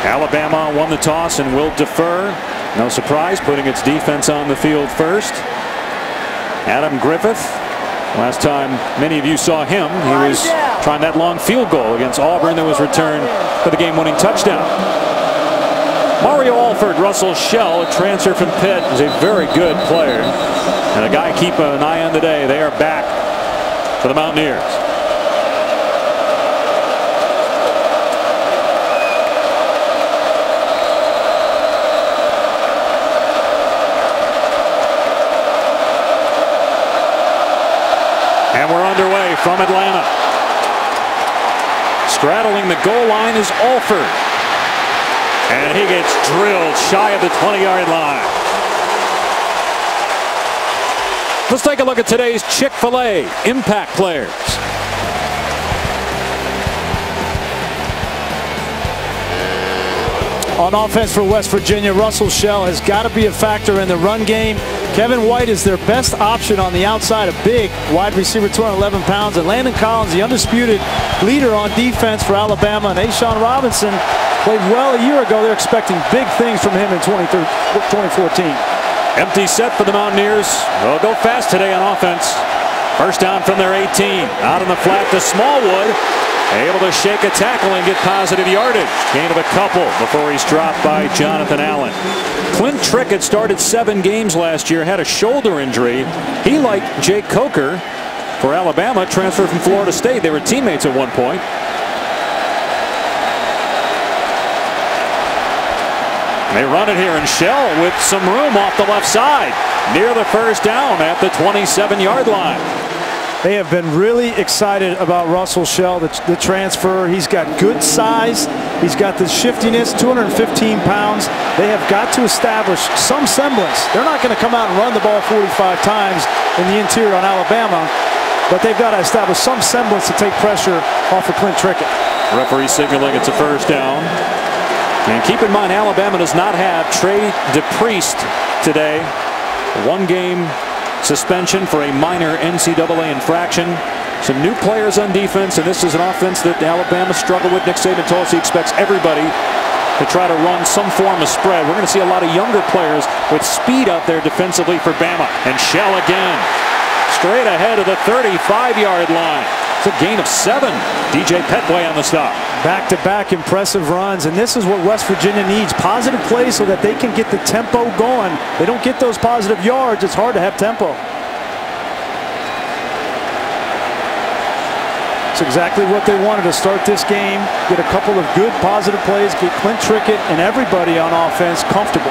Alabama won the toss and will defer. No surprise, putting its defense on the field first. Adam Griffith. Last time many of you saw him, he was trying that long field goal against Auburn that was returned for the game-winning touchdown. Mario Alford, Russell Shell, a transfer from Pitt, is a very good player. And a guy keep an eye on today. They are back for the Mountaineers. And we're underway from Atlanta. Straddling the goal line is Alford. And he gets drilled shy of the 20-yard line. Let's take a look at today's Chic-fil-a impact players. On offense for West Virginia, Russell Shell has got to be a factor in the run game. Kevin White is their best option on the outside, a big wide receiver, 211 pounds. And Landon Collins, the undisputed leader on defense for Alabama. And Ashawn Robinson played well a year ago. They're expecting big things from him in 2014. Empty set for the Mountaineers. They'll go fast today on offense. First down from their 18. Out on the flat to Smallwood. Able to shake a tackle and get positive yardage. Gain of a couple before he's dropped by Jonathan Allen. Clint Trickett started 7 games last year, had a shoulder injury. He, like Jake Coker for Alabama, transferred from Florida State. They were teammates at one point. They run it here, and Shell with some room off the left side near the first down at the 27-yard line. They have been really excited about Russell Shell, the transfer. He's got good size. He's got the shiftiness, 215 pounds. They have got to establish some semblance. They're not going to come out and run the ball 45 times in the interior on Alabama, but they've got to establish some semblance to take pressure off of Clint Trickett. Referee signaling it's a first down. And keep in mind, Alabama does not have Trey DePriest today. 1 game suspension for a minor NCAA infraction. Some new players on defense, and this is an offense that Alabama struggled with. Nick Saban told us he expects everybody to try to run some form of spread. We're going to see a lot of younger players with speed out there defensively for Bama. And Shell again, straight ahead of the 35-yard line. It's a gain of 7. DJ Petway on the stop. Back-to-back impressive runs, and this is what West Virginia needs. Positive plays so that they can get the tempo going. They don't get those positive yards, it's hard to have tempo. It's exactly what they wanted to start this game. Get a couple of good positive plays, get Clint Trickett and everybody on offense comfortable.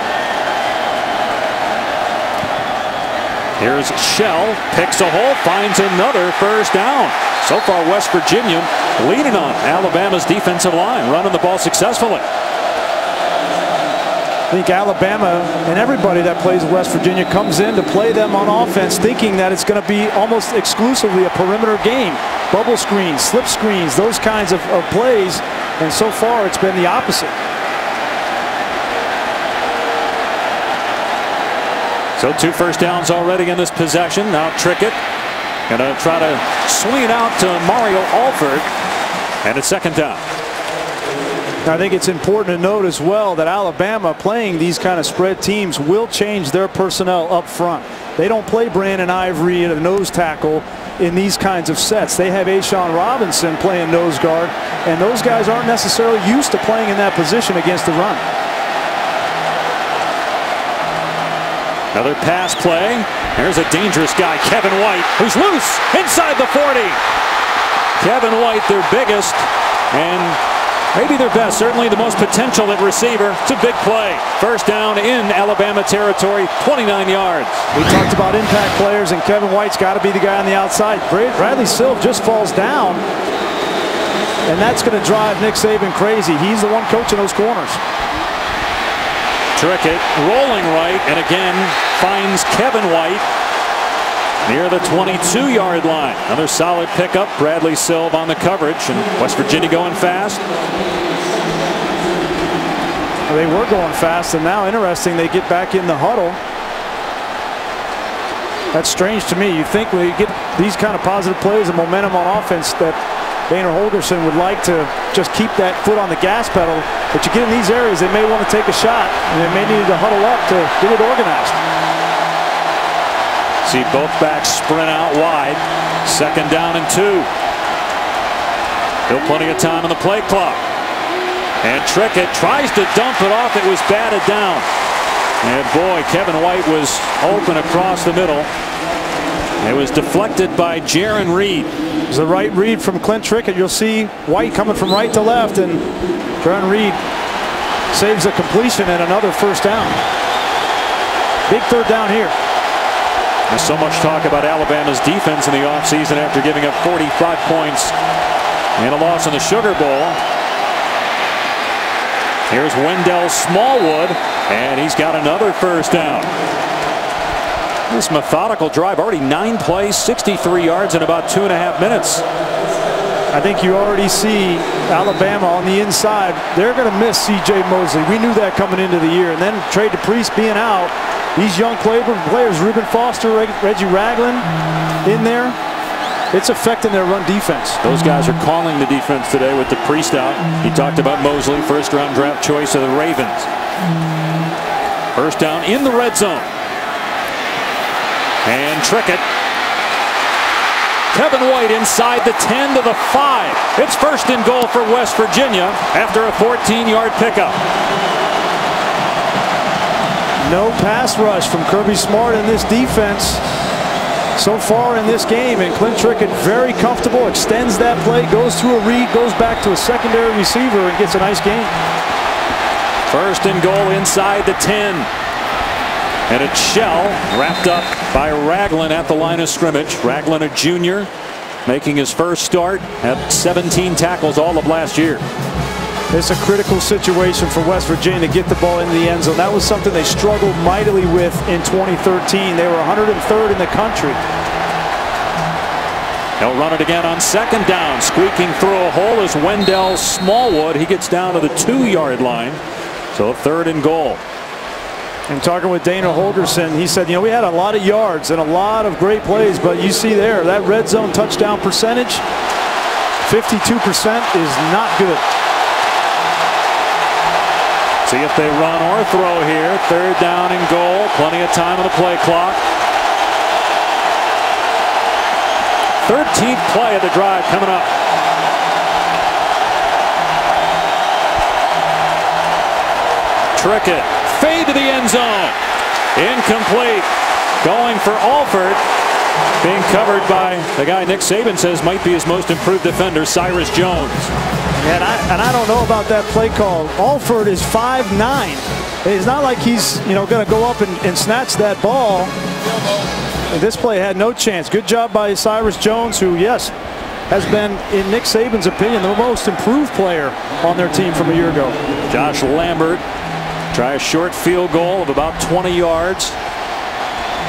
Here's Shell, picks a hole, finds another first down. So far, West Virginia leading on Alabama's defensive line, running the ball successfully. I think Alabama and everybody that plays West Virginia comes in to play them on offense thinking that it's going to be almost exclusively a perimeter game. Bubble screens, slip screens, those kinds of plays. And so far, it's been the opposite. So 2 first downs already in this possession. Now Trickett going to try to swing it out to Mario Alford. And it's second down. I think it's important to note as well that Alabama, playing these kind of spread teams, will change their personnel up front. They don't play Brandon Ivory at a nose tackle in these kinds of sets. They have Ashawn Robinson playing nose guard, and those guys aren't necessarily used to playing in that position against the run. Another pass play. Here's a dangerous guy, Kevin White, who's loose inside the 40. Kevin White, their biggest and maybe their best, certainly the most potential at receiver. It's a big play. First down in Alabama territory, 29 yards. We talked about impact players, and Kevin White's got to be the guy on the outside. Bradley Silv just falls down, and that's going to drive Nick Saban crazy. He's the one coaching those corners. Trickett rolling right, and again finds Kevin White near the 22-yard line. Another solid pickup. Bradley Silv on the coverage, and West Virginia going fast. Well, they were going fast, and now interesting, they get back in the huddle. That's strange to me. You think when you get these kind of positive plays and momentum on offense that Dana Holgorsen would like to just keep that foot on the gas pedal. But you get in these areas, they may want to take a shot, and they may need to huddle up to get it organized. See both backs sprint out wide. 2nd down and 2. Still plenty of time on the play clock. And Trickett tries to dump it off. It was batted down. And boy, Kevin White was open across the middle. It was deflected by Jaron Reed. It was the right read from Clint Trickett. You'll see White coming from right to left, and Jaron Reed saves a completion and another 1st down. Big 3rd down here. There's so much talk about Alabama's defense in the offseason after giving up 45 points in a loss in the Sugar Bowl. Here's Wendell Smallwood, and he's got another 1st down. This methodical drive, already 9 plays, 63 yards in about 2.5 minutes. I think you already see Alabama on the inside. They're going to miss C.J. Mosley. We knew that coming into the year. And then Trey DePriest being out. These young players, Reuben Foster, Reggie Ragland in there. It's affecting their run defense. Those guys are calling the defense today with DePriest out. He talked about Mosley, 1st-round draft choice of the Ravens. 1st down in the red zone. And Trickett. Kevin White inside the 10 to the 5. It's 1st and goal for West Virginia after a 14-yard pickup. No pass rush from Kirby Smart in this defense so far in this game. And Clint Trickett very comfortable, extends that play, goes through a read, goes back to a secondary receiver, and gets a nice gain. 1st and goal inside the 10. And it's Shell wrapped up by Ragland at the line of scrimmage. Ragland, a junior, making his 1st start, had 17 tackles all of last year. It's a critical situation for West Virginia to get the ball into the end zone. That was something they struggled mightily with in 2013. They were 103rd in the country. He'll run it again on 2nd down. Squeaking through a hole is Wendell Smallwood. He gets down to the 2-yard line. So 3rd and goal. And talking with Dana Holgorsen, he said, you know, we had a lot of yards and a lot of great plays, but you see there, that red zone touchdown percentage, 52% is not good. See if they run or throw here. 3rd down and goal. Plenty of time on the play clock. 13th play of the drive coming up. Trickett. Fade to the end zone. Incomplete. Going for Alford. Being covered by the guy Nick Saban says might be his most improved defender, Cyrus Jones. And I don't know about that play call. Alford is 5'9". It's not like he's, you know, going to go up and snatch that ball. And this play had no chance. Good job by Cyrus Jones, who, yes, has been, in Nick Saban's opinion, the most improved player on their team from a year ago. Josh Lambert try a short field goal of about 20 yards.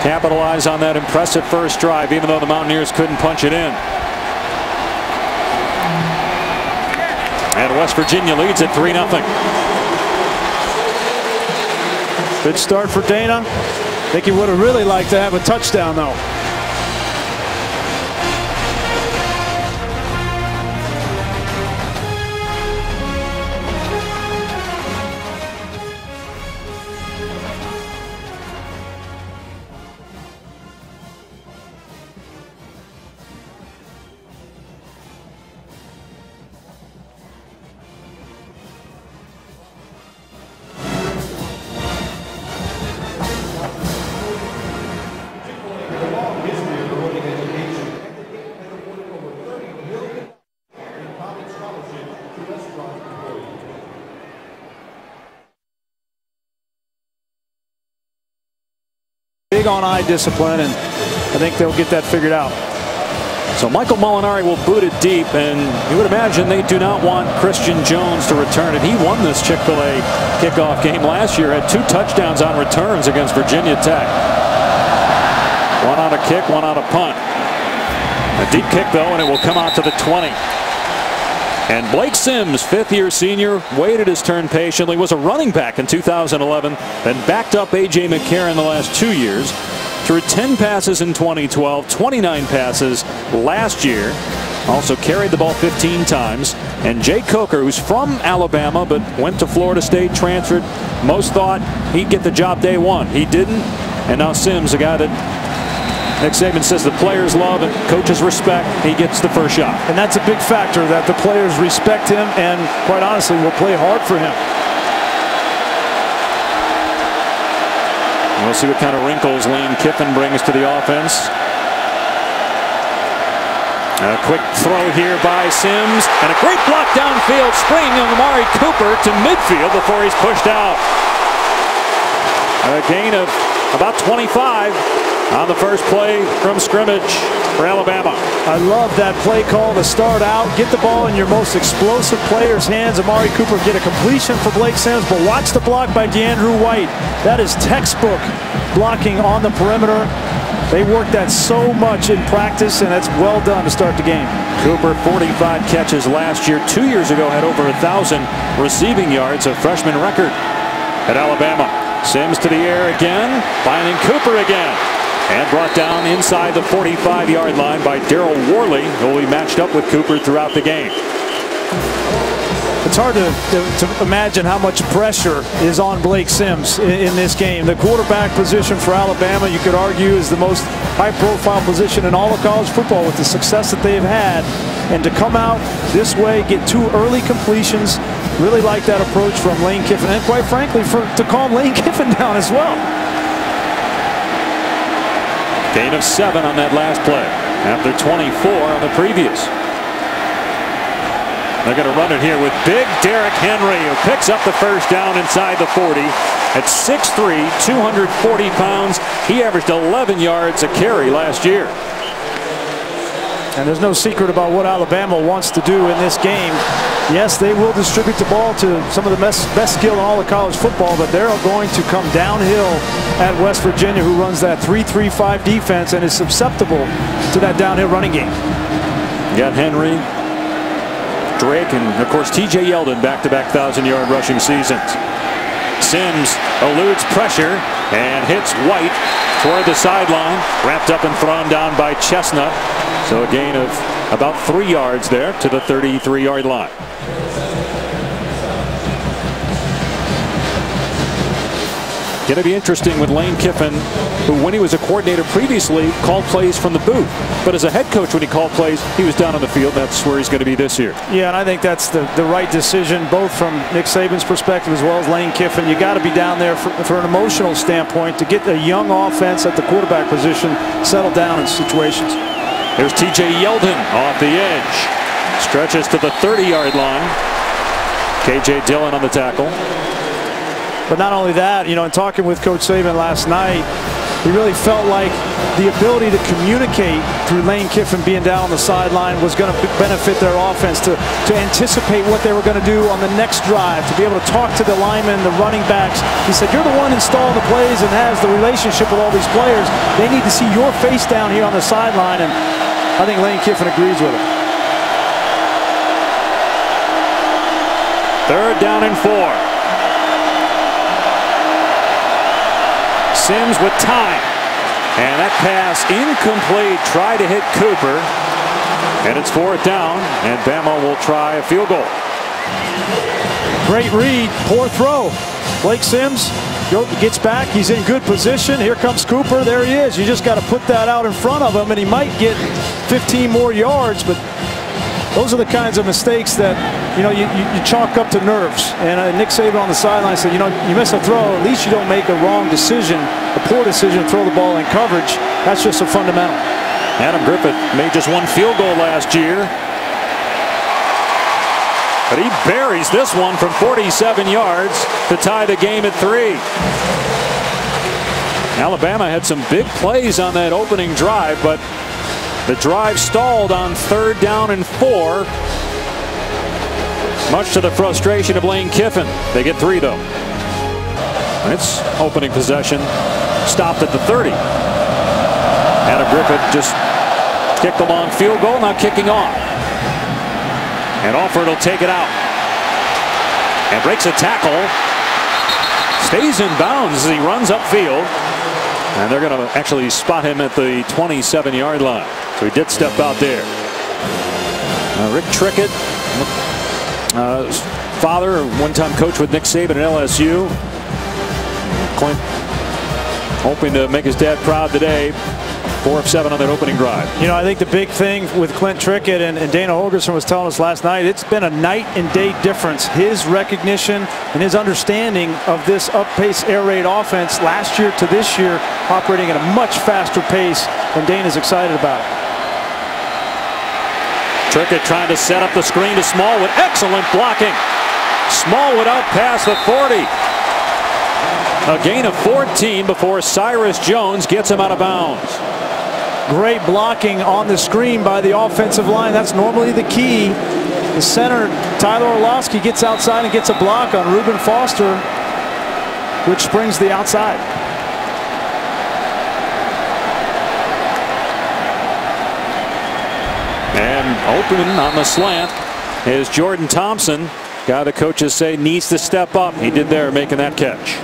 Capitalize on that impressive 1st drive, even though the Mountaineers couldn't punch it in. And West Virginia leads at 3-0. Good start for Dana. I think he would have really liked to have a touchdown, though. Big on eye discipline, and I think they'll get that figured out. So Michael Molinari will boot it deep, and you would imagine they do not want Christian Jones to return it. He won this Chick-fil-A kickoff game last year, had 2 touchdowns on returns against Virginia Tech. 1 on a kick, 1 on a punt. A deep kick, though, and it will come out to the 20. And Blake Sims, 5th-year senior, waited his turn patiently, was a running back in 2011, then backed up A.J. McCarron the last 2 years, threw 10 passes in 2012, 29 passes last year. also carried the ball 15 times. And Jay Coker, who's from Alabama but went to Florida State, transferred. Most thought he'd get the job day one. He didn't. And now Sims, a guy that Nick Saban says the players love and coaches respect, he gets the first shot. And that's a big factor, that the players respect him and, quite honestly, will play hard for him. We'll see what kind of wrinkles Lane Kiffin brings to the offense. A quick throw here by Sims, and a great block downfield, springing on Amari Cooper to midfield before he's pushed out. A gain of about 25 on the first play from scrimmage for Alabama. I love that play call to start out. Get the ball in your most explosive player's hands. Amari Cooper get a completion for Blake Sims, but watch the block by DeAndrew White. That is textbook blocking on the perimeter. They worked that so much in practice, and that's well done to start the game. Cooper, 45 catches last year. 2 years ago had over 1,000 receiving yards, a freshman record at Alabama. Sims to the air again, finding Cooper again. And brought down inside the 45-yard line by Daryl Worley, who will be matched up with Cooper throughout the game. It's hard to imagine how much pressure is on Blake Sims in this game. The quarterback position for Alabama, you could argue, is the most high-profile position in all of college football with the success that they've had. And to come out this way, get 2 early completions, really like that approach from Lane Kiffin. And quite frankly, to calm Lane Kiffin down as well. Gain of 7 on that last play after 24 on the previous. They're going to run it here with big Derrick Henry, who picks up the first down inside the 40 at 6'3", 240 pounds. He averaged 11 yards a carry last year. And there's no secret about what Alabama wants to do in this game. Yes, they will distribute the ball to some of the best skill in all of college football, but they're going to come downhill at West Virginia, who runs that 3-3-5 defense and is susceptible to that downhill running game. You got Henry, Drake, and of course TJ Yeldon, back-to-back 1,000-yard rushing seasons. Sims eludes pressure and hits White toward the sideline, wrapped up and thrown down by Chestnut. So a gain of about 3 yards there to the 33-yard line. Going to be interesting with Lane Kiffin, who when he was a coordinator previously called plays from the booth. But as a head coach, when he called plays, he was down on the field. That's where he's going to be this year. Yeah, and I think that's the right decision, both from Nick Saban's perspective as well as Lane Kiffin. You got to be down there for an emotional standpoint to get a young offense at the quarterback position settled down in situations. There's TJ Yeldon off the edge. Stretches to the 30-yard line. KJ Dillon on the tackle. But not only that, you know, in talking with Coach Saban last night, he really felt like the ability to communicate through Lane Kiffin being down on the sideline was going to benefit their offense, to anticipate what they were going to do on the next drive, to be able to talk to the linemen, the running backs. He said, you're the one installing the plays and has the relationship with all these players. They need to see your face down here on the sideline, and I think Lane Kiffin agrees with him. 3rd down and 4. Sims with time, and that pass incomplete. Try to hit Cooper, and it's 4th down, and Bama will try a field goal. Great read, poor throw. Blake Sims gets back, he's in good position. Here comes Cooper, there he is. You just got to put that out in front of him, and he might get 15 more yards, but those are the kinds of mistakes that, you know, you chalk up to nerves. And Nick Saban on the sideline said, you know, you miss a throw, at least you don't make a wrong decision, a poor decision, throw the ball in coverage. That's just a fundamental. Adam Griffith made just 1 field goal last year, but he buries this one from 47 yards to tie the game at 3. Alabama had some big plays on that opening drive, but the drive stalled on 3rd down and 4. Much to the frustration of Lane Kiffin. They get 3 though. It's opening possession stopped at the 30. Adam Griffith just kicked the long field goal, now kicking off. And Alford will take it out. And breaks a tackle. Stays in bounds as he runs upfield. And they're going to actually spot him at the 27-yard line. So he did step out there. Rick Trickett, father, one-time coach with Nick Saban at LSU. Clint hoping to make his dad proud today. 4 of 7 on that opening drive. You know, I think the big thing with Clint Trickett and Dana Holgorsen was telling us last night, it's been a night and day difference. His recognition and his understanding of this up-pace air raid offense last year to this year, operating at a much faster pace, and Dana's excited about it. Trickett trying to set up the screen to Smallwood. Excellent blocking. Smallwood out past the 40. A gain of 14 before Cyrus Jones gets him out of bounds. Great blocking on the screen by the offensive line. That's normally the key. The center, Tyler Orlovsky, gets outside and gets a block on Reuben Foster, which springs the outside. And opening on the slant is Jordan Thompson. Guy the coaches say needs to step up. He did there, making that catch.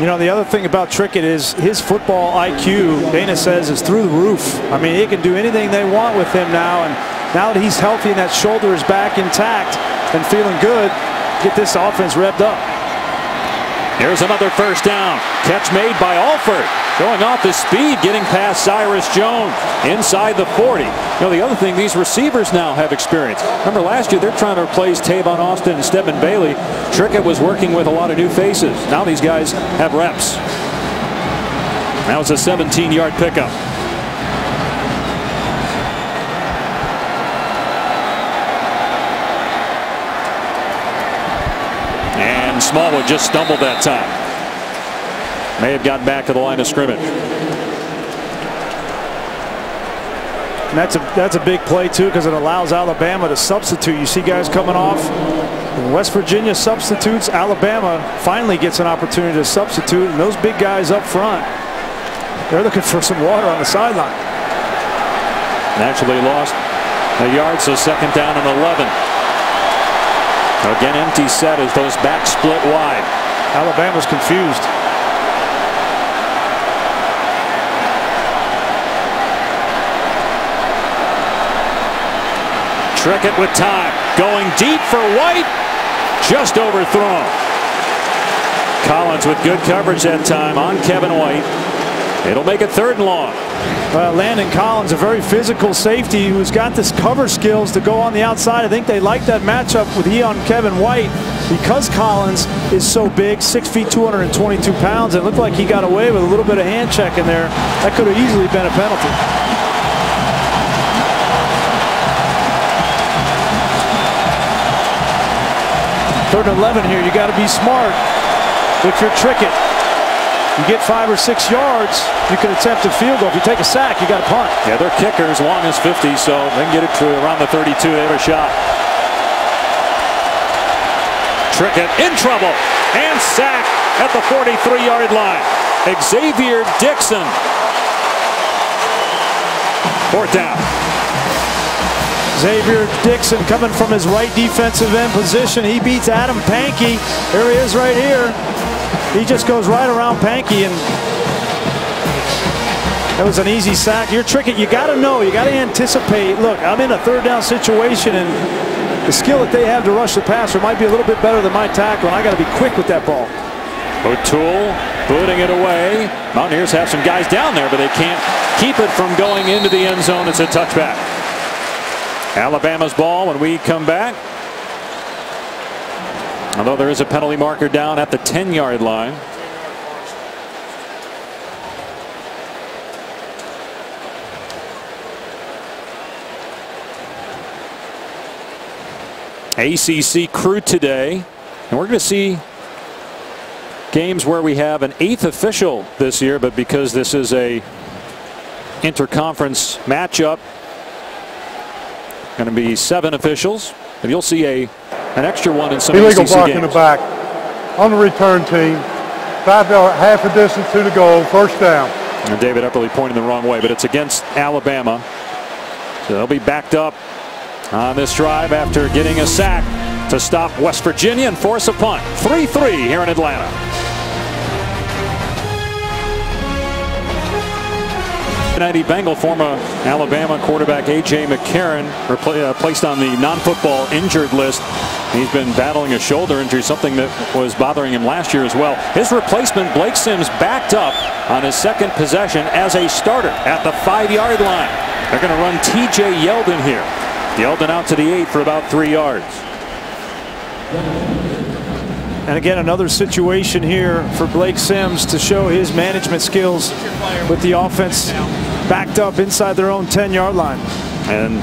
You know, the other thing about Trickett is his football IQ, Dana says, is through the roof. I mean, he can do anything they want with him now. And now that he's healthy and that shoulder is back intact and feeling good, get this offense revved up. Here's another first down. Catch made by Alford. Going off his speed, getting past Cyrus Jones inside the 40. You know, the other thing, these receivers now have experience. Remember last year, they're trying to replace Tavon Austin and Stedman Bailey. Trickett was working with a lot of new faces. Now these guys have reps. Now it's a 17-yard pickup. And Smallwood just stumbled that time. May have gotten back to the line of scrimmage. And that's a big play too, because it allows Alabama to substitute. You see guys coming off. West Virginia substitutes. Alabama finally gets an opportunity to substitute, and those big guys up front, they're looking for some water on the sideline. Actually lost a yard, so second down and 11. Again, empty set as those backs split wide. Alabama's confused. Trickett with time. Going deep for White. Just overthrown. Collins with good coverage that time on Kevin White. It'll make it 3rd and long. Landon Collins, a very physical safety who's got this cover skills to go on the outside. I think they like that matchup with he on Kevin White because Collins is so big, 6 feet, 222 pounds. It looked like he got away with a little bit of hand check in there. That could have easily been a penalty. Third and 11 here. You got to be smart if you're Trickett. You get 5 or 6 yards, you can attempt a field goal. If you take a sack, you got to punt. Yeah, their kicker as long as 50, so they can get it to around the 32. They have a shot. Trickett in trouble and sacked at the 43-yard line. Xavier Dixon. 4th down. Xavier Dixon coming from his right defensive end position. He beats Adam Pankey. There he is right here. He just goes right around Pankey, and that was an easy sack. You're Trickett. You got to know. You got to anticipate. Look, I'm in a 3rd down situation, and the skill that they have to rush the passer might be a little bit better than my tackle, and I got to be quick with that ball. O'Toole booting it away. Mountaineers have some guys down there, but they can't keep it from going into the end zone. It's a touchback. Alabama's ball when we come back. Although there is a penalty marker down at the 10-yard line. ACC crew today, and we're going to see games where we have an 8th official this year, but because this is a interconference matchup, going to be 7 officials, and you'll see an extra one in some illegal ACC block games. in the back on the return team. 5 yard, half a distance to the goal, 1st down. And David Epperly pointing the wrong way, but it's against Alabama. So they'll be backed up on this drive after getting a sack to stop West Virginia and force a punt. 3-3 here in Atlanta. Cincinnati Bengal former Alabama quarterback A.J. McCarron placed on the non-football injured list. He's been battling a shoulder injury, something that was bothering him last year as well. His replacement, Blake Sims, backed up on his second possession as a starter at the 5-yard line. They're going to run T.J. Yeldon here. Yeldon out to the 8 for about 3 yards. And again, another situation here for Blake Sims to show his management skills with the offense backed up inside their own 10-yard line. And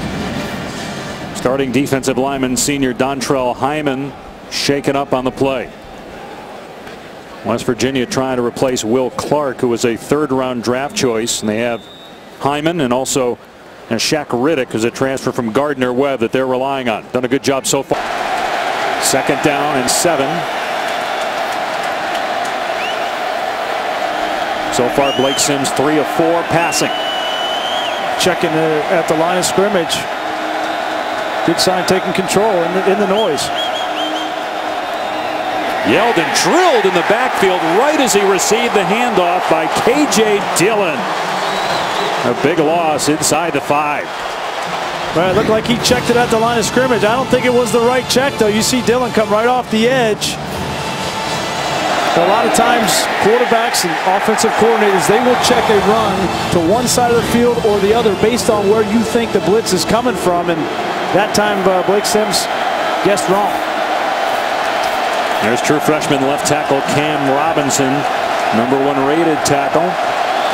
starting defensive lineman senior Dontrell Hyman shaken up on the play. West Virginia trying to replace Will Clark, who was a third-round draft choice, and they have Hyman and also Shaq Riddick, who's a transfer from Gardner Webb that they're relying on. Done a good job so far. Second down and 7. So far, Blake Sims 3 of 4 passing. Checking at the line of scrimmage. Good sign, taking control in the noise. Yeldon drilled in the backfield right as he received the handoff by K.J. Dillon. A big loss inside the 5. Well, it looked like he checked it at the line of scrimmage. I don't think it was the right check, though. You see Dillon come right off the edge. A lot of times, quarterbacks and offensive coordinators, they will check a run to one side of the field or the other based on where you think the blitz is coming from. And that time, Blake Sims guessed wrong. There's true freshman left tackle Cam Robinson, #1 rated tackle,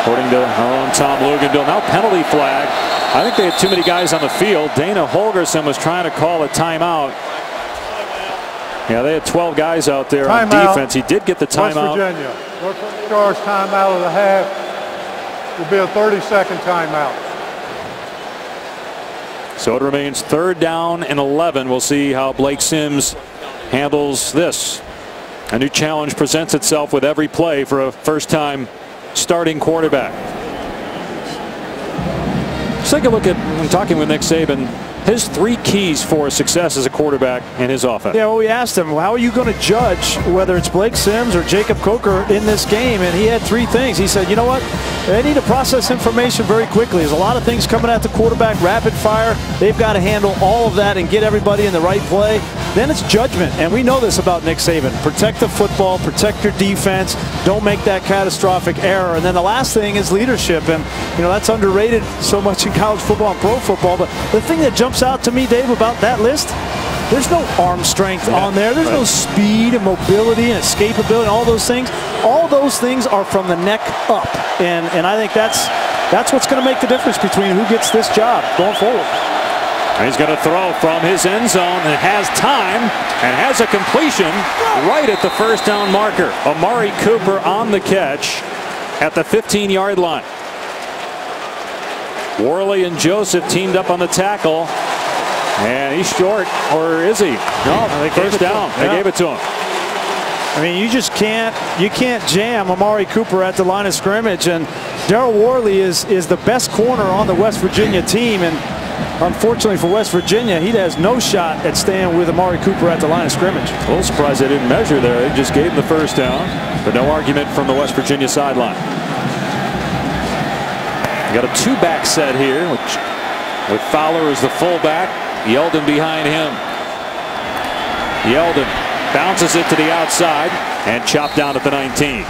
according to our own Tom Luganville. Now penalty flag. I think they had too many guys on the field. Dana Holgerson was trying to call a timeout. Yeah, they had 12 guys out there on defense. He did get the timeout. West Virginia, their first timeout of the half will be a 30-second timeout. So it remains 3rd down and 11. We'll see how Blake Sims handles this. A new challenge presents itself with every play for a first-time starting quarterback. Let's take a look at, when talking with Nick Saban, his 3 keys for success as a quarterback in his offense. Yeah, well, we asked him, well, how are you going to judge whether it's Blake Sims or Jacob Coker in this game? And he had 3 things. He said, you know what? They need to process information very quickly. There's a lot of things coming at the quarterback, rapid fire. They've got to handle all of that and get everybody in the right play. Then it's judgment, and we know this about Nick Saban. Protect the football, protect your defense, don't make that catastrophic error. And then the last thing is leadership, and you know that's underrated so much in college football and pro football. But the thing that jumps out to me, Dave, about that list, there's no arm strength on there. There's no speed and mobility and escapability and all those things. All those things are from the neck up, and I think that's what's going to make the difference between who gets this job going forward. He's going to throw from his end zone and has time and has a completion right at the first down marker. Amari Cooper on the catch at the 15-yard line. Worley and Joseph teamed up on the tackle, and he's short, or is he? No, they first down. They gave it to him. I mean, you can't jam Amari Cooper at the line of scrimmage, and Darryl Worley is the best corner on the West Virginia team, and unfortunately for West Virginia, he has no shot at staying with Amari Cooper at the line of scrimmage. A little surprised they didn't measure there. They just gave him the first down, but no argument from the West Virginia sideline. You got a 2-back set here, with Fowler as the fullback, Yeldon behind him. Yeldon bounces it to the outside and chopped down at the 19.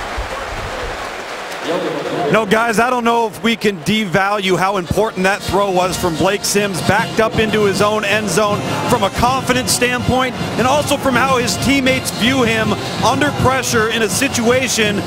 No, guys, I don't know if we can devalue how important that throw was from Blake Sims, backed up into his own end zone from a confidence standpoint, and also from how his teammates view him under pressure in a situation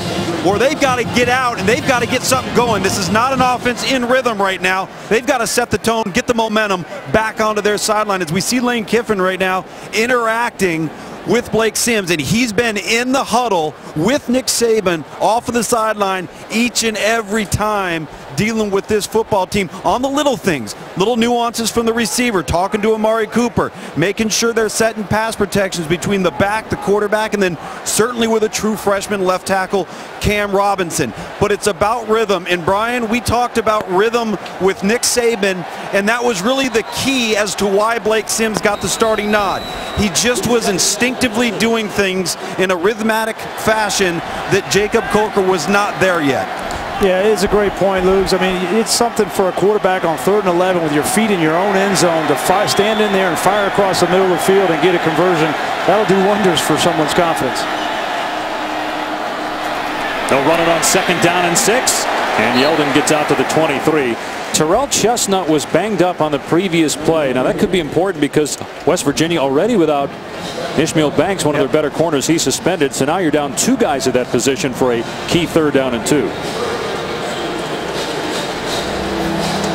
where they've got to get out and they've got to get something going. This is not an offense in rhythm right now. They've got to set the tone, get the momentum back onto their sideline. As we see Lane Kiffin right now interacting with Blake Sims, and he's been in the huddle with Nick Saban off of the sideline each and every time, dealing with this football team on the little things, little nuances from the receiver, talking to Amari Cooper, making sure they're setting pass protections between the back, the quarterback, and then certainly with a true freshman left tackle, Cam Robinson. But it's about rhythm, and Brian, we talked about rhythm with Nick Saban, and that was really the key as to why Blake Sims got the starting nod. He just was instinctively doing things in a rhythmic fashion that Jacob Coker was not there yet. Yeah, it is a great point, Lugs. I mean, it's something for a quarterback on 3rd and 11 with your feet in your own end zone to stand in there and fire across the middle of the field and get a conversion. That'll do wonders for someone's confidence. They'll run it on 2nd down and 6. And Yeldon gets out to the 23. Terrell Chestnut was banged up on the previous play. Now that could be important because West Virginia already without Ishmael Banks, one of their better corners, he's suspended. So now you're down 2 guys at that position for a key 3rd down and 2.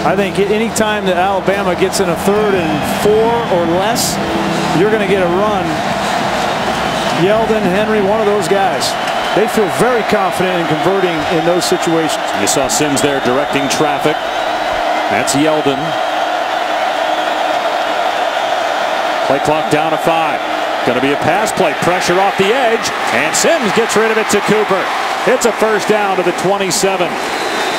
I think any time that Alabama gets in a 3rd and 4 or less, you're going to get a run. Yeldon, Henry, one of those guys. They feel very confident in converting in those situations. You saw Sims there directing traffic. That's Yeldon. Play clock down to 5. Going to be a pass play. Pressure off the edge. And Sims gets rid of it to Cooper. It's a 1st down to the 27.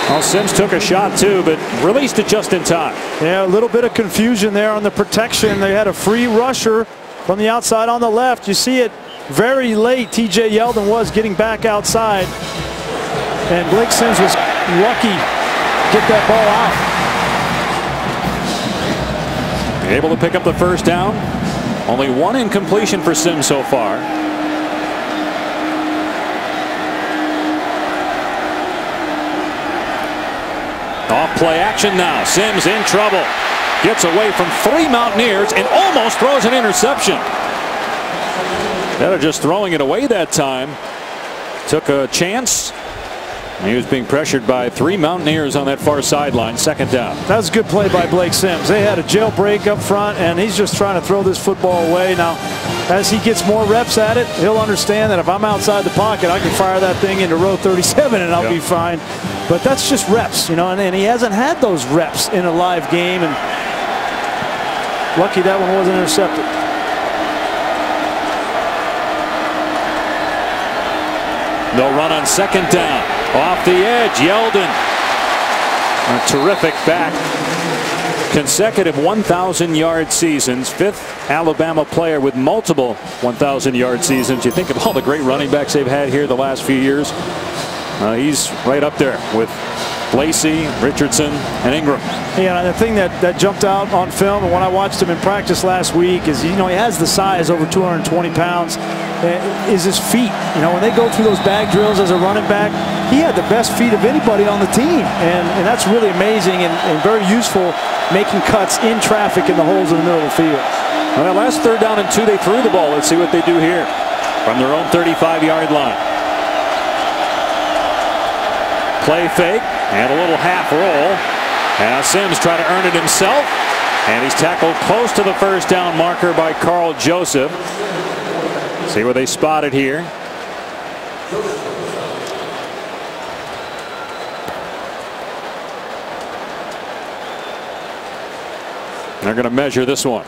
Well, Sims took a shot too, but released it just in time. Yeah, a little bit of confusion there on the protection. They had a free rusher from the outside on the left. You see it very late. TJ Yeldon was getting back outside. And Blake Sims was lucky to get that ball out. Able to pick up the 1st down. Only 1 incompletion for Sims so far. Off play action now. Sims in trouble. Gets away from 3 Mountaineers and almost throws an interception. Instead of just throwing it away that time, took a chance. He was being pressured by 3 Mountaineers on that far sideline. 2nd down. That was a good play by Blake Sims. They had a jailbreak up front, and he's just trying to throw this football away. Now, as he gets more reps at it, he'll understand that if I'm outside the pocket, I can fire that thing into row 37 and I'll be fine. But that's just reps, you know, and he hasn't had those reps in a live game, and lucky that one wasn't intercepted. They'll run on 2nd down. Off the edge, Yeldon. A terrific back. Consecutive 1,000-yard seasons. 5th Alabama player with multiple 1,000-yard seasons. You think of all the great running backs they've had here the last few years. He's right up there with Lacey, Richardson, and Ingram. Yeah, the thing that jumped out on film, and when I watched him in practice last week, is, you know, he has the size, over 220 pounds, is his feet. You know, when they go through those bag drills as a running back, he had the best feet of anybody on the team, and that's really amazing and very useful, making cuts in traffic in the holes in the middle of the field. Well, that last 3rd down and 2, they threw the ball. Let's see what they do here from their own 35-yard line. Play fake and a little half roll. Now Sims trying to earn it himself, and he's tackled close to the 1st down marker by Carl Joseph. See where they spot it here. They're going to measure this one.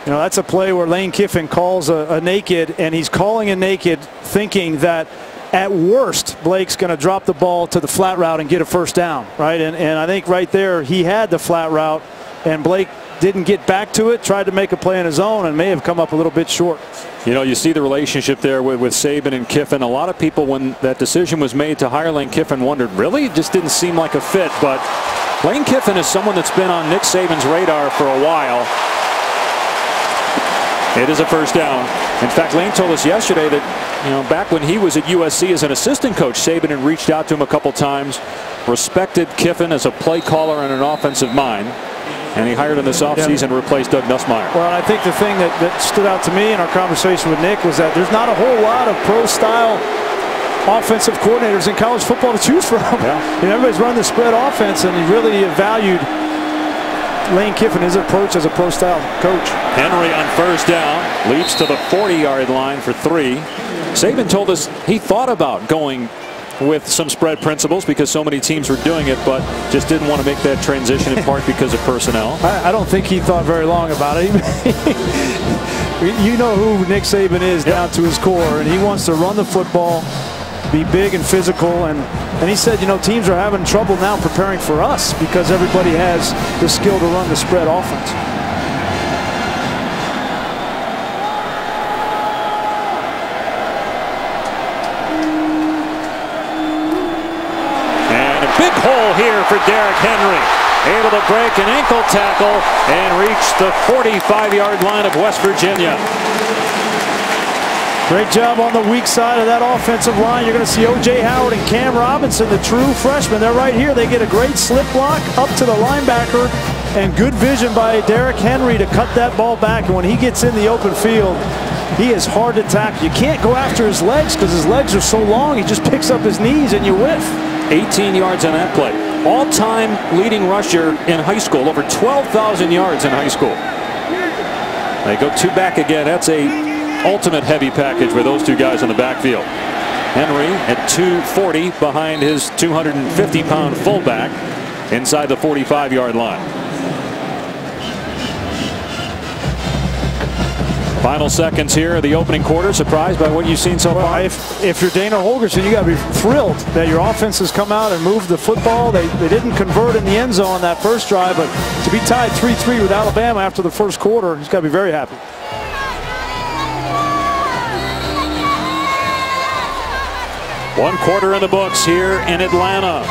You know, that's a play where Lane Kiffin calls a naked, and he's calling a naked thinking that at worst Blake's going to drop the ball to the flat route and get a 1st down, right? And I think right there he had the flat route, and Blake didn't get back to it, tried to make a play on his own, and may have come up a little bit short. You know, you see the relationship there with Saban and Kiffin. A lot of people, when that decision was made to hire Lane Kiffin, wondered, really? It just didn't seem like a fit. But Lane Kiffin is someone that's been on Nick Saban's radar for a while. It is a 1st down. In fact, Lane told us yesterday that, you know, back when he was at USC as an assistant coach, Saban had reached out to him a couple times, respected Kiffin as a play caller and an offensive mind, and he hired him this offseason to replace Doug Nussmeier. Well, I think the thing that stood out to me in our conversation with Nick was that there's not a whole lot of pro-style offensive coordinators in college football to choose from. Yeah. You know, everybody's running the spread offense, and he really valued Lane Kiffin, his approach as a pro-style coach. Henry on 1st down, leaps to the 40-yard line for 3. Saban told us he thought about going with some spread principles because so many teams were doing it, but just didn't want to make that transition in part because of personnel. I don't think he thought very long about it. You know who Nick Saban is down to his core, and he wants to run the football, be big and physical, and he said, you know, teams are having trouble now preparing for us because everybody has the skill to run the spread offense. hole here for Derrick Henry. Able to break an ankle tackle and reach the 45-yard line of West Virginia. Great job on the weak side of that offensive line. You're going to see O.J. Howard and Cam Robinson, the true freshmen. They're right here. They get a great slip block up to the linebacker, and good vision by Derrick Henry to cut that ball back. And when he gets in the open field, he is hard to tackle. You can't go after his legs because his legs are so long. He just picks up his knees and you whiff. 18 yards on that play. All-time leading rusher in high school. Over 12,000 yards in high school. They go two back again. That's a ultimate heavy package with those two guys in the backfield. Henry at 240 behind his 250-pound fullback inside the 45-yard line. Final seconds here of the opening quarter. Surprised by what you've seen so far? If you're Dana Holgorsen, you got to be thrilled that your offense has come out and moved the football. They didn't convert in the end zone on that first drive, but to be tied 3-3 with Alabama after the first quarter, he's got to be very happy. One quarter in the books here in Atlanta.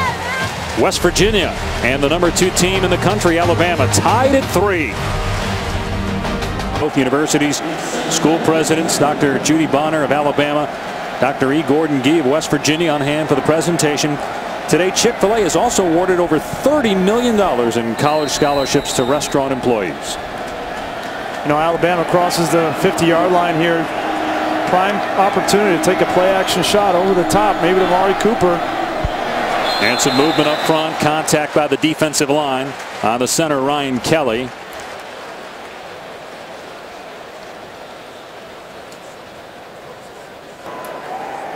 West Virginia and the #2 team in the country, Alabama, tied at 3. Both universities, school presidents, Dr. Judy Bonner of Alabama, Dr. E. Gordon Gee of West Virginia on hand for the presentation. Today, Chic-fil-a has also awarded over $30 million in college scholarships to restaurant employees. You know, Alabama crosses the 50-yard line here. Prime opportunity to take a play-action shot over the top, maybe to Amari Cooper. And some movement up front, contact by the defensive line on the center, Ryan Kelly.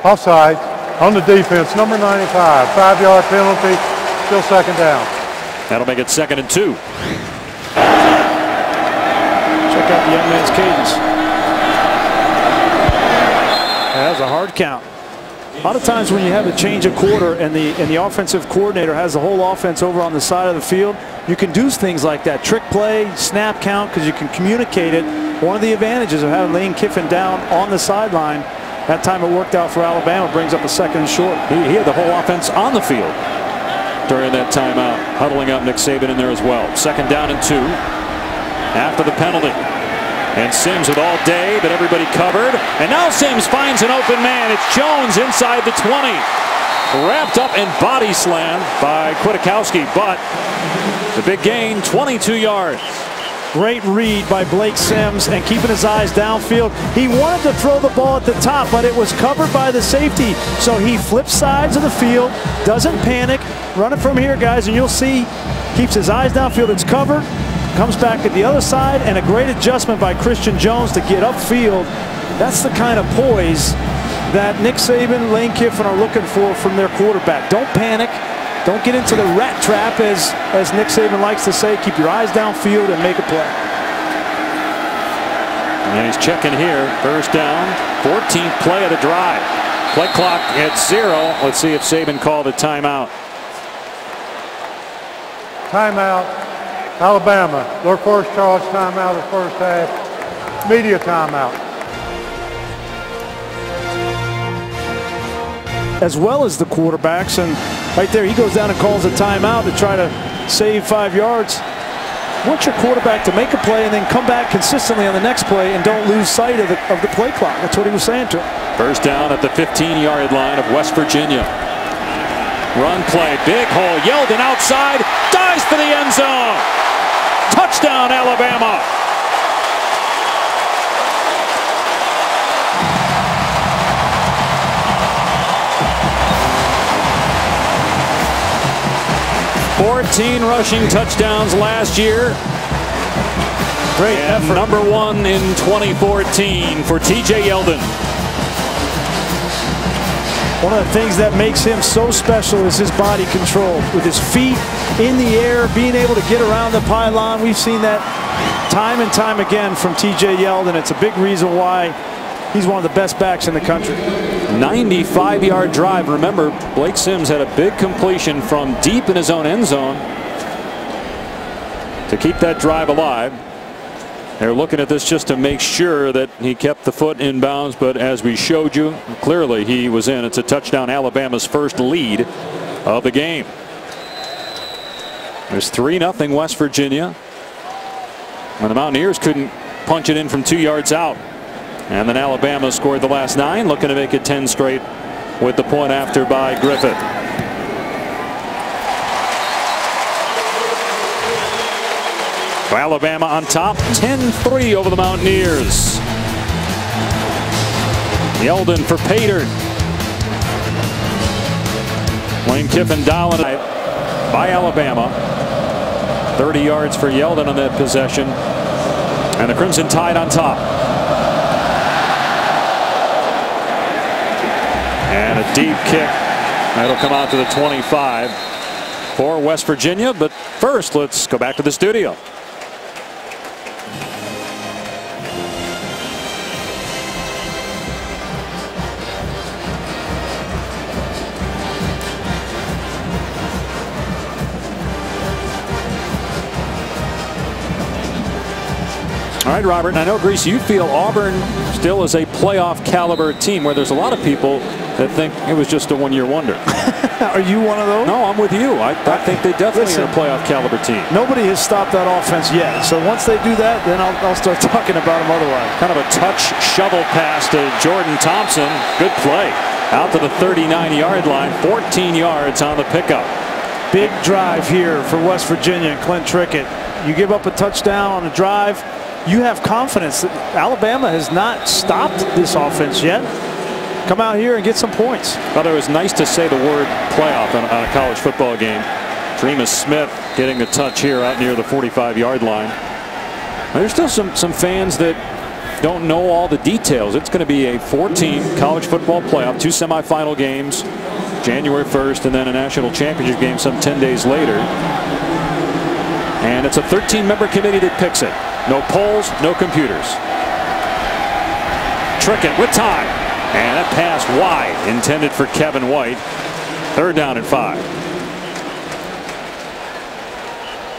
Offside on the defense, number 95, 5-yard penalty, still second down. That'll make it 2nd and 2. Check out the young man's cadence. That's a hard count. A lot of times when you have a change of quarter and the offensive coordinator has the whole offense over on the side of the field, you can do things like that. Trick play, snap count, because you can communicate it. One of the advantages of having Lane Kiffin down on the sideline, that time it worked out for Alabama, brings up a 2nd and short. He had the whole offense on the field during that timeout, huddling up Nick Saban in there as well. 2nd down and 2 after the penalty. And Sims with all day, but everybody covered. And now Sims finds an open man. It's Jones inside the 20. Wrapped up and body slammed by Kwiatkowski, but the big gain, 22 yards. Great read by Blake Sims and keeping his eyes downfield. He wanted to throw the ball at the top, but it was covered by the safety. So he flips sides of the field, doesn't panic. Run it from here, guys, and you'll see keeps his eyes downfield. It's covered. Comes back at the other side, and a great adjustment by Christian Jones to get upfield. That's the kind of poise that Nick Saban, Lane Kiffin are looking for from their quarterback. Don't panic. Don't get into the rat trap, as Nick Saban likes to say. Keep your eyes downfield and make a play. And he's checking here. 1st down, 14th play of the drive. Play clock at 0. Let's see if Saban called a timeout. Timeout. Alabama, their first charge timeout of the first half. Media timeout. As well as the quarterbacks, and right there he goes down and calls a timeout to try to save 5 yards. Want your quarterback to make a play and then come back consistently on the next play and don't lose sight of the play clock. That's what he was saying to him. 1st down at the 15-yard line of West Virginia. Run play, big hole, Yeldon outside, dives for the end zone. Touchdown, Alabama. $14 rushing touchdowns last year. Great effort. #1 in 2014 for T.J. Yeldon. One of the things that makes him so special is his body control. With his feet in the air, being able to get around the pylon. We've seen that time and time again from T.J. Yeldon. It's a big reason why he's one of the best backs in the country. 95-yard drive. Remember, Blake Sims had a big completion from deep in his own end zone to keep that drive alive. They're looking at this just to make sure that he kept the foot in bounds, but as we showed you, clearly he was in. It's a touchdown, Alabama's first lead of the game. There's 3-0 West Virginia. And the Mountaineers couldn't punch it in from 2 yards out. And then Alabama scored the last 9, looking to make it 10 straight with the point after by Griffith. Alabama on top, 10-3 over the Mountaineers. Yeldon for Pater. Lane Kiffin dialing it by Alabama. 30 yards for Yeldon on that possession. And the Crimson Tide on top. And a deep kick. That'll come out to the 25 for West Virginia. But first, let's go back to the studio. All right, Robert, and I know, Grease, you feel Auburn still is a playoff caliber team, where there's a lot of people that think it was just a one-year wonder. Are you one of those? No, I'm with you. I think they definitely are a playoff caliber team. Nobody has stopped that offense yet. So once they do that, then I'll start talking about them otherwise. Kind of a touch shovel pass to Jordan Thompson. Good play. Out to the 39-yard line, 14 yards on the pickup. Big drive here for West Virginia and Clint Trickett. You give up a touchdown on a drive, you have confidence that Alabama has not stopped this offense yet. Come out here and get some points. Thought it was nice to say the word playoff on a college football game. Tremus Smith getting the touch here out near the 45-yard line. There's still some fans that don't know all the details. It's going to be a 4-team college football playoff, 2 semifinal games, January 1st, and then a national championship game some 10 days later. And it's a 13-member committee that picks it. No polls, no computers. Trickett with time. And that pass wide, intended for Kevin White. 3rd down and 5.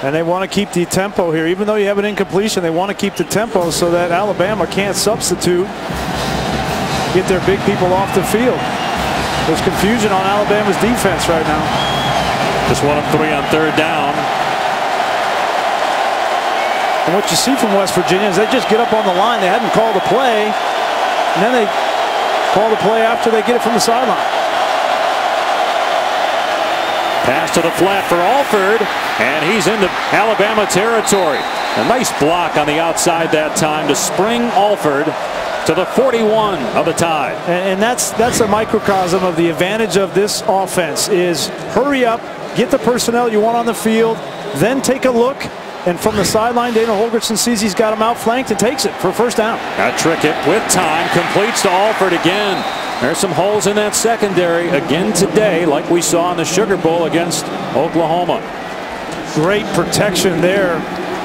And they want to keep the tempo here. Even though you have an incompletion, they want to keep the tempo so that Alabama can't substitute, get their big people off the field. There's confusion on Alabama's defense right now. Just 1 of 3 on 3rd down. And what you see from West Virginia is they just get up on the line. They hadn't called a play, and then they call the play after they get it from the sideline. Pass to the flat for Alford, and he's into Alabama territory. A nice block on the outside that time to spring Alford to the 41 of the Tide. And that's a microcosm of the advantage of this offense is hurry up, get the personnel you want on the field, then take a look. And from the sideline, Dana Holgorsen sees he's got him outflanked and takes it for a 1st down. Got Trickett with time, completes to Alford again. There's some holes in that secondary again today, like we saw in the Sugar Bowl against Oklahoma. Great protection there.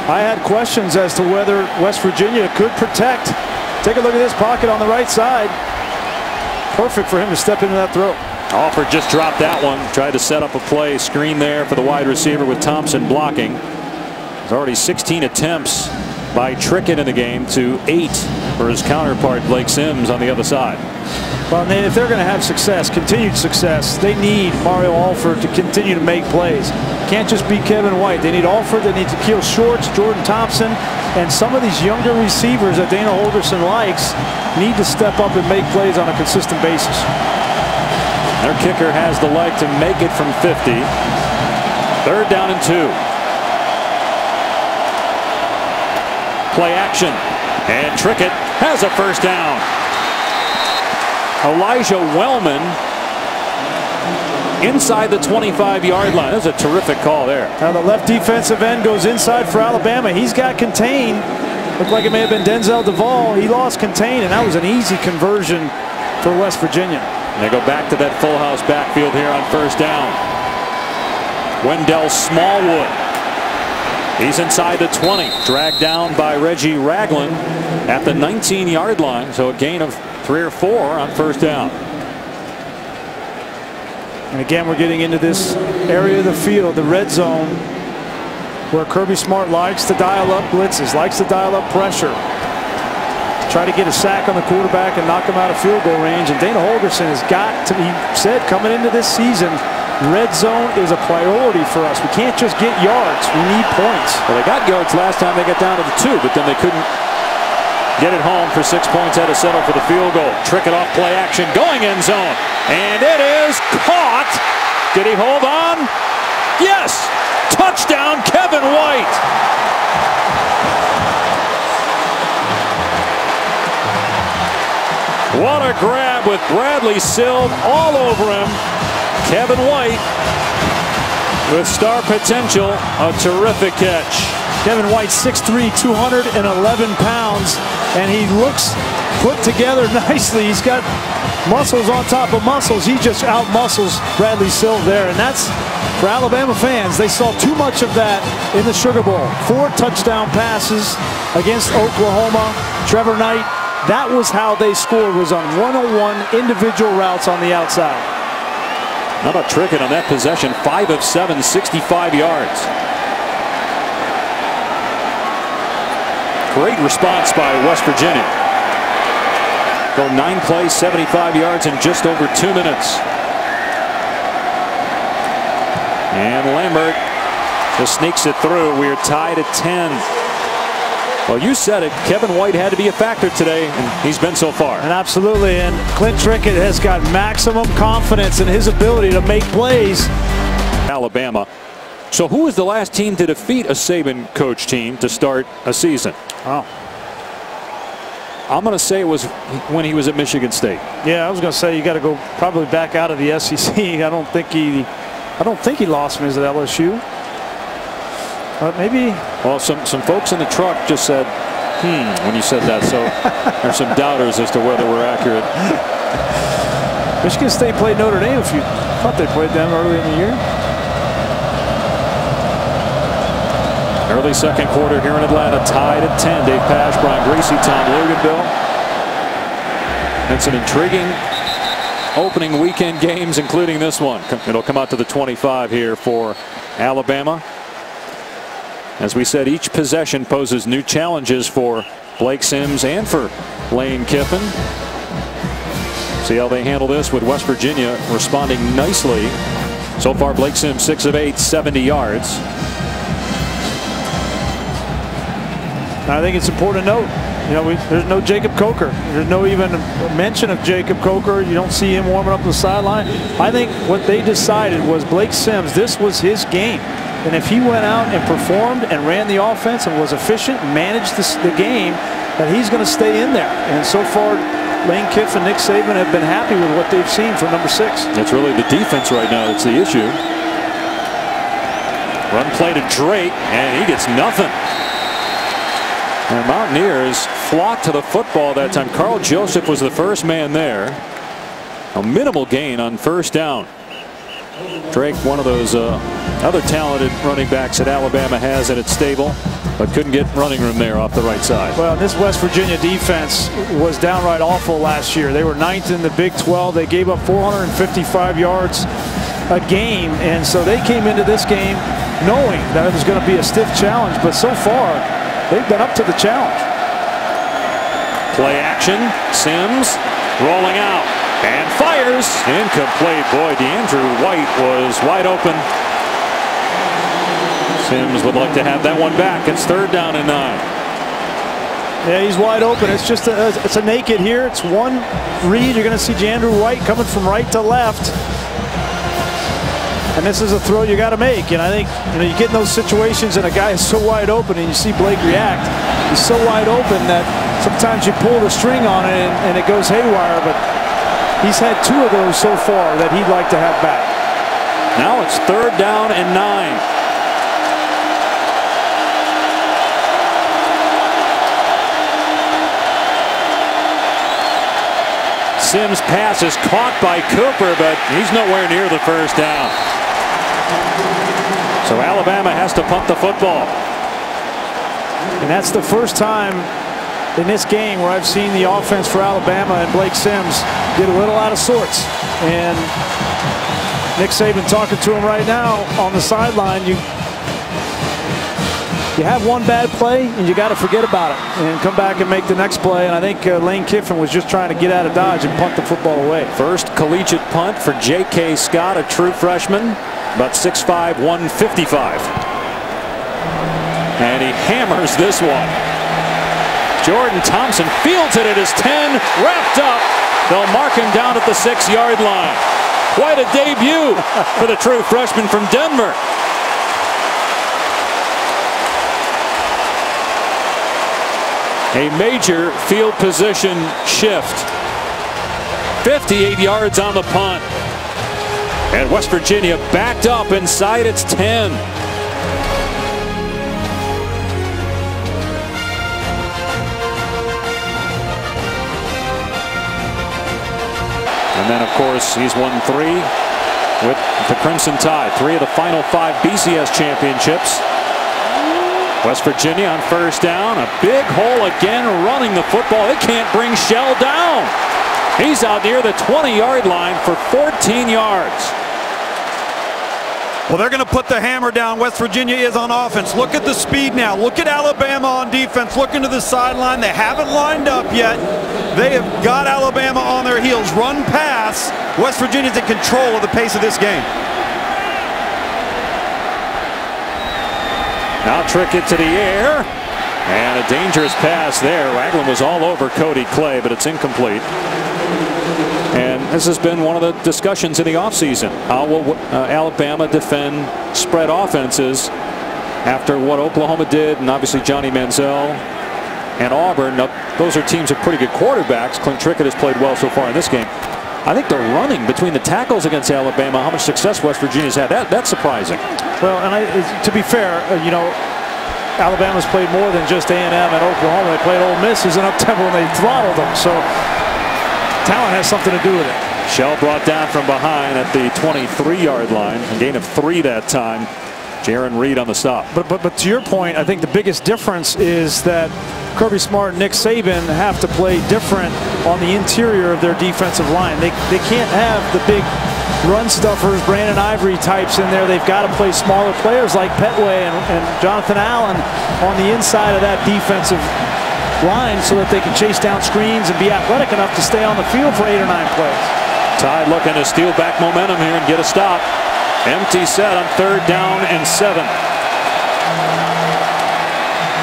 I had questions as to whether West Virginia could protect. Take a look at this pocket on the right side. Perfect for him to step into that throw. Alford just dropped that one. Tried to set up a play, screen there for the wide receiver with Thompson blocking. There's already 16 attempts by Trickett in the game to 8 for his counterpart Blake Sims on the other side. Well, if they're going to have success, continued success, they need Mario Alford to continue to make plays. Can't just be Kevin White. They need Alford. They need Takeel Shorts, Jordan Thompson, and some of these younger receivers that Dana Holgorsen likes need to step up and make plays on a consistent basis. Their kicker has the leg to make it from 50. 3rd down and 2. Play action, and Trickett has a 1st down. Elijah Wellman inside the 25-yard line. That's a terrific call there. Now the left defensive end goes inside for Alabama. He's got contained. Looked like it may have been Denzel Duvall. He lost contain, and that was an easy conversion for West Virginia. And they go back to that full house backfield here on 1st down. Wendell Smallwood. He's inside the 20, dragged down by Reggie Ragland at the 19-yard line. So a gain of 3 or 4 on 1st down. And again, we're getting into this area of the field, the red zone, where Kirby Smart likes to dial up blitzes, likes to dial up pressure. try to get a sack on the quarterback and knock him out of field goal range. And Dana Holgorsen has got to, he said coming into this season, red zone is a priority for us. We can't just get yards. We need points. Well, they got yards last time they got down to the 2, but then they couldn't get it home for 6 points. Had to settle for the field goal. Trick it off, play action, going end zone. And it is caught. Did he hold on? Yes! Touchdown, Kevin White. What a grab with Bradley Sill all over him. Kevin White with star potential, a terrific catch. Kevin White, 6'3", 211 pounds, and he looks put together nicely. He's got muscles on top of muscles. He just out-muscles Bradley Sill there, and that's, for Alabama fans, they saw too much of that in the Sugar Bowl. 4 touchdown passes against Oklahoma. Trevor Knight, that was how they scored, was on 101 individual routes on the outside. How about Trickett on that possession? 5 of 7, 65 yards. Great response by West Virginia. Go 9 plays, 75 yards in just over 2 minutes. And Lambert just sneaks it through. We're tied at 10. Well, you said it. Kevin White had to be a factor today, and he's been so far. And absolutely. And Clint Trickett has got maximum confidence in his ability to make plays. Alabama. So who was the last team to defeat a Saban coach team to start a season? Oh. I'm going to say it was when he was at Michigan State. Yeah, I was going to say you got to go probably back out of the SEC. I don't think he lost me at LSU. But maybe. Well, some folks in the truck just said, when you said that. So there's some doubters as to whether we're accurate. Michigan State played Notre Dame a few. I thought they played them early in the year. Early second quarter here in Atlanta, tied at 10. Dave Pasch, Brian Greasy, Tom Luganville. And some intriguing opening weekend games, including this one. It'll come out to the 25 here for Alabama. As we said, each possession poses new challenges for Blake Sims and for Lane Kiffin. See how they handle this with West Virginia responding nicely. So far, Blake Sims 6 of 8, 70 yards. I think it's important to note, you know, there's no Jacob Coker. There's no even mention of Jacob Coker. You don't see him warming up the sideline. I think what they decided was Blake Sims, this was his game. And if he went out and performed and ran the offense and was efficient, managed the game, that he's going to stay in there. And so far, Lane Kiffin and Nick Saban have been happy with what they've seen from number 6. It's really the defense right now that's the issue. Run play to Drake, and he gets nothing. And Mountaineers flocked to the football that time. Carl Joseph was the first man there. A minimal gain on first down. Drake, one of those other talented running backs that Alabama has in its stable, but couldn't get running room there off the right side. Well, this West Virginia defense was downright awful last year. They were 9th in the Big 12. They gave up 455 yards a game, and so they came into this game knowing that it was going to be a stiff challenge, but so far they've been up to the challenge. Play action, Sims rolling out and fires, incomplete. Boy, DeAndrew White was wide open. Sims would like to have that one back. It's 3rd down and 9. Yeah, he's wide open. It's just it's a naked here. It's one read. You're going to see DeAndrew White coming from right to left. And this is a throw you got to make. And I think, you know, you get in those situations and a guy is so wide open and you see Blake react. He's so wide open that sometimes you pull the string on it and it goes haywire. But he's had 2 of those so far that he'd like to have back. Now it's 3rd down and 9. Sims' pass is caught by Cooper, but he's nowhere near the first down. So Alabama has to punt the football. And that's the first time in this game where I've seen the offense for Alabama and Blake Sims get a little out of sorts. And Nick Saban talking to him right now on the sideline. you have one bad play and you got to forget about it and come back and make the next play. And I think Lane Kiffin was just trying to get out of dodge and punt the football away. First collegiate punt for J.K. Scott, a true freshman, about 6'5", 155. And he hammers this one. Jordan Thompson fields it at his 10, wrapped up. They'll mark him down at the 6-yard line. Quite a debut for the true freshman from Denver. A major field position shift. 58 yards on the punt. And West Virginia backed up inside its 10. And then, of course, he's won 3 with the Crimson Tide. 3 of the final 5 BCS championships. West Virginia on first down. A big hole again running the football. They can't bring Shell down. He's out near the 20-yard line for 14 yards. Well, they're going to put the hammer down. West Virginia is on offense. Look at the speed now. Look at Alabama on defense. Look into the sideline. They haven't lined up yet. They have got Alabama on their heels. Run pass. West Virginia's in control of the pace of this game. Now Trickett to the air. And a dangerous pass there. Ragland was all over Cody Clay, but it's incomplete. And this has been one of the discussions in the offseason. How will Alabama defend spread offenses after what Oklahoma did, and obviously Johnny Manziel and Auburn? Now, those are teams with pretty good quarterbacks. Clint Trickett has played well so far in this game. I think the running between the tackles against Alabama, how much success West Virginia's had, that's surprising. Well, and to be fair, you know, Alabama's played more than just A&M and Oklahoma. They played Ole Miss, who's an up-tempo, and they throttled them. So talent has something to do with it. Shell brought down from behind at the 23-yard line. A gain of 3 that time. Jaron Reed on the stop. But to your point, I think the biggest difference is that Kirby Smart and Nick Saban have to play different on the interior of their defensive line. They can't have the big run stuffers, Brandon Ivory types in there. They've got to play smaller players like Petway and Jonathan Allen on the inside of that defensive line so that they can chase down screens and be athletic enough to stay on the field for 8 or 9 plays. Tide looking to steal back momentum here and get a stop. Empty set on 3rd down and 7.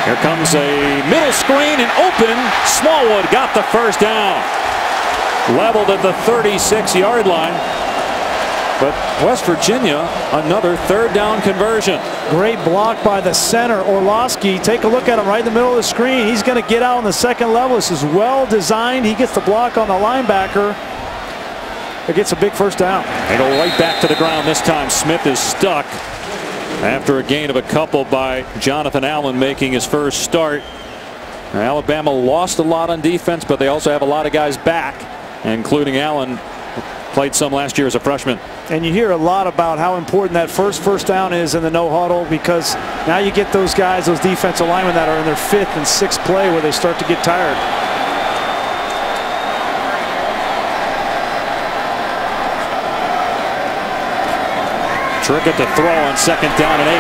Here comes a middle screen and open. Smallwood got the first down. Leveled at the 36-yard line. But West Virginia, another 3rd down conversion. Great block by the center, Orlowski. Take a look at him right in the middle of the screen. He's going to get out on the 2nd level. This is well designed. He gets the block on the linebacker. It gets a big first down. They go right back to the ground this time. Smith is stuck after a gain of a couple by Jonathan Allen making his first start. Now, Alabama lost a lot on defense, but they also have a lot of guys back, including Allen. Played some last year as a freshman. And you hear a lot about how important that first down is in the no huddle, because now you get those guys, those defensive linemen that are in their 5th and 6th play where they start to get tired. Trickett to throw on 2nd down and 8.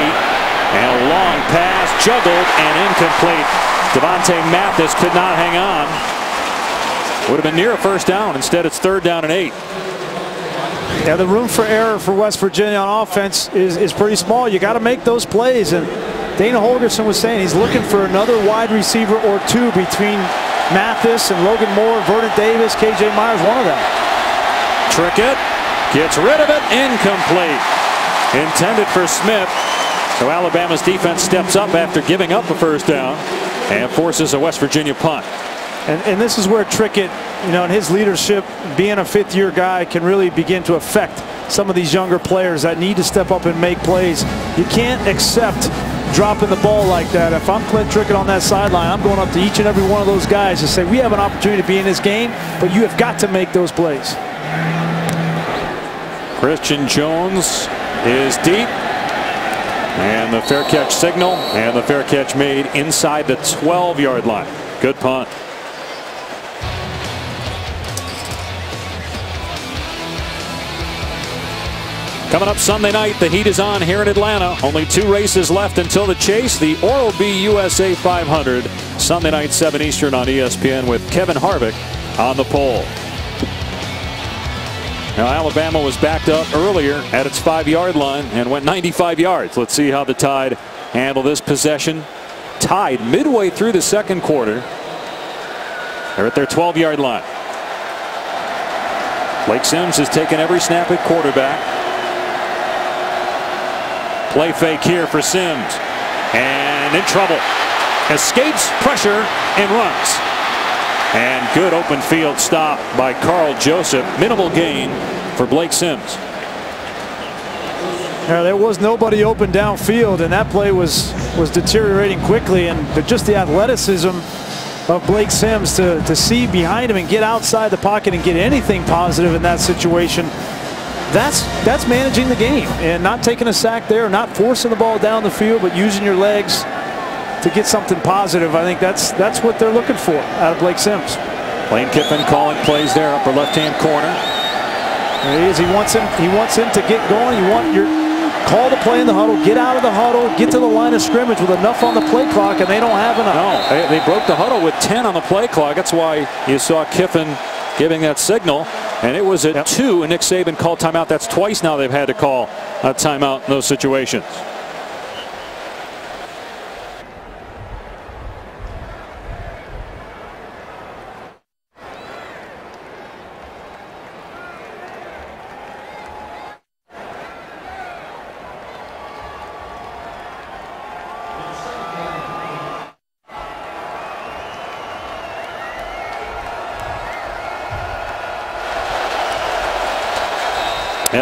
And a long pass juggled and incomplete. Devontae Mathis could not hang on. Would have been near a first down. Instead, it's 3rd down and 8. Yeah, the room for error for West Virginia on offense is pretty small. You got to make those plays. And Dana Holgorsen was saying he's looking for another wide receiver or 2 between Mathis and Logan Moore, Vernon Davis, KJ Myers, one of them. Trickett gets rid of it. Incomplete. Intended for Smith. So Alabama's defense steps up after giving up a first down and forces a West Virginia punt. And this is where Trickett, you know, and his leadership, being a 5th-year guy, can really begin to affect some of these younger players that need to step up and make plays. You can't accept dropping the ball like that. If I'm Clint Trickett on that sideline, I'm going up to each and every one of those guys and say, we have an opportunity to be in this game, but you have got to make those plays. Christian Jones is deep. And the fair catch signal, and the fair catch made inside the 12-yard line. Good punt. Coming up Sunday night, the heat is on here in Atlanta. Only 2 races left until the chase. The Oral-B USA 500. Sunday night, 7 Eastern on ESPN with Kevin Harvick on the pole. Now, Alabama was backed up earlier at its 5-yard line and went 95 yards. Let's see how the Tide handle this possession. Tied midway through the second quarter. They're at their 12-yard line. Blake Sims has taken every snap at quarterback. Play fake here for Sims. And in trouble. Escapes pressure and runs. And good open field stop by Carl Joseph. Minimal gain for Blake Sims. Now, there was nobody open downfield, and that play was deteriorating quickly. And just the athleticism of Blake Sims to see behind him and get outside the pocket and get anything positive in that situation. That's managing the game and not taking a sack there, not forcing the ball down the field, but using your legs to get something positive. I think that's what they're looking for out of Blake Sims. Lane Kiffin calling plays there, upper left-hand corner. There he is. He wants him to get going. You want your call the play in the huddle, get out of the huddle, get to the line of scrimmage with enough on the play clock, and they don't have enough. No, they broke the huddle with 10 on the play clock. That's why you saw Kiffin giving that signal. And it was at 2, and Nick Saban called timeout. That's twice now they've had to call a timeout in those situations.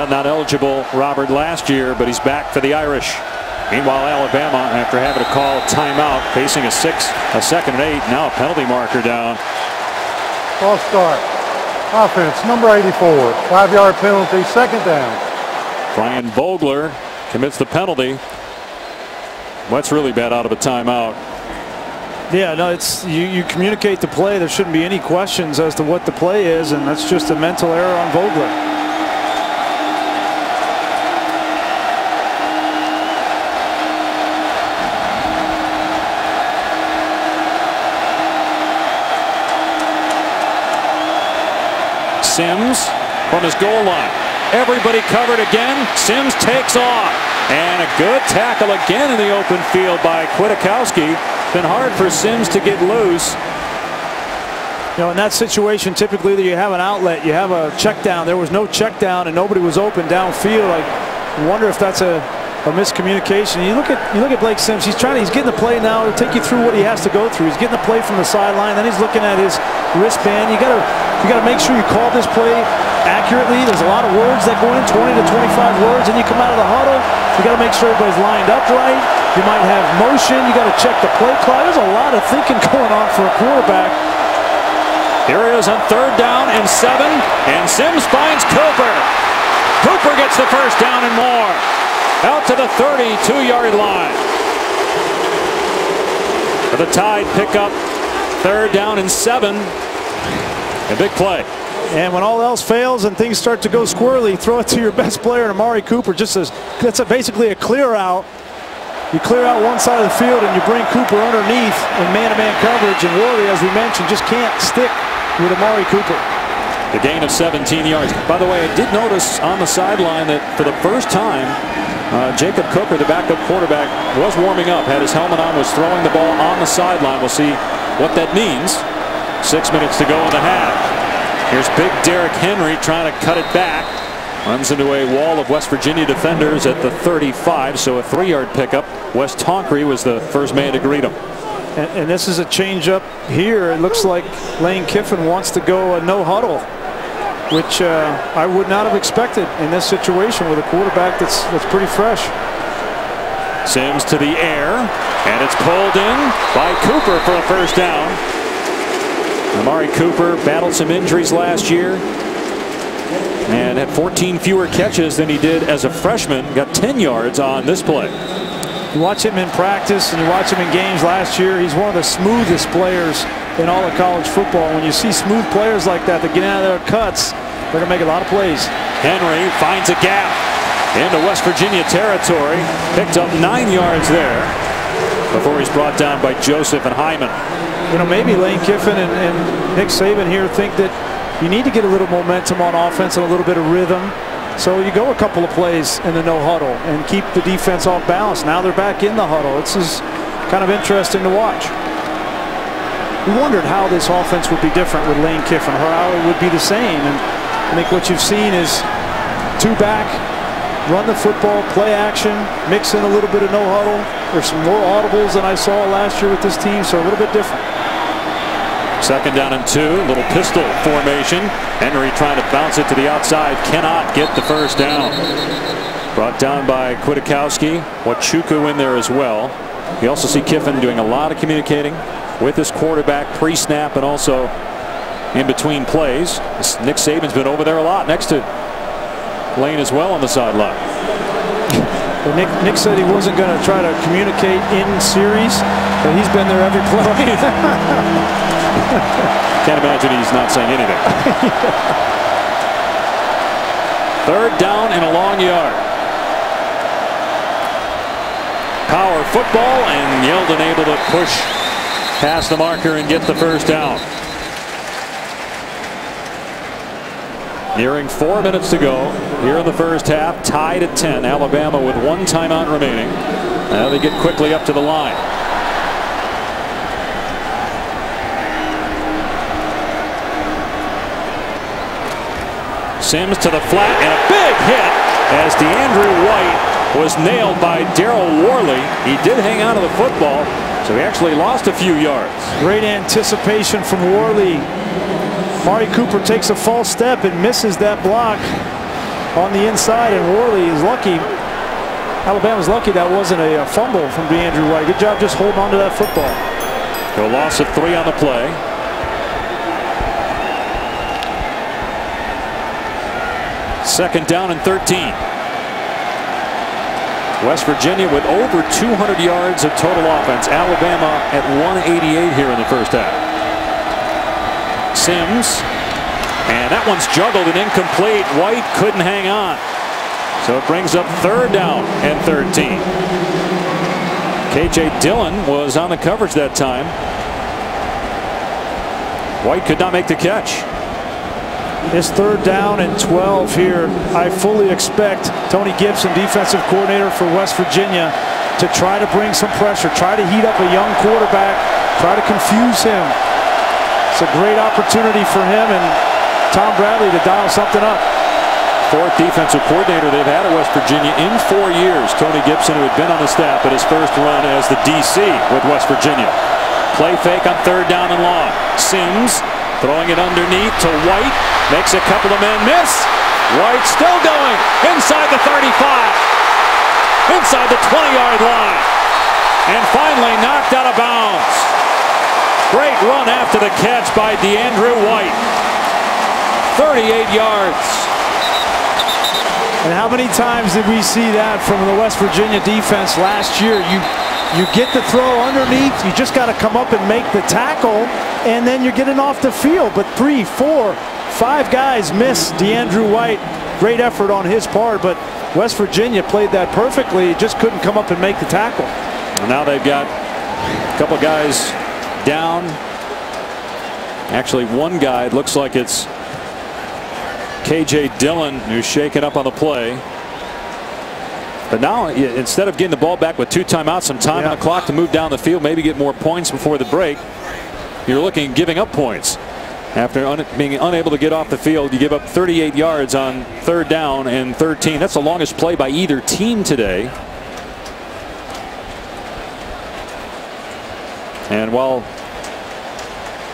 Not eligible, Robert, last year, but he's back for the Irish. Meanwhile, Alabama, after having to call timeout, facing a 2nd and 8, now a penalty marker down. False start. Offense, number 84. 5-yard penalty, 2nd down. Brian Vogler commits the penalty. Well, that's really bad out of a timeout. Yeah, no, it's you communicate the play. There shouldn't be any questions as to what the play is, and that's just a mental error on Vogler. Sims from his goal line. Everybody covered again. Sims takes off. And a good tackle again in the open field by Kwiatkowski. Been hard for Sims to get loose. You know, in that situation, typically you have an outlet, you have a check down. There was no check down and nobody was open downfield. I wonder if that's a miscommunication. You look at Blake Sims. He's getting the play now. He'll take you through what he has to go through. He's getting the play from the sideline. Then he's looking at his wristband. You gotta make sure you call this play accurately. There's a lot of words that go in, 20 to 25 words, and you come out of the huddle. You got to make sure everybody's lined up right. You might have motion. You got to check the play clock. There's a lot of thinking going on for a quarterback. Here he is on 3rd down and 7, and Sims finds Cooper. Cooper gets the first down and more. Out to the 32-yard line. The Tide pick up 3rd down and 7. A big play. And when all else fails and things start to go squirrely, throw it to your best player, Amari Cooper. That's basically a clear out. You clear out one side of the field and you bring Cooper underneath in man-to-man coverage. And Rory, as we mentioned, just can't stick with Amari Cooper. The gain of 17 yards. By the way, I did notice on the sideline that for the first time, Jacob Cooper, the backup quarterback, was warming up, had his helmet on, was throwing the ball on the sideline. We'll see what that means. 6 minutes to go in the half. Here's big Derrick Henry trying to cut it back. Runs into a wall of West Virginia defenders at the 35, so a 3-yard pickup. Wes Tonkery was the first man to greet him. And this is a change up here. It looks like Lane Kiffin wants to go a no huddle, which I would not have expected in this situation with a quarterback that's pretty fresh. Sims to the air, and it's pulled in by Cooper for a first down. Amari Cooper battled some injuries last year and had 14 fewer catches than he did as a freshman. Got 10 yards on this play. You watch him in practice and you watch him in games last year. He's one of the smoothest players in all of college football. When you see smooth players like that get out of their cuts, they're going to make a lot of plays. Henry finds a gap. into West Virginia territory. Picked up 9 yards there before he's brought down by Joseph and Hyman. You know, maybe Lane Kiffin and Nick Saban here think that you need to get a little momentum on offense and a little bit of rhythm. So you go a couple of plays in the no huddle and keep the defense off balance. Now they're back in the huddle. This is kind of interesting to watch. We wondered how this offense would be different with Lane Kiffin, or how it would be the same. And I think what you've seen is 2 back, run the football, play action, mix in a little bit of no huddle. There's some more audibles than I saw last year with this team, so a little bit different. 2nd down and 2, little pistol formation. Henry trying to bounce it to the outside, cannot get the first down. Brought down by Kwiatkowski. Wachuku in there as well. You also see Kiffin doing a lot of communicating with his quarterback pre-snap and also in between plays. Nick Saban's been over there a lot next to Lane as well on the sideline. Nick said he wasn't going to try to communicate in series, but he's been there every play. Can't imagine he's not saying anything. 3rd down and a long yard. Power football, and Yeldon able to push past the marker and get the first down. Nearing 4 minutes to go here in the first half. Tied at 10. Alabama with 1 timeout remaining. Now they get quickly up to the line. Sims to the flat, and a big hit as DeAndre White was nailed by Daryl Worley. He did hang on to the football, so he actually lost a few yards. Great anticipation from Worley. Mari Cooper takes a false step and misses that block on the inside, and Worley is lucky. Alabama's lucky that wasn't a fumble from DeAndre White. Good job just holding on to that football. A loss of 3 on the play. Second down and 13. West Virginia with over 200 yards of total offense. Alabama at 188 here in the first half. Sims, and that one's juggled and incomplete. White couldn't hang on, so it brings up 3rd down and 13. KJ Dillon was on the coverage that time. White could not make the catch. It's 3rd down and 12 here. I fully expect Tony Gibson, defensive coordinator for West Virginia, to try to bring some pressure, try to heat up a young quarterback, try to confuse him. It's a great opportunity for him and Tom Bradley to dial something up. 4th defensive coordinator they've had at West Virginia in 4 years. Tony Gibson, who had been on the staff at his first run as the DC with West Virginia. Play fake on 3rd down and long. Sims throwing it underneath to White. Makes a couple of men miss. White still going inside the 35. Inside the 20-yard line. And finally knocked out of bounds. Great run after the catch by DeAndre White. 38 yards. And how many times did we see that from the West Virginia defense last year? You get the throw underneath, you just got to come up and make the tackle, and then you're getting off the field. But 3, 4, 5 guys miss DeAndre White. Great effort on his part, but West Virginia played that perfectly, just couldn't come up and make the tackle. And now they've got a couple of guys down. Actually, one guy, it looks like it's KJ Dillon, who's shaken up on the play. But now, instead of getting the ball back with 2 timeouts, some time on the clock to move down the field, maybe get more points before the break, you're looking at giving up points. After being unable to get off the field, you give up 38 yards on 3rd down and 13. That's the longest play by either team today. And while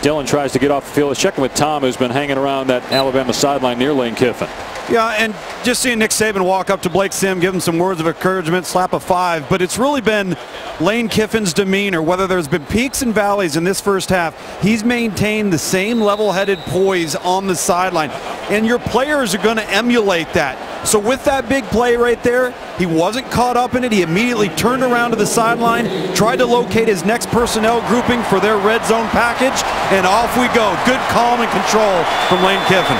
Dillon tries to get off the field, let's check in with Tom, who's been hanging around that Alabama sideline near Lane Kiffin. Yeah, and just seeing Nick Saban walk up to Blake Sim, give him some words of encouragement, slap a 5, but it's really been Lane Kiffin's demeanor. Whether there's been peaks and valleys in this first half, he's maintained the same level-headed poise on the sideline, and your players are going to emulate that. So with that big play right there, he wasn't caught up in it. He immediately turned around to the sideline, tried to locate his next personnel grouping for their red zone package, and off we go. Good calm and control from Lane Kiffin.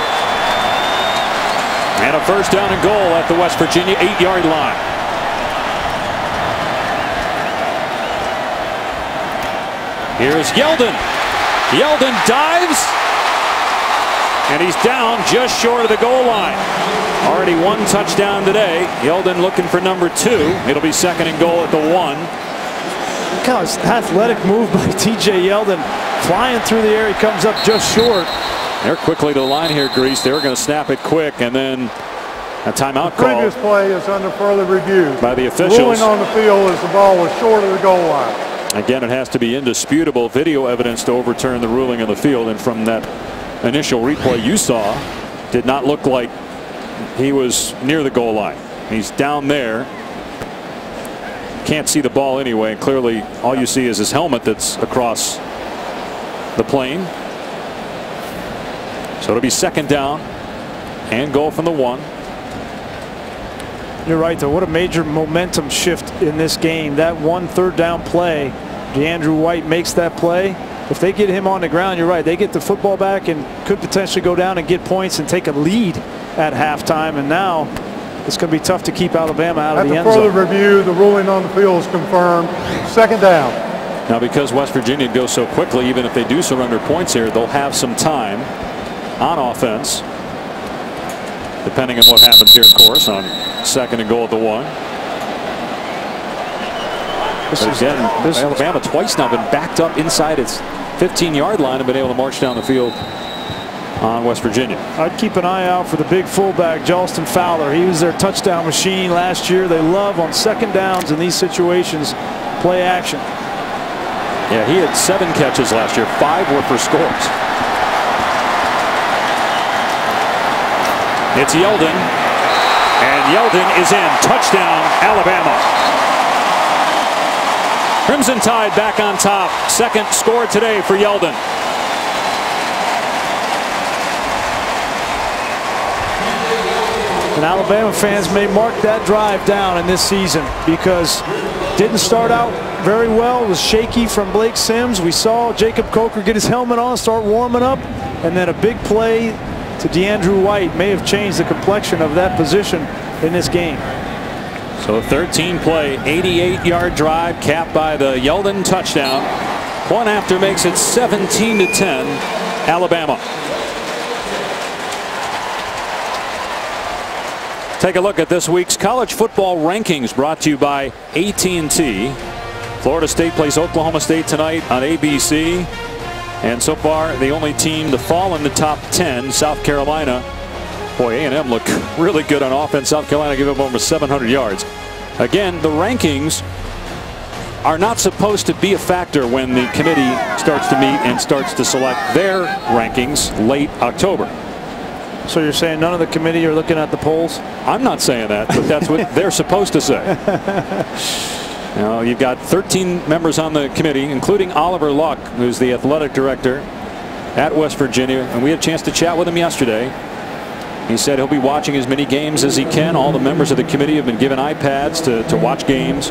And And a first down and goal at the West Virginia 8-yard line. Here's Yeldon. Yeldon dives. And he's down just short of the goal line. Already 1 touchdown today. Yeldon looking for number 2. It'll be second and goal at the 1. Look how his athletic move by T.J. Yeldon. Flying through the air, he comes up just short. They're quickly to the line here, Grease. They were going to snap it quick, and then a timeout call. Previous play is under further review by the officials. Ruling on the field as the ball was short of the goal line. Again, it has to be indisputable video evidence to overturn the ruling on the field, and from that initial replay you saw, did not look like he was near the goal line. He's down there. Can't see the ball anyway, and clearly all you see is his helmet that's across the plane. So it'll be second down and goal from the 1. You're right, though. What a major momentum shift in this game. That 1 third down play, DeAndrew White makes that play. If they get him on the ground, you're right. They get the football back and could potentially go down and get points and take a lead at halftime. And now it's going to be tough to keep Alabama out of the end zone. After further review, the ruling on the field is confirmed. Second down. Now, because West Virginia goes so quickly, even if they do surrender points here, they'll have some time on offense, depending on what happens here, of course, on second and goal at the 1. Alabama twice now been backed up inside its 15-yard line and been able to march down the field on West Virginia. I'd keep an eye out for the big fullback, Jalston Fowler. He was their touchdown machine last year. They love on second downs in these situations, play action. Yeah, he had 7 catches last year. 5 were for scores. It's Yeldon, and Yeldon is in. Touchdown, Alabama. Crimson Tide back on top. Second score today for Yeldon. And Alabama fans may mark that drive down in this season because didn't start out very well. It was shaky from Blake Sims. We saw Jacob Coker get his helmet on, start warming up, and then a big play to DeAndrew White may have changed the complexion of that position in this game. So a 13-play, 88-yard drive capped by the Yeldon touchdown. Point after makes it 17-10, Alabama. Take a look at this week's college football rankings brought to you by AT&T. Florida State plays Oklahoma State tonight on ABC. And so far, the only team to fall in the top 10, South Carolina. Boy, A&M look really good on offense. South Carolina gave up over 700 yards. Again, the rankings are not supposed to be a factor when the committee starts to meet and starts to select their rankings late October. So you're saying none of the committee are looking at the polls? I'm not saying that, but that's what they're supposed to say. Now, you've got 13 members on the committee, including Oliver Luck, who's the athletic director at West Virginia, and we had a chance to chat with him yesterday. He said he'll be watching as many games as he can. All the members of the committee have been given iPads to watch games.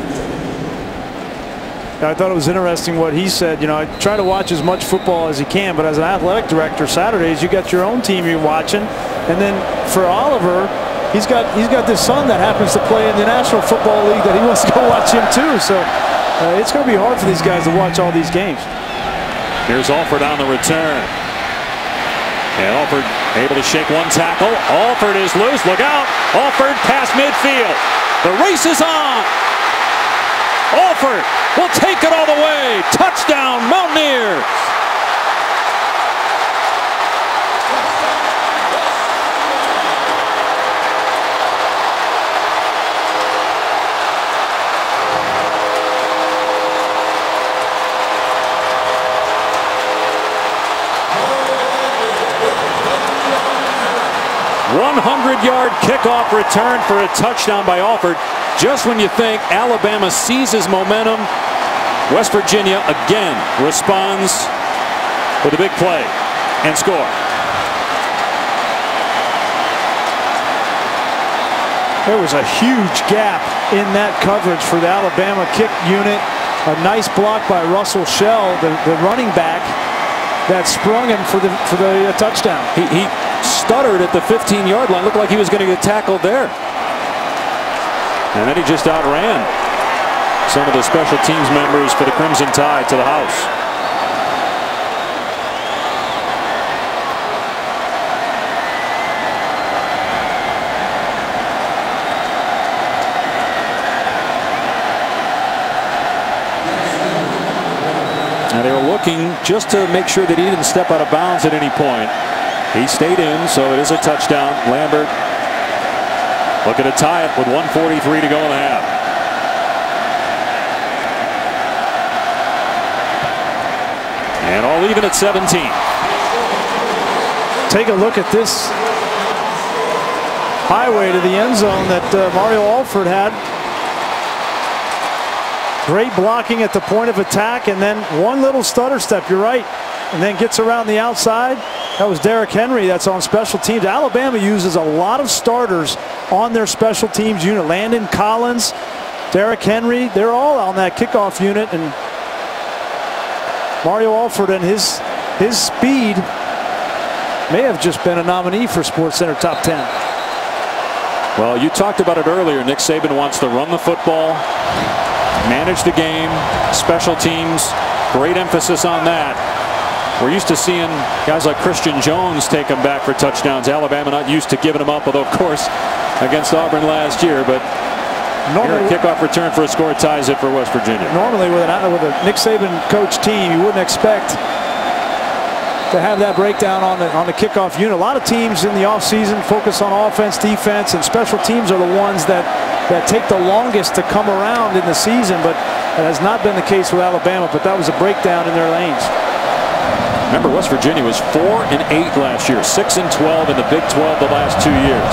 I thought it was interesting what he said. You know, I try to watch as much football as he can, but as an athletic director, Saturdays you got your own team you're watching, and then for Oliver, he's got this son that happens to play in the National Football League that he wants to go watch him too. So it's going to be hard for these guys to watch all these games. Here's Alford on the return. And Alford able to shake one tackle. Alford is loose. Look out. Alford past midfield. The race is on. Alford will take it all the way. Touchdown, Mountaineers. 100-yard kickoff return for a touchdown by Alford. Just when you think Alabama seizes momentum, West Virginia again responds with a big play and score. There was a huge gap in that coverage for the Alabama kick unit. A nice block by Russell Shell, the running back, that sprung him for the touchdown. He stuttered at the 15-yard line. Looked like he was going to get tackled there. And then he just outran some of the special teams members for the Crimson Tide to the house. Now they were looking just to make sure that he didn't step out of bounds at any point. He stayed in, so it is a touchdown. Lambert looking to tie it with 1:43 to go in the half. And all even at 17. Take a look at this highway to the end zone that Mario Alford had. Great blocking at the point of attack, and then one little stutter step, you're right, and then gets around the outside. That was Derrick Henry that's on special teams. Alabama uses a lot of starters on their special teams unit. Landon Collins, Derrick Henry, they're all on that kickoff unit, and Mario Alford and his speed may have just been a nominee for SportsCenter Top 10. Well, you talked about it earlier. Nick Saban wants to run the football, manage the game, special teams, great emphasis on that. We're used to seeing guys like Christian Jones take them back for touchdowns. Alabama not used to giving them up, although, of course, against Auburn last year. But normally, kickoff return for a score ties it for West Virginia. Normally, with a Nick Saban coach team, you wouldn't expect to have that breakdown on the kickoff unit. A lot of teams in the offseason focus on offense, defense, and special teams are the ones that take the longest to come around in the season. But that has not been the case with Alabama. But that was a breakdown in their lanes. Remember, West Virginia was 4-8 last year, 6-12 in the Big 12 the last 2 years.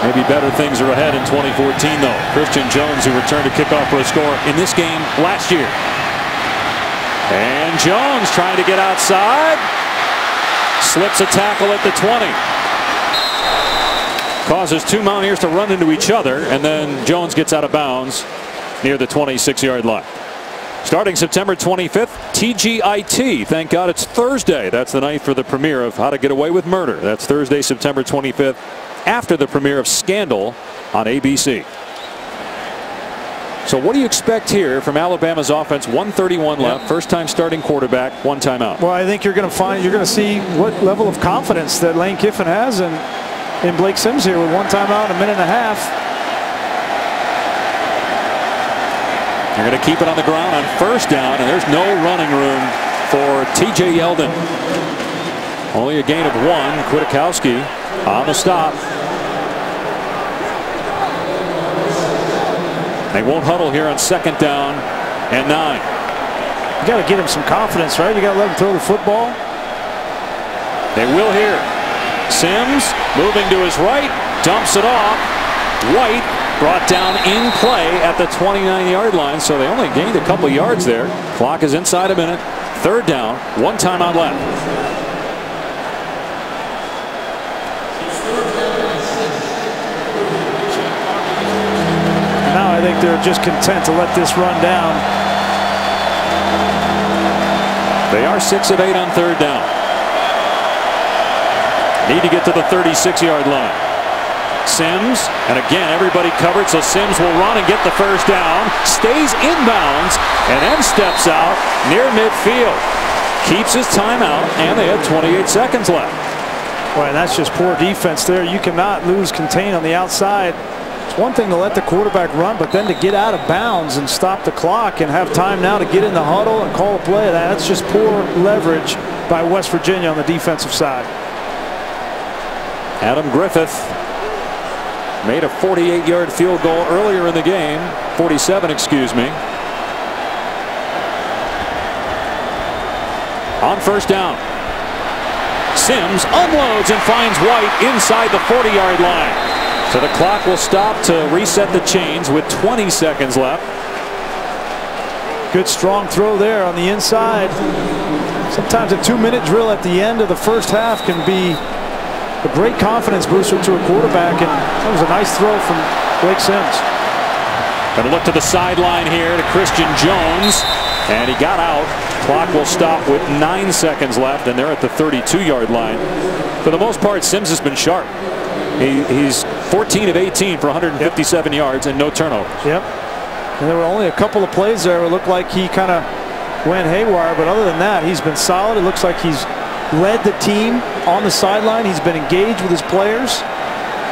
Maybe better things are ahead in 2014, though. Christian Jones, who returned to kickoff for a score in this game last year. And Jones trying to get outside. Slips a tackle at the 20. Causes two Mountaineers to run into each other, and then Jones gets out of bounds near the 26-yard line. Starting September 25th, TGIT. Thank God it's Thursday. That's the night for the premiere of How to Get Away with Murder. That's Thursday, September 25th, after the premiere of Scandal on ABC. So what do you expect here from Alabama's offense? 1:31 left, first time starting quarterback, one timeout. Well, I think you're going to see what level of confidence that Lane Kiffin has in Blake Sims here with one timeout, a minute and a half. They're going to keep it on the ground on first down, and there's no running room for T.J. Yeldon. Only a gain of one. Kwiatkowski on the stop. They won't huddle here on second down and 9. You got to get him some confidence, right? You got to let him throw the football. They will here. Sims moving to his right, dumps it off. White brought down in play at the 29-yard line, so they only gained a couple yards there. Clock is inside a minute. Third down, one timeout left. Now I think they're just content to let this run down. They are 6 of 8 on third down. Need to get to the 36-yard line. Sims, and again everybody covered, so Sims will run and get the first down, stays inbounds, and then steps out near midfield. Keeps his timeout, and they have 28 seconds left. Boy, and that's just poor defense there. You cannot lose contain on the outside. It's one thing to let the quarterback run, but then to get out of bounds and stop the clock and have time now to get in the huddle and call a play. That's just poor leverage by West Virginia on the defensive side. Adam Griffith made a 48-yard field goal earlier in the game. 47, excuse me. On first down. Sims unloads and finds White inside the 40-yard line. So the clock will stop to reset the chains with 20 seconds left. Good strong throw there on the inside. Sometimes a 2-minute drill at the end of the first half can be a great confidence booster to a quarterback, and that was a nice throw from Blake Sims. Going to look to the sideline here to Christian Jones. And he got out. Clock will stop with 9 seconds left, and they're at the 32-yard line. For the most part, Sims has been sharp. He's 14 of 18 for 157 yards and no turnovers. Yep. And there were only a couple of plays there where it looked like he kind of went haywire, but other than that, he's been solid. It looks like he's led the team on the sideline. He's been engaged with his players.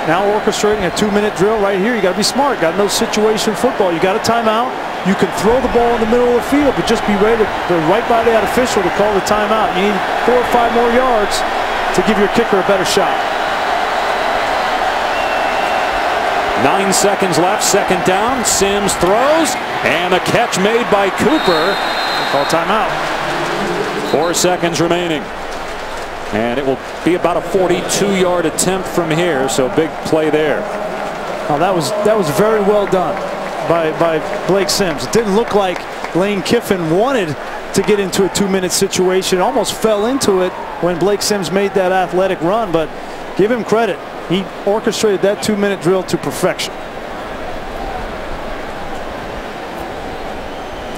Now orchestrating a 2-minute drill right here. You got to be smart. Got no situation football. You got a timeout. You can throw the ball in the middle of the field, but just be ready to right by that official to call the timeout. You need 4 or 5 more yards to give your kicker a better shot. 9 seconds left, second down. Sims throws, and a catch made by Cooper. Call timeout. 4 seconds remaining. And it will be about a 42-yard attempt from here, so big play there. Oh, that was very well done by Blake Sims. It didn't look like Lane Kiffin wanted to get into a 2-minute situation. It almost fell into it when Blake Sims made that athletic run, but give him credit. He orchestrated that 2-minute drill to perfection.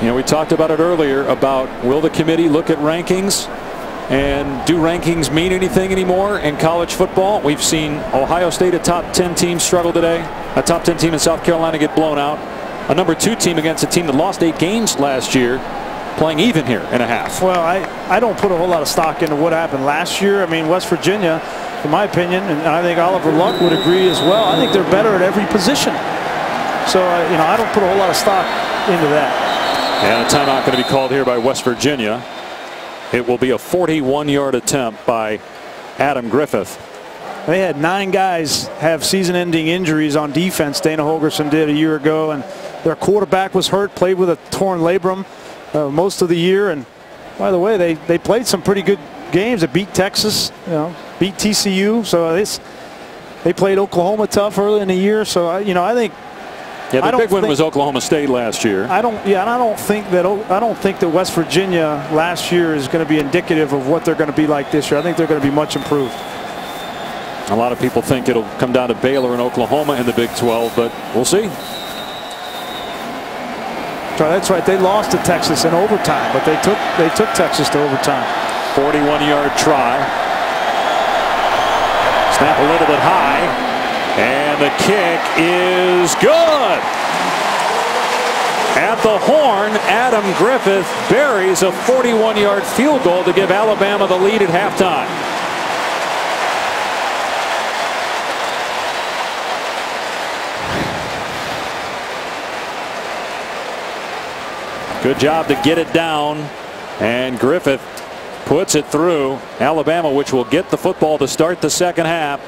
You know, we talked about it earlier about will the committee look at rankings, and do rankings mean anything anymore in college football? We've seen Ohio State, a top 10 team, struggle today. A top 10 team in South Carolina get blown out. A number 2 team against a team that lost 8 games last year, playing even here in a half. Well, I don't put a whole lot of stock into what happened last year. I mean, West Virginia, in my opinion, and I think Oliver Luck would agree as well, I think they're better at every position. So, you know, I don't put a whole lot of stock into that. And a timeout going to be called here by West Virginia. It will be a 41-yard attempt by Adam Griffith. They had 9 guys have season-ending injuries on defense. Dana Holgorsen did a year ago, and their quarterback was hurt, played with a torn labrum most of the year. And by the way, they played some pretty good games. They beat Texas, you know, beat TCU. So they played Oklahoma tough early in the year. So you know, I think. Yeah, the big win was Oklahoma State last year. I don't think that West Virginia last year is going to be indicative of what they're going to be like this year. I think they're going to be much improved. A lot of people think it'll come down to Baylor and Oklahoma in the Big 12, but we'll see. That's right. They lost to Texas in overtime, but they took Texas to overtime. 41-yard try. Snap a little bit high. And the kick is good. At the horn, Adam Griffith buries a 41-yard field goal to give Alabama the lead at halftime. Good job to get it down, and Griffith puts it through. Alabama, which will get the football to start the second half,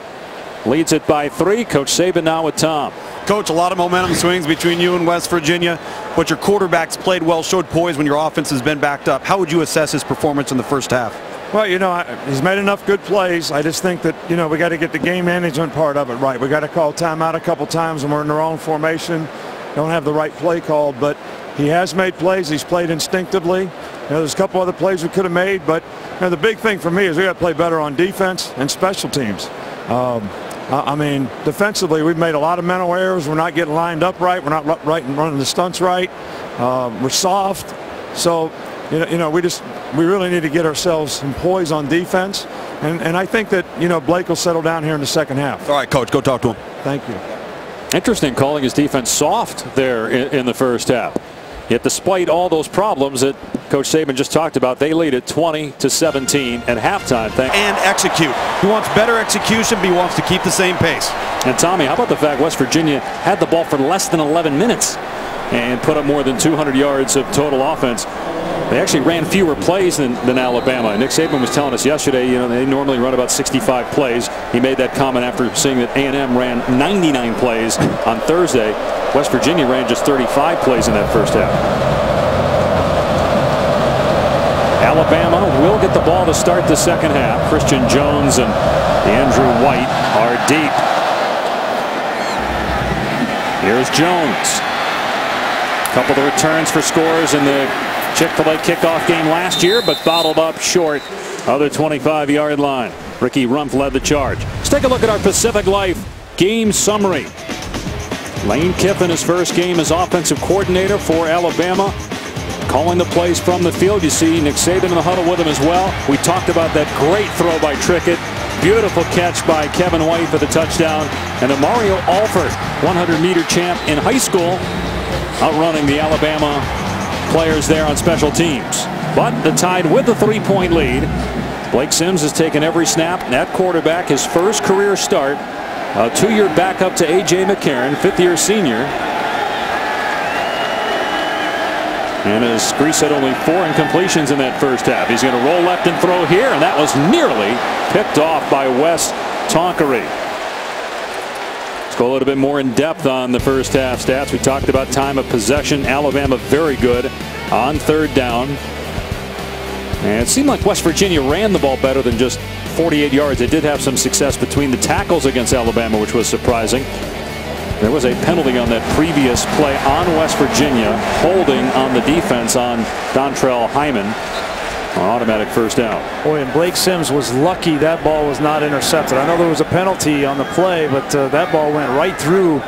leads it by 3. Coach Saban now with Tom. Coach, a lot of momentum swings between you and West Virginia, but your quarterback's played well, showed poise when your offense has been backed up. How would you assess his performance in the first half? Well, you know, he's made enough good plays. I just think that, you know, we got to get the game management part of it right. We got to call timeout a couple times when we're in the wrong formation. Don't have the right play called, but he has made plays. He's played instinctively. You know, there's a couple other plays we could have made, but you know, the big thing for me is we got to play better on defense and special teams. I mean, defensively, we've made a lot of mental errors. We're not getting lined up right. We're not right and running the stunts right. We're soft. So, you know, we really need to get ourselves some poise on defense. And I think that, you know, Blake will settle down here in the second half. All right, Coach, go talk to him. Thank you. Interesting calling his defense soft there in the first half. Yet despite all those problems that Coach Saban just talked about, they lead at 20-17 at halftime. And execute. He wants better execution, but he wants to keep the same pace. And Tommy, how about the fact West Virginia had the ball for less than 11 minutes and put up more than 200 yards of total offense? They actually ran fewer plays than Alabama. Nick Saban was telling us yesterday, you know, they normally run about 65 plays. He made that comment after seeing that A&M ran 99 plays on Thursday. West Virginia ran just 35 plays in that first half. Alabama will get the ball to start the second half. Christian Jones and Andrew White are deep. Here's Jones. A couple of returns for scores in the Chick-fil-A kickoff game last year, but bottled up short of the 25-yard line. Ricky Rumpf led the charge. Let's take a look at our Pacific Life game summary. Lane Kiffin, his first game as offensive coordinator for Alabama. calling the plays from the field. You see Nick Saban in the huddle with him as well. We talked about that great throw by Trickett. Beautiful catch by Kevin White for the touchdown. And a Mario Alford, 100-meter champ in high school, outrunning the Alabama players there on special teams. But the Tide with a 3-point lead. Blake Sims has taken every snap at quarterback, his first career start. A 2-year backup to A.J. McCarron, 5th-year senior. And as Grease said, only 4 incompletions in that first half. He's going to roll left and throw here, and that was nearly picked off by Wes Tonkery. Let's go a little bit more in depth on the first half stats. We talked about time of possession. Alabama very good on 3rd down. And it seemed like West Virginia ran the ball better than just 48 yards. They did have some success between the tackles against Alabama, which was surprising. There was a penalty on that previous play on West Virginia, holding on the defense on Dontrell Hyman. An automatic first down. Boy, and Blake Sims was lucky that ball was not intercepted. I know there was a penalty on the play, but that ball went right through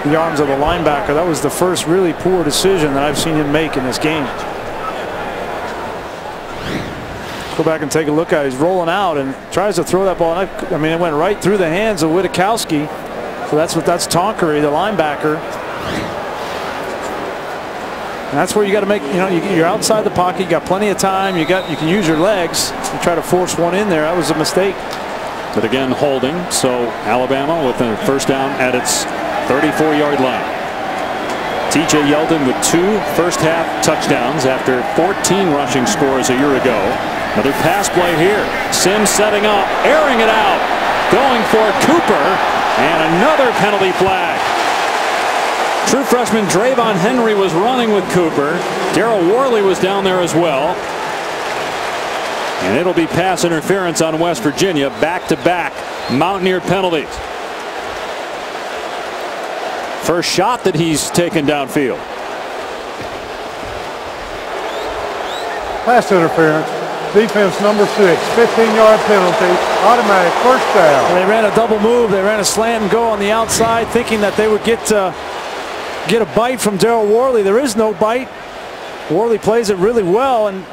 the arms of the linebacker. That was the first really poor decision that I've seen him make in this game. Go back and take a look at it. He's rolling out and tries to throw that ball. I mean, it went right through the hands of Witkowski. So that's Tonkery, the linebacker. And that's where you got to make, you're outside the pocket, you got plenty of time, you can use your legs. You try to force one in there. That was a mistake. But again, holding. So Alabama with a first down at its 34-yard line. TJ Yeldon with 2 first-half touchdowns after 14 rushing scores a year ago. Another pass play here. Sims setting up, airing it out, going for Cooper, and another penalty flag. True freshman Drayvon Henry was running with Cooper. Darryl Worley was down there as well. And it'll be pass interference on West Virginia. Back-to-back Mountaineer penalties. First shot that he's taken downfield. Pass interference. Defense number 6, 15-yard penalty, automatic first down. Well, they ran a double move. They ran a slant and go on the outside, thinking that they would get a bite from Darryl Worley. There is no bite. Worley plays it really well, and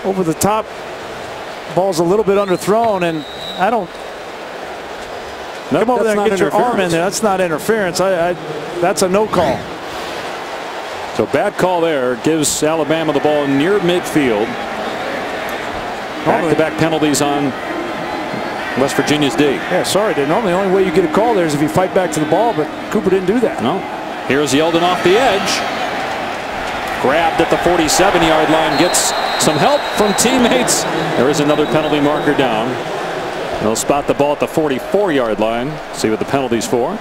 over the top, ball's a little bit underthrown, and I don't. Come over there and get your arm in there. That's not interference. That's a no call. So bad call there. Gives Alabama the ball near midfield. Back-to-back penalties on West Virginia's D. Yeah, sorry. Normally the only way you get a call there is if you fight back to the ball, but Cooper didn't do that. No. Here's Yeldon off the edge. Grabbed at the 47-yard line. Gets some help from teammates. There is another penalty marker down. They'll spot the ball at the 44-yard line. See what the penalty's for.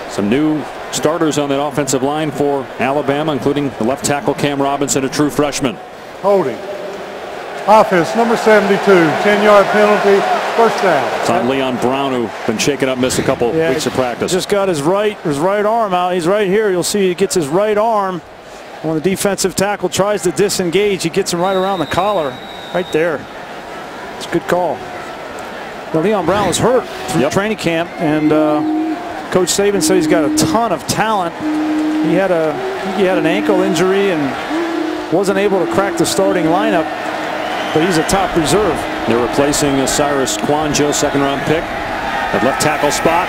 Some new starters on that offensive line for Alabama, including the left tackle Cam Robinson, a true freshman. Holding. Offense number 72, 10-yard penalty, first down. It's on Leon Brown, who's been shaken up, missed a couple weeks of practice. Just got his right arm out. He's right here. You'll see he gets his right arm. When the defensive tackle tries to disengage, he gets him right around the collar, right there. It's a good call. Now, Leon Brown was hurt through training camp, and Coach Saban said he's got a ton of talent. He had an ankle injury and wasn't able to crack the starting lineup, but he's a top reserve. They're replacing Cyrus Kwanjo, second-round pick, at left tackle spot.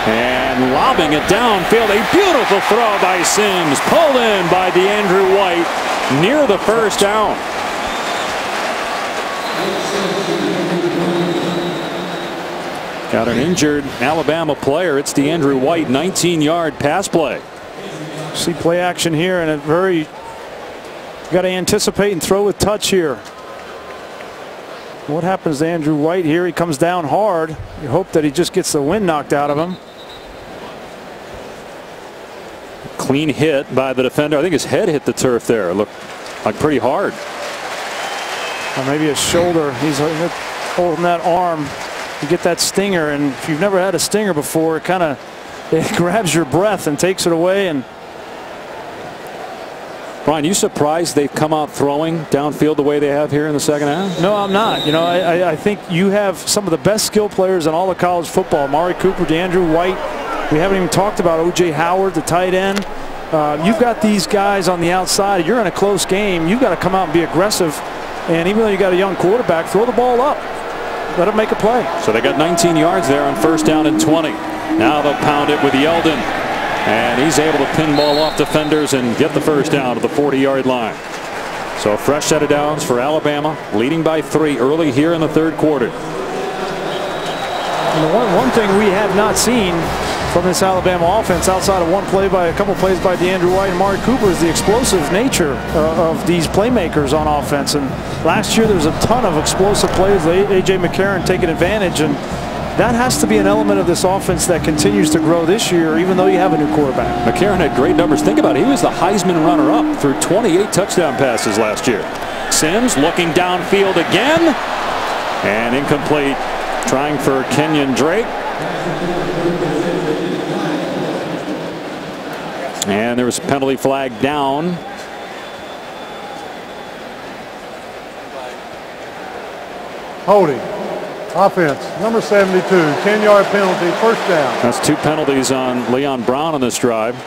And lobbing it downfield. A beautiful throw by Sims. Pulled in by DeAndrew White near the first down. Got an injured Alabama player. It's DeAndrew White, 19-yard pass play. See play action here, and got to anticipate and throw with touch here. What happens to Andrew White here? He comes down hard. You hope that he just gets the wind knocked out of him. Clean hit by the defender. I think his head hit the turf there. It looked like pretty hard. Or maybe his shoulder. He's holding that arm. You get that stinger, and if you've never had a stinger before, it grabs your breath and takes it away. And Brian, you surprised they've come out throwing downfield the way they have here in the second half? No, I'm not. You know, I think you have some of the best skill players in all of college football. Amari Cooper, DeAndrew White. We haven't even talked about O.J. Howard, the tight end. You've got these guys on the outside. You're in a close game. You've got to come out and be aggressive. And even though you got a young quarterback, throw the ball up. Let him make a play. So they got 19 yards there on first down and 20. Now they'll pound it with Yeldon. And he's able to pinball off defenders and get the first down to the 40-yard line. So a fresh set of downs for Alabama, leading by 3 early here in the third quarter. One thing we have not seen from this Alabama offense, outside of a couple plays by DeAndre White and Amari Cooper, is the explosive nature of these playmakers on offense. And last year there was a ton of explosive plays. A.J. McCarron taking advantage, and that has to be an element of this offense that continues to grow this year, even though you have a new quarterback. McCarron had great numbers. Think about it. He was the Heisman runner-up through 28 touchdown passes last year. Sims looking downfield again, and incomplete. Trying for Kenyon Drake. And there was a penalty flag down. Holding. Offense, number 72, 10-yard penalty, first down. That's 2 penalties on Leon Brown on this drive.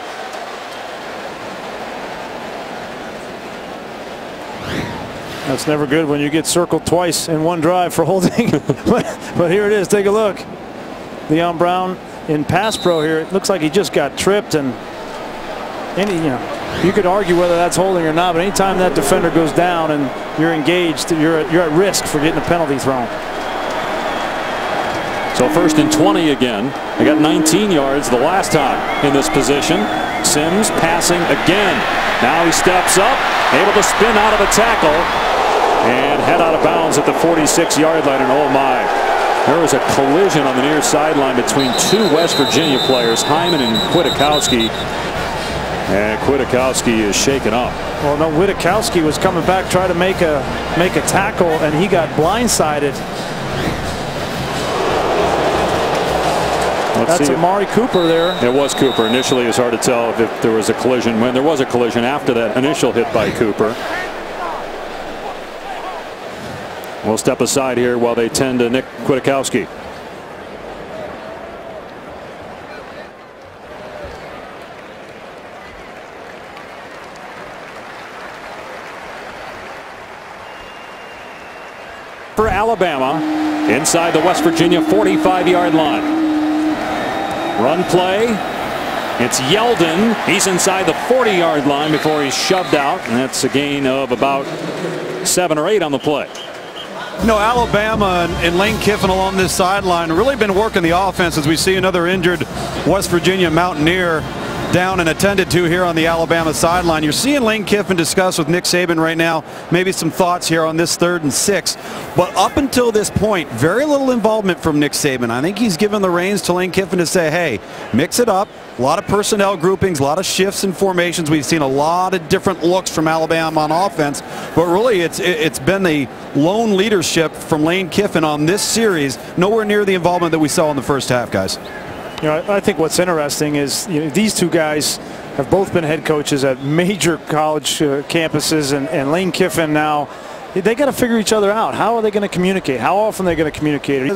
That's never good when you get circled twice in one drive for holding. but here it is. Take a look. Leon Brown in pass pro here. It looks like he just got tripped, and you could argue whether that's holding or not. But anytime that defender goes down and you're engaged, you're at risk for getting a penalty thrown. So first and 20 again. They got 19 yards the last time in this position. Sims passing again. Now he steps up, able to spin out of the tackle and head out of bounds at the 46-yard line. And oh my, there was a collision on the near sideline between 2 West Virginia players, Hyman and Kwiatkowski. And Kwiatkowski is shaken up. Well, no, Kwiatkowski was coming back, trying to make a tackle, and he got blindsided. That's Amari Cooper there. It was Cooper. Initially, it was hard to tell if there was a collision. When there was a collision after that initial hit by Cooper. We'll step aside here while they tend to Nick Kwiatkowski. For Alabama, inside the West Virginia 45-yard line. Run play. It's Yeldon. He's inside the 40-yard line before he's shoved out, and that's a gain of about 7 or 8 on the play. Alabama and Lane Kiffin along this sideline really been working the offense as we see another injured West Virginia Mountaineer down and attended to here on the Alabama sideline. You're seeing Lane Kiffin discuss with Nick Saban right now maybe some thoughts here on this 3rd and 6. But up until this point, very little involvement from Nick Saban. I think he's given the reins to Lane Kiffin to say, hey, mix it up. A lot of personnel groupings, a lot of shifts and formations. We've seen a lot of different looks from Alabama on offense. But really, it's been the lone leadership from Lane Kiffin on this series. Nowhere near the involvement that we saw in the first half, guys. I think what's interesting is these 2 guys have both been head coaches at major college campuses, and Lane Kiffin now, they got to figure each other out. How are they going to communicate? How often are they going to communicate?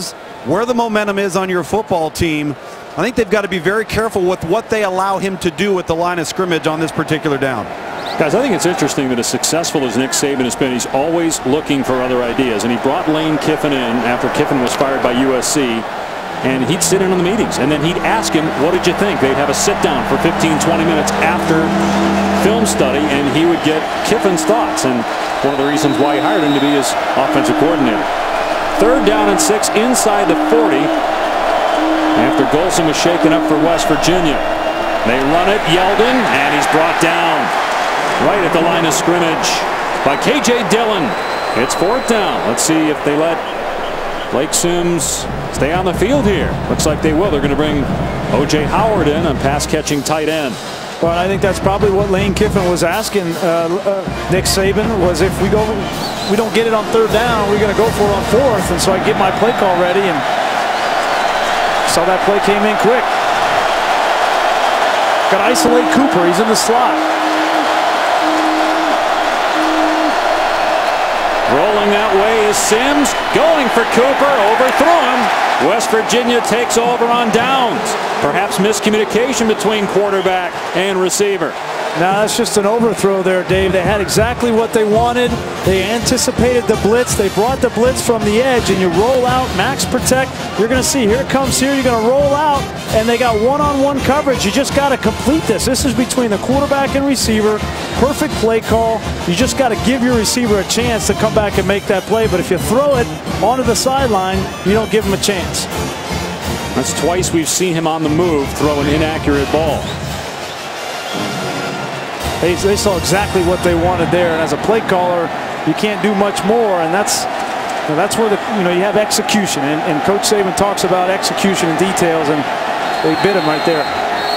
Where the momentum is on your football team, I think they've got to be very careful with what they allow him to do at the line of scrimmage on this particular down. Guys, I think it's interesting that as successful as Nick Saban has been, he's always looking for other ideas. And he brought Lane Kiffin in after Kiffin was fired by USC. And he'd sit in on the meetings, and then he'd ask him, what did you think? They'd have a sit down for 15, 20 minutes after film study, and he would get Kiffin's thoughts. And one of the reasons why he hired him to be his offensive coordinator. 3rd down and 6 inside the 40 after Golson was shaken up for West Virginia. They run it, Yeldon, and he's brought down right at the line of scrimmage by K.J. Dillon. It's 4th down. Let's see if they let Blake Sims stay on the field here. Looks like they will. They're going to bring O.J. Howard in, a pass-catching tight end. Well, I think that's probably what Lane Kiffin was asking Nick Saban, was if we don't get it on 3rd down, we're going to go for it on 4th, and so I get my play call ready, and saw that play came in quick. Got to isolate Cooper. He's in the slot. Rolling that way is Sims, going for Cooper, overthrew him. West Virginia takes over on downs. Perhaps miscommunication between quarterback and receiver. Now that's just an overthrow there, Dave. They had exactly what they wanted. They anticipated the blitz. They brought the blitz from the edge, and you roll out, max protect. You're going to see, here it comes here. You're going to roll out, and they got one-on-one coverage. You just got to complete this. This is between the quarterback and receiver. Perfect play call. You just got to give your receiver a chance to come back and make that play. But if you throw it onto the sideline, you don't give him a chance. That's twice we've seen him on the move throw an inaccurate ball. They saw exactly what they wanted there, and as a play caller, you can't do much more, and that's where you have execution, and Coach Saban talks about execution and details, and they bit him right there.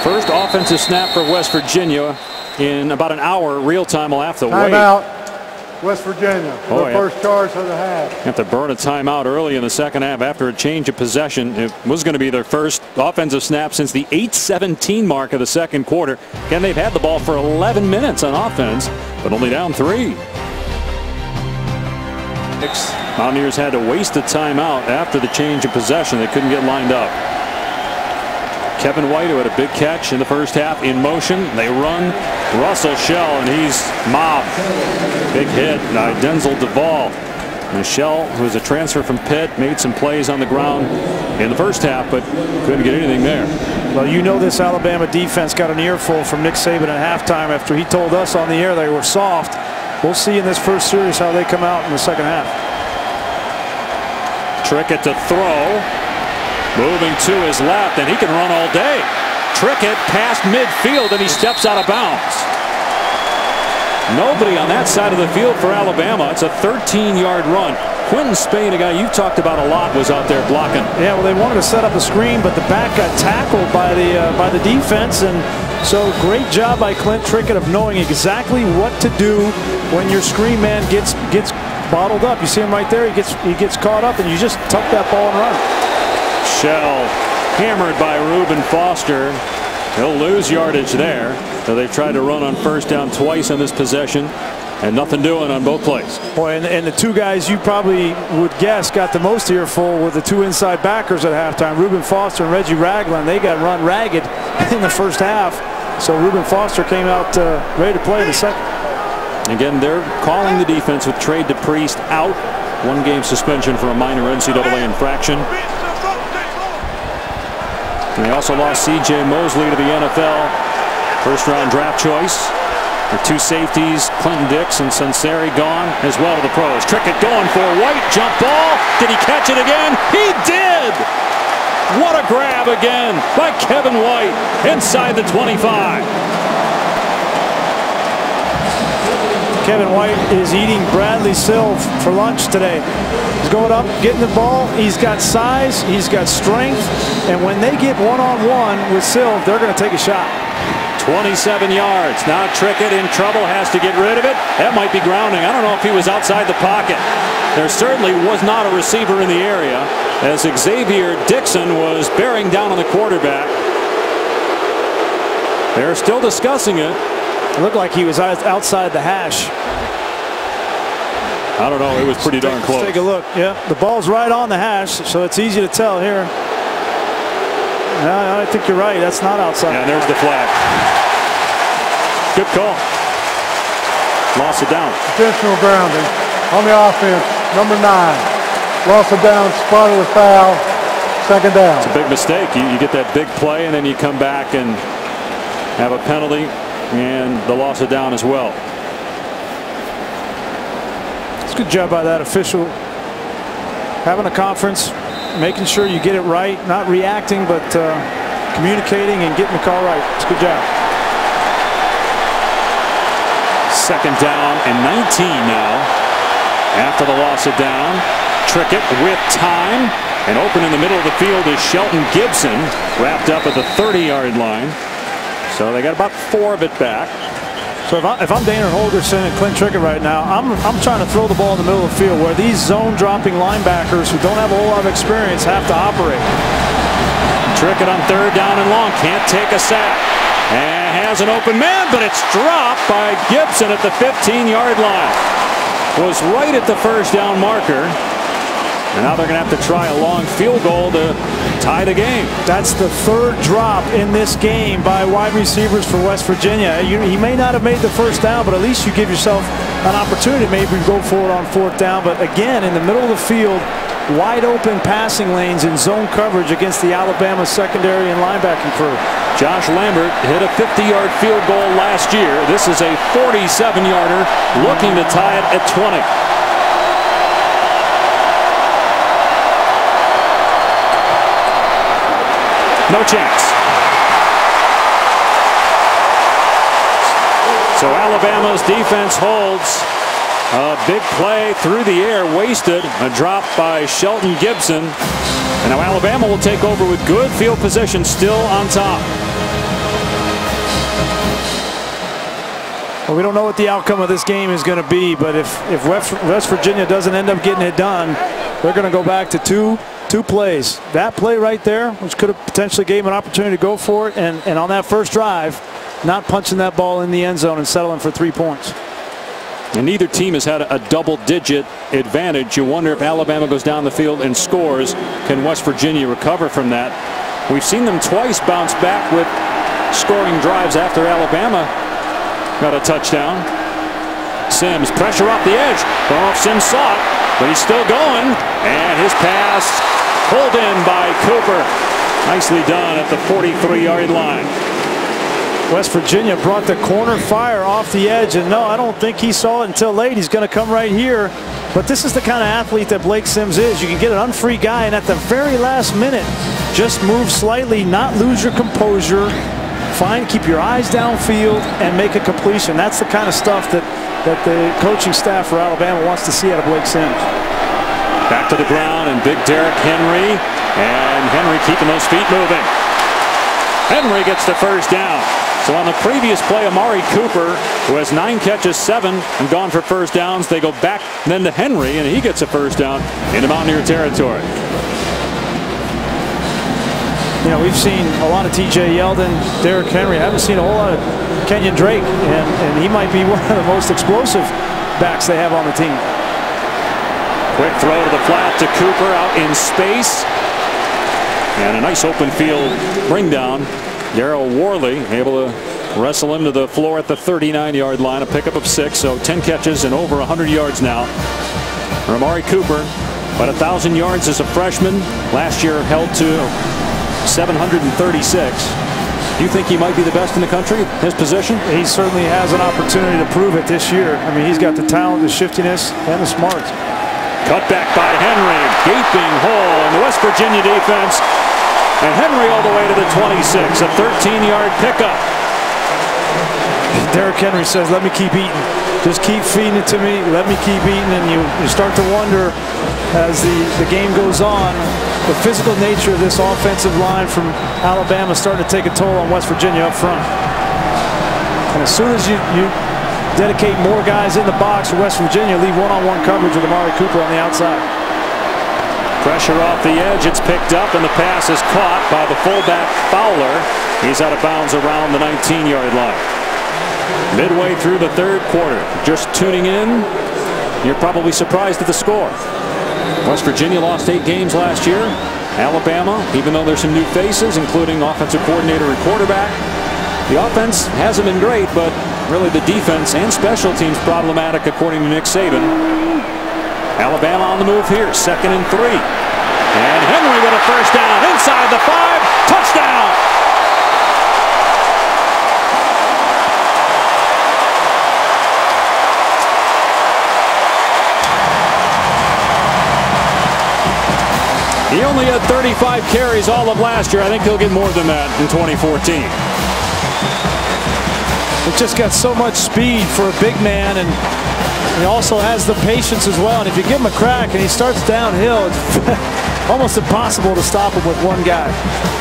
First offensive snap for West Virginia in about an hour. Real time will have to wait. Timeout, West Virginia. The first charge of the half. Have to burn a timeout early in the second half after a change of possession. It was going to be their first offensive snap since the 8:17 mark of the second quarter. Again, they've had the ball for 11 minutes on offense, but only down 3. Mountaineers had to waste a timeout after the change of possession. They couldn't get lined up. Kevin White, who had a big catch in the first half, in motion. They run Russell Shell, and he's mobbed. Big hit by Denzel Duvall. Michelle, who was a transfer from Pitt, made some plays on the ground in the first half, but couldn't get anything there. Well, you know this Alabama defense got an earful from Nick Saban at halftime after he told us on the air they were soft. We'll see in this first series how they come out in the second half. Trickett to throw. Moving to his left, and he can run all day. Trickett past midfield, and he steps out of bounds. Nobody on that side of the field for Alabama. It's a 13-yard run. Quentin Spain, a guy you've talked about a lot, was out there blocking. Yeah, well, they wanted to set up a screen, but the back got tackled by the defense, and so great job by Clint Trickett of knowing exactly what to do when your screen man gets bottled up. You see him right there. He gets caught up, and you just tuck that ball and run. Shell hammered by Reuben Foster. He'll lose yardage there. So they've tried to run on first down twice on this possession, and nothing doing on both plays. Boy, and the two guys you probably would guess got the most earful were the two inside backers at halftime. Reuben Foster and Reggie Ragland. They got run ragged in the first half. So Reuben Foster came out ready to play in the second. Again, they're calling the defense with Trey DePriest out. 1-game suspension for a minor NCAA infraction. And they also lost C.J. Mosley to the NFL. First-round draft choice. The two safeties, Clinton Dix and Sunseri, gone as well to the pros. Trickett going for White. Jump ball. Did he catch it again? He did! What a grab again by Kevin White inside the 25. Kevin White is eating Bradley Silv for lunch today. He's going up, getting the ball. He's got size, he's got strength, and when they get one-on-one with Silv, they're going to take a shot. 27 yards. Now Trickett in trouble, has to get rid of it. That might be grounding. I don't know if he was outside the pocket. There certainly was not a receiver in the area as Xavier Dixon was bearing down on the quarterback. They're still discussing it. It looked like he was outside the hash. I don't know. It was pretty darn close. Let's take a look. Yeah, the ball's right on the hash, so it's easy to tell here. No, I think you're right. That's not outside. And there's the flag. Good call. Loss of down. Intentional grounding on the offense. Number 9. Loss of down, spotted a foul. Second down. It's a big mistake. You get that big play, and then you come back and have a penalty and the loss of down as well. It's a good job by that official. Having a conference, making sure you get it right, not reacting, but communicating and getting the call right. It's a good job. Second down and 19 now. After the loss of down, Trickett with time, and open in the middle of the field is Shelton Gibson, wrapped up at the 30-yard line. So they got about 4 of it back. So if I'm Dana Holgorsen and Clint Trickett right now, I'm trying to throw the ball in the middle of the field where these zone-dropping linebackers who don't have a whole lot of experience have to operate. Trickett on 3rd down and long, can't take a sack. And has an open man, but it's dropped by Gibson at the 15-yard line. Was right at the first down marker. And now they're going to have to try a long field goal to tie the game. That's the third drop in this game by wide receivers for West Virginia. He may not have made the first down, but at least you give yourself an opportunity to maybe go for it on fourth down. But again, in the middle of the field, wide open passing lanes in zone coverage against the Alabama secondary and linebacking crew. Josh Lambert hit a 50-yard field goal last year. This is a 47-yarder looking to tie it at 20. No chance. So Alabama's defense holds. A big play through the air wasted. A drop by Shelton Gibson. And now Alabama will take over with good field position still on top. Well, we don't know what the outcome of this game is going to be, but if West Virginia doesn't end up getting it done, they're going to go back to two plays. That play right there, which could have potentially gave him an opportunity to go for it, and on that first drive, not punching that ball in the end zone and settling for 3 points. And neither team has had a double-digit advantage. You wonder if Alabama goes down the field and scores, can West Virginia recover from that? We've seen them twice bounce back with scoring drives after Alabama got a touchdown. Sims, pressure off the edge. Sims saw it, but he's still going. And his pass pulled in by Cooper. Nicely done at the 43-yard line. West Virginia brought the corner fire off the edge, and no, I don't think he saw it until late. He's going to come right here. But this is the kind of athlete that Blake Sims is. You can get an unfree guy, and at the very last minute, just move slightly, not lose your composure. Keep your eyes downfield and make a completion. That's the kind of stuff that the coaching staff for Alabama wants to see out of Blake Sims. Back to the ground, and big Derrick Henry. And Henry keeping those feet moving. Henry gets the first down. So on the previous play, Amari Cooper, who has 9 catches, 7 and gone for first downs, they go back then to Henry, and he gets a first down into Mountaineer territory. You know, we've seen a lot of T.J. Yeldon, Derrick Henry. I haven't seen a whole lot of Kenyon Drake, and he might be one of the most explosive backs they have on the team. Quick throw to the flat to Cooper out in space. And a nice open field bring down. Darryl Worley able to wrestle him to the floor at the 39-yard line. A pickup of 6, so 10 catches and over 100 yards now. Amari Cooper, about 1,000 yards as a freshman. Last year held to 736. Do you think he might be the best in the country, his position? He certainly has an opportunity to prove it this year. I mean, he's got the talent, the shiftiness, and the smarts. Cut back by Henry. Gaping hole in the West Virginia defense. And Henry all the way to the 26. A 13-yard pickup. Derrick Henry says, let me keep eating. Just keep feeding it to me. Let me keep eating. And you start to wonder as the game goes on, the physical nature of this offensive line from Alabama starting to take a toll on West Virginia up front. And as soon as you dedicate more guys in the box for West Virginia, leave one-on-one coverage with Amari Cooper on the outside. Pressure off the edge. It's picked up, and the pass is caught by the fullback Fowler. He's out of bounds around the 19-yard line. Midway through the third quarter. Just tuning in, you're probably surprised at the score. West Virginia lost 8 games last year. Alabama, even though there's some new faces, including offensive coordinator and quarterback, the offense hasn't been great, but really the defense and special teams problematic, according to Nick Saban. Alabama on the move here, 2nd and 3. And Henry with a first down inside the 5. Touchdown! He only had 35 carries all of last year. I think he'll get more than that in 2014. He's just got so much speed for a big man, and he also has the patience as well. And if you give him a crack and he starts downhill, it's almost impossible to stop him with one guy.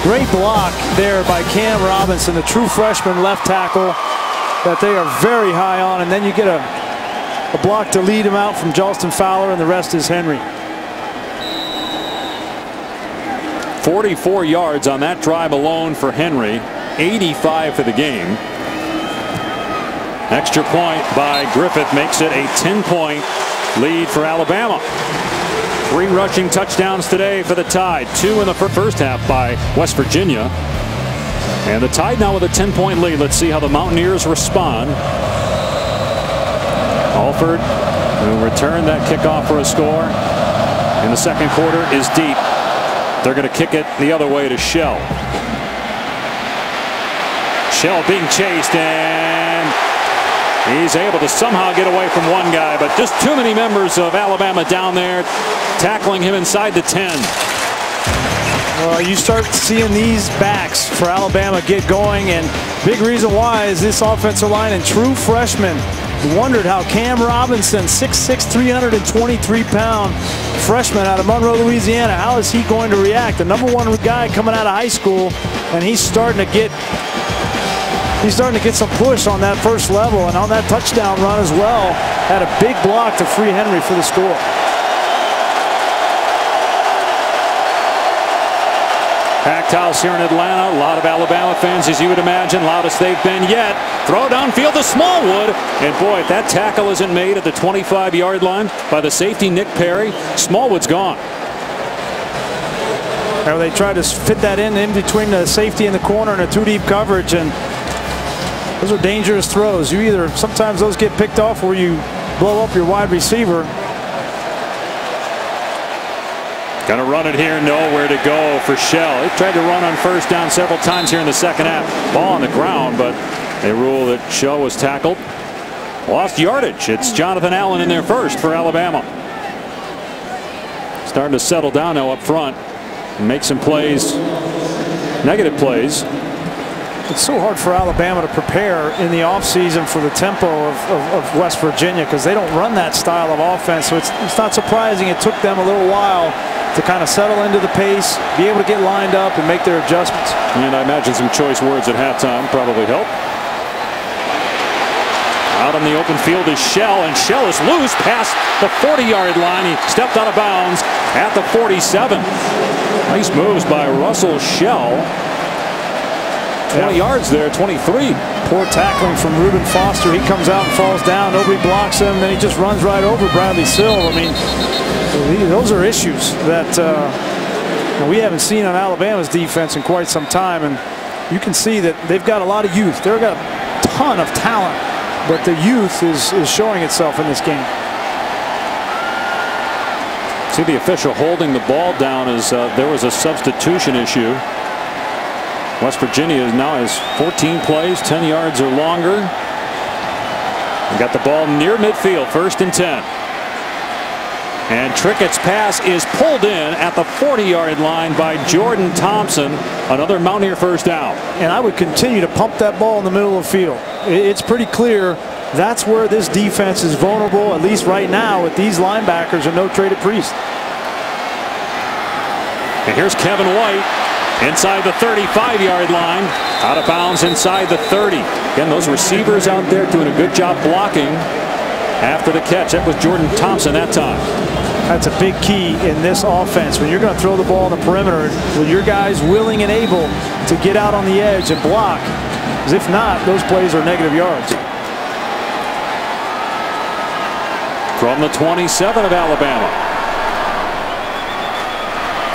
Great block there by Cam Robinson, the true freshman left tackle that they are very high on. And then you get a block to lead him out from Jalston Fowler, and the rest is Henry. 44 yards on that drive alone for Henry. 85 for the game. Extra point by Griffith makes it a 10-point lead for Alabama. 3 rushing touchdowns today for the Tide. 2 in the first half by West Virginia. And the Tide now with a 10-point lead. Let's see how the Mountaineers respond. Alford, who returned that kickoff for a score in the second quarter, is deep. They're going to kick it the other way to Shell. Shell being chased, and he's able to somehow get away from one guy, but just too many members of Alabama down there tackling him inside the 10. Well, you start seeing these backs for Alabama get going, and big reason why is this offensive line and true freshman. Wondered how Cam Robinson, 6'6", 323-pound freshman out of Monroe, Louisiana, how is he going to react? The #1 guy coming out of high school, and he's starting to get some push on that first level, and on that touchdown run as well. Had a big block to free Henry for the score. Packed house here in Atlanta. A lot of Alabama fans, as you would imagine, loudest they've been yet. Throw downfield to Smallwood. And boy, if that tackle isn't made at the 25-yard line by the safety, Nick Perry, Smallwood's gone. Now they try to fit that in between the safety and the corner in a 2-deep coverage, and those are dangerous throws. You either, sometimes those get picked off or you blow up your wide receiver. Gonna run it here, nowhere to go for Shell. He tried to run on first down several times here in the second half. Ball on the ground, but they rule that Shell was tackled. Lost yardage. It's Jonathan Allen in there first for Alabama. Starting to settle down now up front and make some plays, negative plays. It's so hard for Alabama to prepare in the offseason for the tempo of West Virginia, because they don't run that style of offense. So it's not surprising it took them a little while to kind of settle into the pace, be able to get lined up and make their adjustments. And I imagine some choice words at halftime probably help. Out on the open field is Shell, and Shell is loose past the 40-yard line. He stepped out of bounds at the 47. Nice moves by Russell Shell. 20 yards there, 23. Poor tackling from Reuben Foster. He comes out and falls down. Nobody blocks him. Then he just runs right over Bradley Sill. I mean, those are issues that we haven't seen on Alabama's defense in quite some time. And you can see that they've got a lot of youth. They've got a ton of talent, but the youth is showing itself in this game. See the official holding the ball down as there was a substitution issue. West Virginia now has 14 plays, 10 yards or longer. We got the ball near midfield, 1st and 10. And Trickett's pass is pulled in at the 40-yard line by Jordan Thompson. Another Mountaineer first down. And I would continue to pump that ball in the middle of the field. It's pretty clear that's where this defense is vulnerable, at least right now, with these linebackers and no Trey Priest. And here's Kevin White. Inside the 35-yard line, out of bounds inside the 30. Again, those receivers out there doing a good job blocking after the catch. That was Jordan Thompson that time. That's a big key in this offense. When you're going to throw the ball on the perimeter, with your guys willing and able to get out on the edge and block, because if not, those plays are negative yards. From the 27 of Alabama,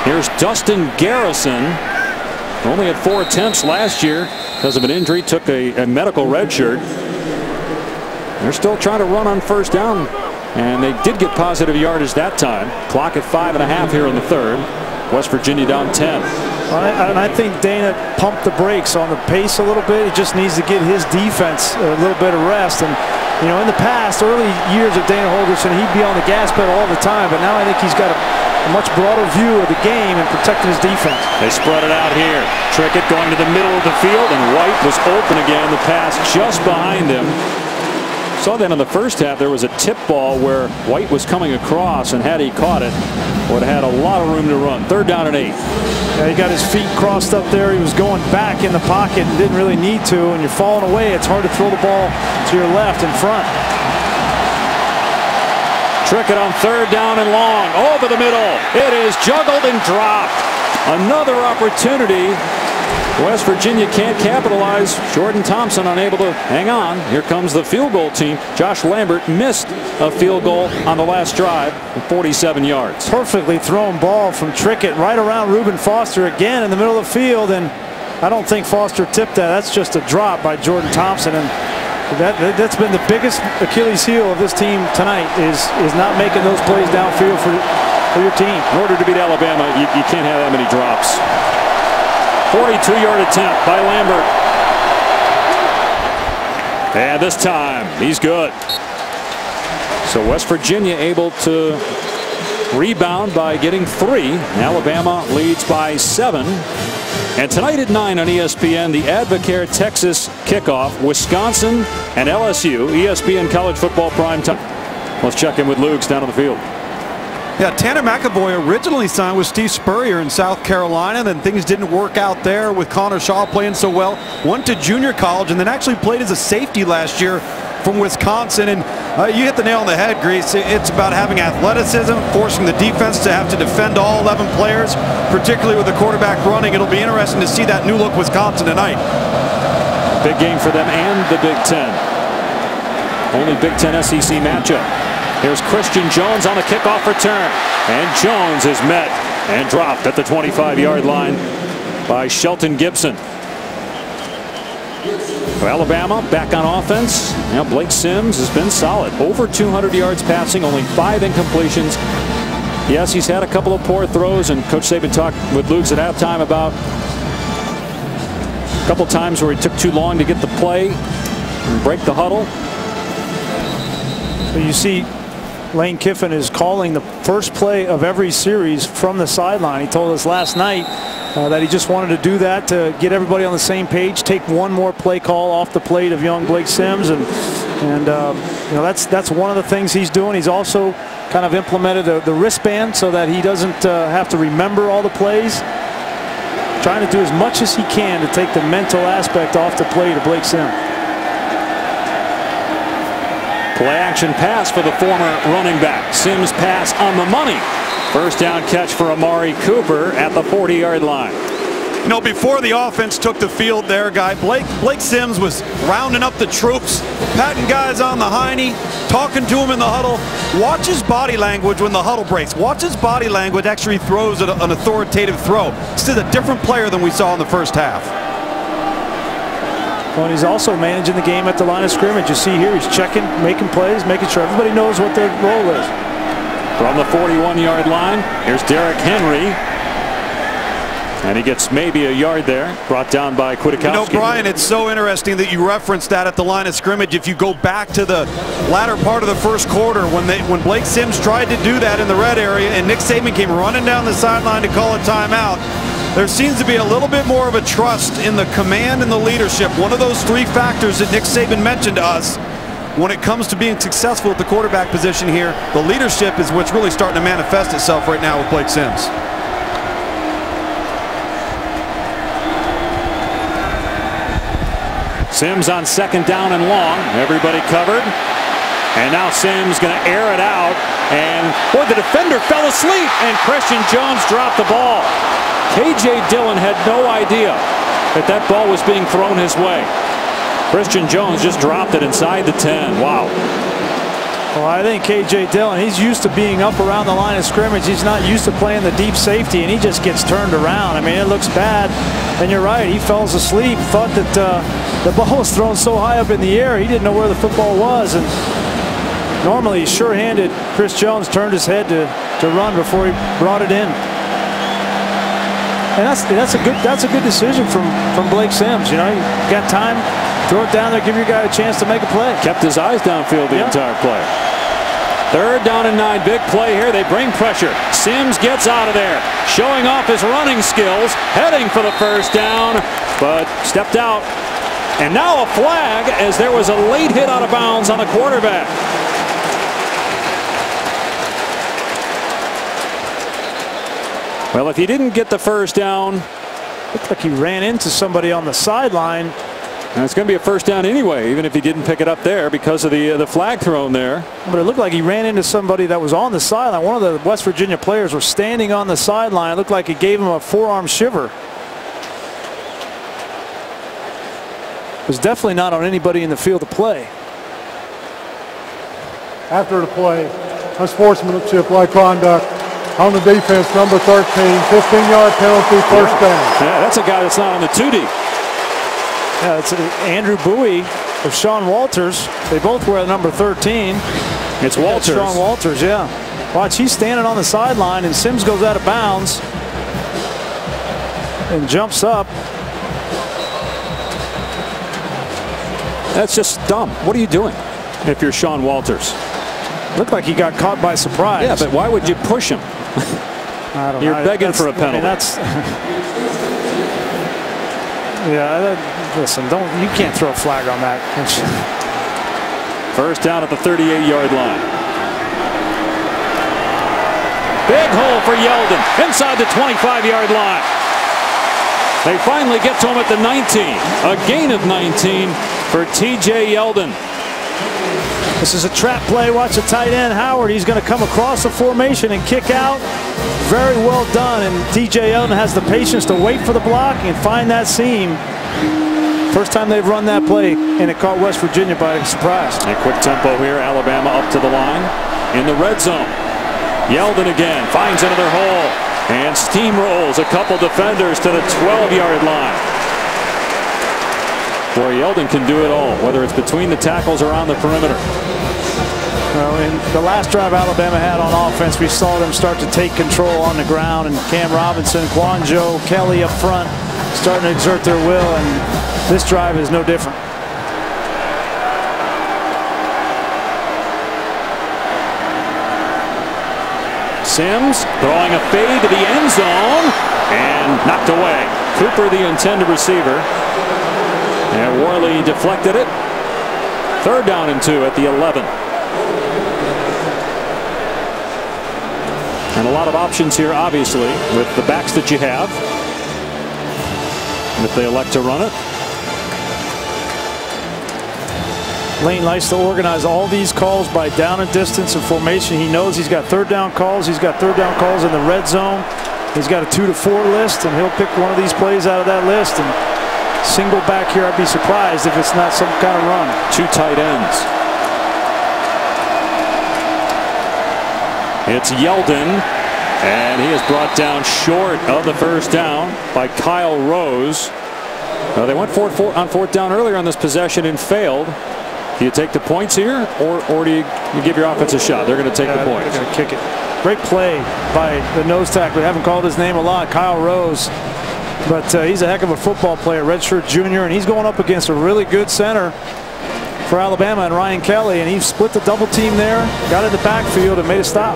here's Dustin Garrison. Only had 4 attempts last year because of an injury. Took a medical red shirt. They're still trying to run on first down, and they did get positive yardage that time. Clock at 5.5 here in the third. West Virginia down 10. And I think Dana pumped the brakes on the pace a little bit. He just needs to get his defense a little bit of rest. And you know, in the past, early years of Dana Holgorsen, he'd be on the gas pedal all the time. But now I think he's got a much broader view of the game and protecting his defense. They spread it out here. Trickett going to the middle of the field, and White was open again. The pass just behind him. Saw that in the first half. There was a tip ball where White was coming across, and had he caught it, would have had a lot of room to run. 3rd down and 8. Yeah, he got his feet crossed up there. He was going back in the pocket and didn't really need to. And you're falling away, it's hard to throw the ball to your left in front. Trickett on 3rd down and long. Over the middle. It is juggled and dropped. Another opportunity West Virginia can't capitalize. Jordan Thompson unable to hang on. Here comes the field goal team. Josh Lambert missed a field goal on the last drive, 47 yards. Perfectly thrown ball from Trickett right around Reuben Foster again in the middle of the field, and I don't think Foster tipped that. That's just a drop by Jordan Thompson, and that's been the biggest Achilles heel of this team tonight is not making those plays downfield for your team. In order to beat Alabama, you can't have that many drops. 42-yard attempt by Lambert. And this time, he's good. So West Virginia able to rebound by getting 3. Alabama leads by 7. And tonight at 9 on ESPN, the Advocare Texas kickoff, Wisconsin and LSU, ESPN College Football Prime Time. Let's check in with Luke's down on the field. Yeah, Tanner McAvoy originally signed with Steve Spurrier in South Carolina, then things didn't work out there with Connor Shaw playing so well. Went to junior college and then actually played as a safety last year from Wisconsin. And you hit the nail on the head, Grease. It's about having athleticism, forcing the defense to have to defend all 11 players, particularly with the quarterback running. It'll be interesting to see that new look Wisconsin tonight. Big game for them and the Big Ten. Only Big Ten SEC matchup. Here's Christian Jones on the kickoff return. And Jones is met and dropped at the 25-yard line by Shelton Gibson. Alabama back on offense. Now Blake Sims has been solid. Over 200 yards passing, only 5 incompletions. Yes, he's had a couple of poor throws, and Coach Saban talked with Luke's at halftime about a couple times where he took too long to get the play and break the huddle. You see Lane Kiffin is calling the first play of every series from the sideline. He told us last night that he just wanted to do that to get everybody on the same page, take one more play call off the plate of young Blake Sims, and you know, that's one of the things he's doing. He's also kind of implemented the wristband so that he doesn't have to remember all the plays. Trying to do as much as he can to take the mental aspect off the play to Blake Sims. Play action pass for the former running back. Sims pass on the money. First down catch for Amari Cooper at the 40-yard line. You know, before the offense took the field there, Blake Sims was rounding up the troops, patting guys on the hiney, talking to him in the huddle. Watch his body language when the huddle breaks. Watch his body language actually throws an authoritative throw. This is a different player than we saw in the first half. Well, he's also managing the game at the line of scrimmage. You see here, he's checking, making plays, making sure everybody knows what their role is. From the 41-yard line, here's Derrick Henry. And he gets maybe a yard there, brought down by Kwiatkowski. You know, Brian, it's so interesting that you referenced that at the line of scrimmage. If you go back to the latter part of the first quarter, when Blake Sims tried to do that in the red area and Nick Saban came running down the sideline to call a timeout, there seems to be a little bit more of a trust in the command and the leadership. One of those 3 factors that Nick Saban mentioned to us when it comes to being successful at the quarterback position here, the leadership is what's really starting to manifest itself right now with Blake Sims. Sims on second down and long. Everybody covered. And now Sims going to air it out. And, boy, the defender fell asleep. And Christian Jones dropped the ball. K.J. Dillon had no idea that that ball was being thrown his way. Christian Jones just dropped it inside the 10. Wow. Well, I think K.J. Dillon, he's used to being up around the line of scrimmage. He's not used to playing the deep safety, and he just gets turned around. I mean, it looks bad. And you're right, he fell asleep, thought that the ball was thrown so high up in the air, he didn't know where the football was. And normally, sure-handed, Chris Jones turned his head to run before he brought it in. And that's a good decision from Blake Sims. You know, you got time, throw it down there, give your guy a chance to make a play. Kept his eyes downfield the entire play. Third down and 9, big play here. They bring pressure. Sims gets out of there, showing off his running skills, heading for the first down, but stepped out. And now a flag as there was a late hit out of bounds on the quarterback. Well, if he didn't get the first down, looked like he ran into somebody on the sideline. And it's going to be a first down anyway, even if he didn't pick it up there because of the flag thrown there. But it looked like he ran into somebody that was on the sideline. One of the West Virginia players was standing on the sideline. It looked like it gave him a forearm shiver. was definitely not on anybody in the field of play. After the play, unsportsmanship-like conduct on the defense, number 13, 15-yard penalty, first down. Yeah, that's a guy that's not on the 2 deep. Yeah, it's Andrew Bowie of Sean Walters. They both wear number 13. It's Walters. Sean Walters, yeah. Watch, he's standing on the sideline, and Sims goes out of bounds and jumps up. That's just dumb. What are you doing if you're Sean Walters? Looked like he got caught by surprise. Yeah, but why would you push him? I don't know. You're begging for a penalty. Listen, you can't throw a flag on that. First down at the 38-yard line. Big hole for Yeldon inside the 25-yard line. They finally get to him at the 19. A gain of 19 for T.J. Yeldon. This is a trap play. Watch the tight end, Howard. He's going to come across the formation and kick out. Very well done. And T.J. Yeldon has the patience to wait for the block and find that seam. First time they've run that play, and it caught West Virginia by surprise. A quick tempo here. Alabama up to the line in the red zone. Yeldon again finds another hole and steamrolls a couple defenders to the 12-yard line. Boy, Yeldon can do it all, whether it's between the tackles or on the perimeter. Well, in the last drive Alabama had on offense, we saw them start to take control on the ground, and Cam Robinson, Quanjo, Kelly up front starting to exert their will, and this drive is no different. Sims throwing a fade to the end zone and knocked away. Cooper, the intended receiver. And Worley deflected it. Third down and 2 at the 11. And a lot of options here, obviously, with the backs that you have. And if they elect to run it. Lane likes to organize all these calls by down and distance and formation. He knows he's got third down calls. He's got third down calls in the red zone. He's got a 2 to 4 list, and he'll pick one of these plays out of that list. And single back here, I'd be surprised if it's not some kind of run. 2 tight ends. It's Yeldon, and he is brought down short of the first down by Kyle Rose. They went on fourth down earlier on this possession and failed. Do you take the points here, or do you give your offense a shot? They're going to take the points. They're going to kick it. Great play by the nose tackle. We haven't called his name a lot, Kyle Rose. But he's a heck of a football player, redshirt junior, and he's going up against a really good center for Alabama and Ryan Kelly, and he split the double team there, got in the backfield and made a stop.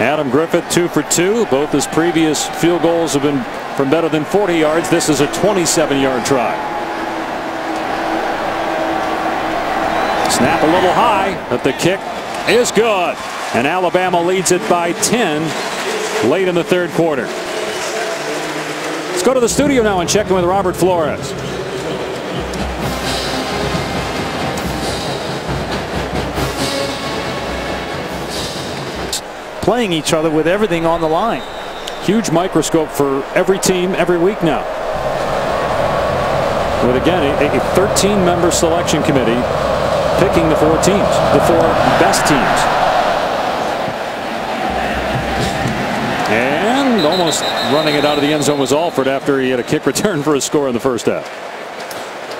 Adam Griffith 2 for 2. Both his previous field goals have been from better than 40 yards. This is a 27-yard try. Snap a little high, but the kick is good. And Alabama leads it by 10 late in the third quarter. Let's go to the studio now and check in with Robert Flores. Playing each other with everything on the line. Huge microscope for every team every week now. With again a 13-member selection committee picking the 4 teams, the 4 best teams. And almost running it out of the end zone was Alford after he had a kick return for a score in the first half.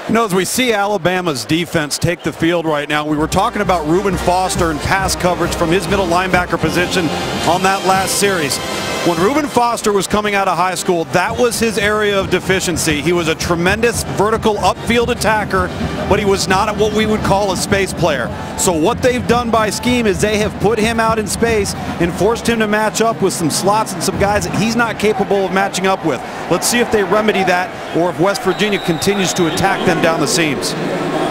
You know, as we see Alabama's defense take the field right now, we were talking about Reuben Foster and pass coverage from his middle linebacker position on that last series. When Reuben Foster was coming out of high school, that was his area of deficiency. He was a tremendous vertical upfield attacker, but he was not what we would call a space player. So what they've done by scheme is they have put him out in space and forced him to match up with some slots and some guys that he's not capable of matching up with. Let's see if they remedy that, or if West Virginia continues to attack them down the seams.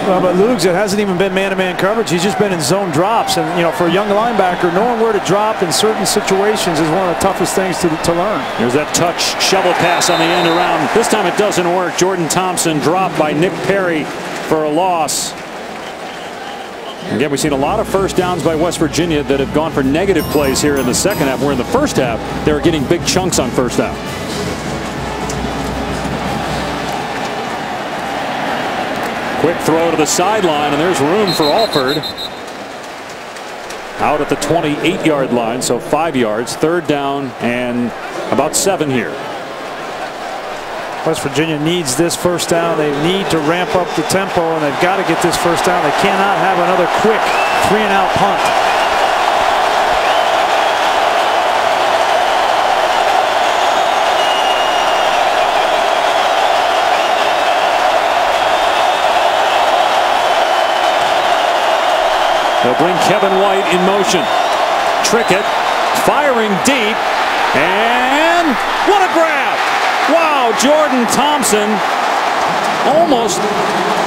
Well, but Lugs, it hasn't even been man-to-man coverage. He's just been in zone drops. And, you know, for a young linebacker, knowing where to drop in certain situations is one of the toughest things to learn. There's that touch shovel pass on the end around. This time it doesn't work. Jordan Thompson dropped by Nick Perry for a loss. Again, we've seen a lot of first downs by West Virginia that have gone for negative plays here in the second half, where in the first half they were getting big chunks on first down. Quick throw to the sideline, and there's room for Alford. Out at the 28-yard line, so 5 yards. Third down and about 7 here. West Virginia needs this first down. They need to ramp up the tempo, and they've got to get this first down. They cannot have another quick 3-and-out punt. They'll bring Kevin White in motion. Trickett firing deep, and what a grab! Wow, Jordan Thompson almost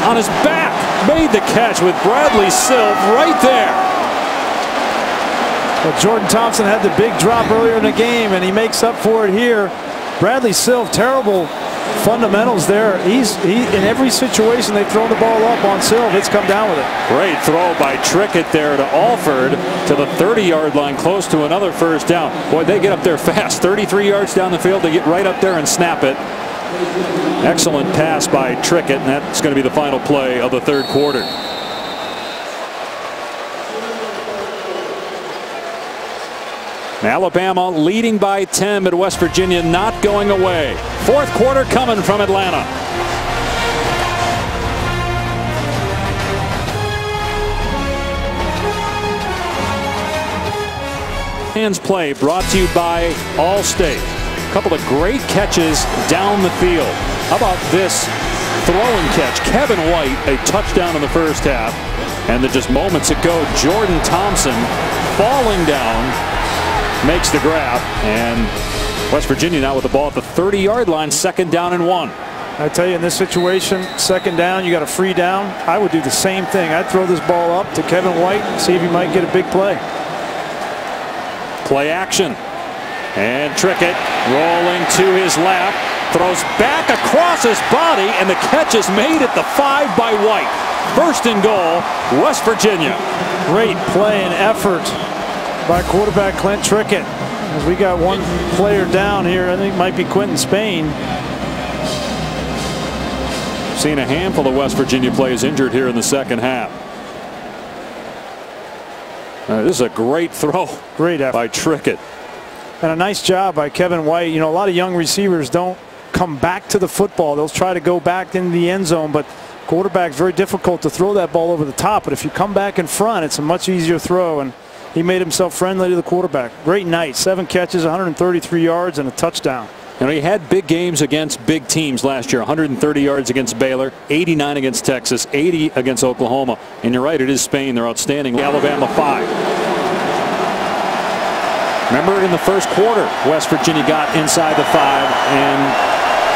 on his back made the catch with Bradley Silv right there. Well, Jordan Thompson had the big drop earlier in the game, and he makes up for it here. Bradley Silv, terrible fundamentals there. He's in every situation they throw the ball up on Silv, it's come down with it. Great throw by Trickett there to Alford to the 30-yard line, close to another first down. Boy, they get up there fast. 33 yards down the field, they get right up there and snap it. Excellent pass by Trickett, and that's going to be the final play of the third quarter. Alabama leading by 10, but West Virginia not going away. Fourth quarter coming from Atlanta. Hands play brought to you by Allstate. A couple of great catches down the field. How about this throwing catch? Kevin White, a touchdown in the first half. And then just moments ago, Jordan Thompson falling down makes the grab, and West Virginia now with the ball at the 30-yard line, second down and 1. I tell you, in this situation, second down, you got a free down. I would do the same thing. I'd throw this ball up to Kevin White, see if he might get a big play. Play action, and Trickett rolling to his left, throws back across his body, and the catch is made at the 5 by White. First and goal, West Virginia. Great play and effort by quarterback Clint Trickett. As we got one player down here, I think it might be Quentin Spain. Seen a handful of West Virginia players injured here in the second half. This is a great throw. Great effort by Trickett. And a nice job by Kevin White. You know, a lot of young receivers don't come back to the football. They'll try to go back into the end zone, but quarterback's very difficult to throw that ball over the top. But if you come back in front, it's a much easier throw, and he made himself friendly to the quarterback. Great night. 7 catches, 133 yards, and a touchdown. You know, he had big games against big teams last year. 130 yards against Baylor, 89 against Texas, 80 against Oklahoma. And you're right, it is Spain. They're outstanding. Alabama 5. Remember in the first quarter, West Virginia got inside the 5 and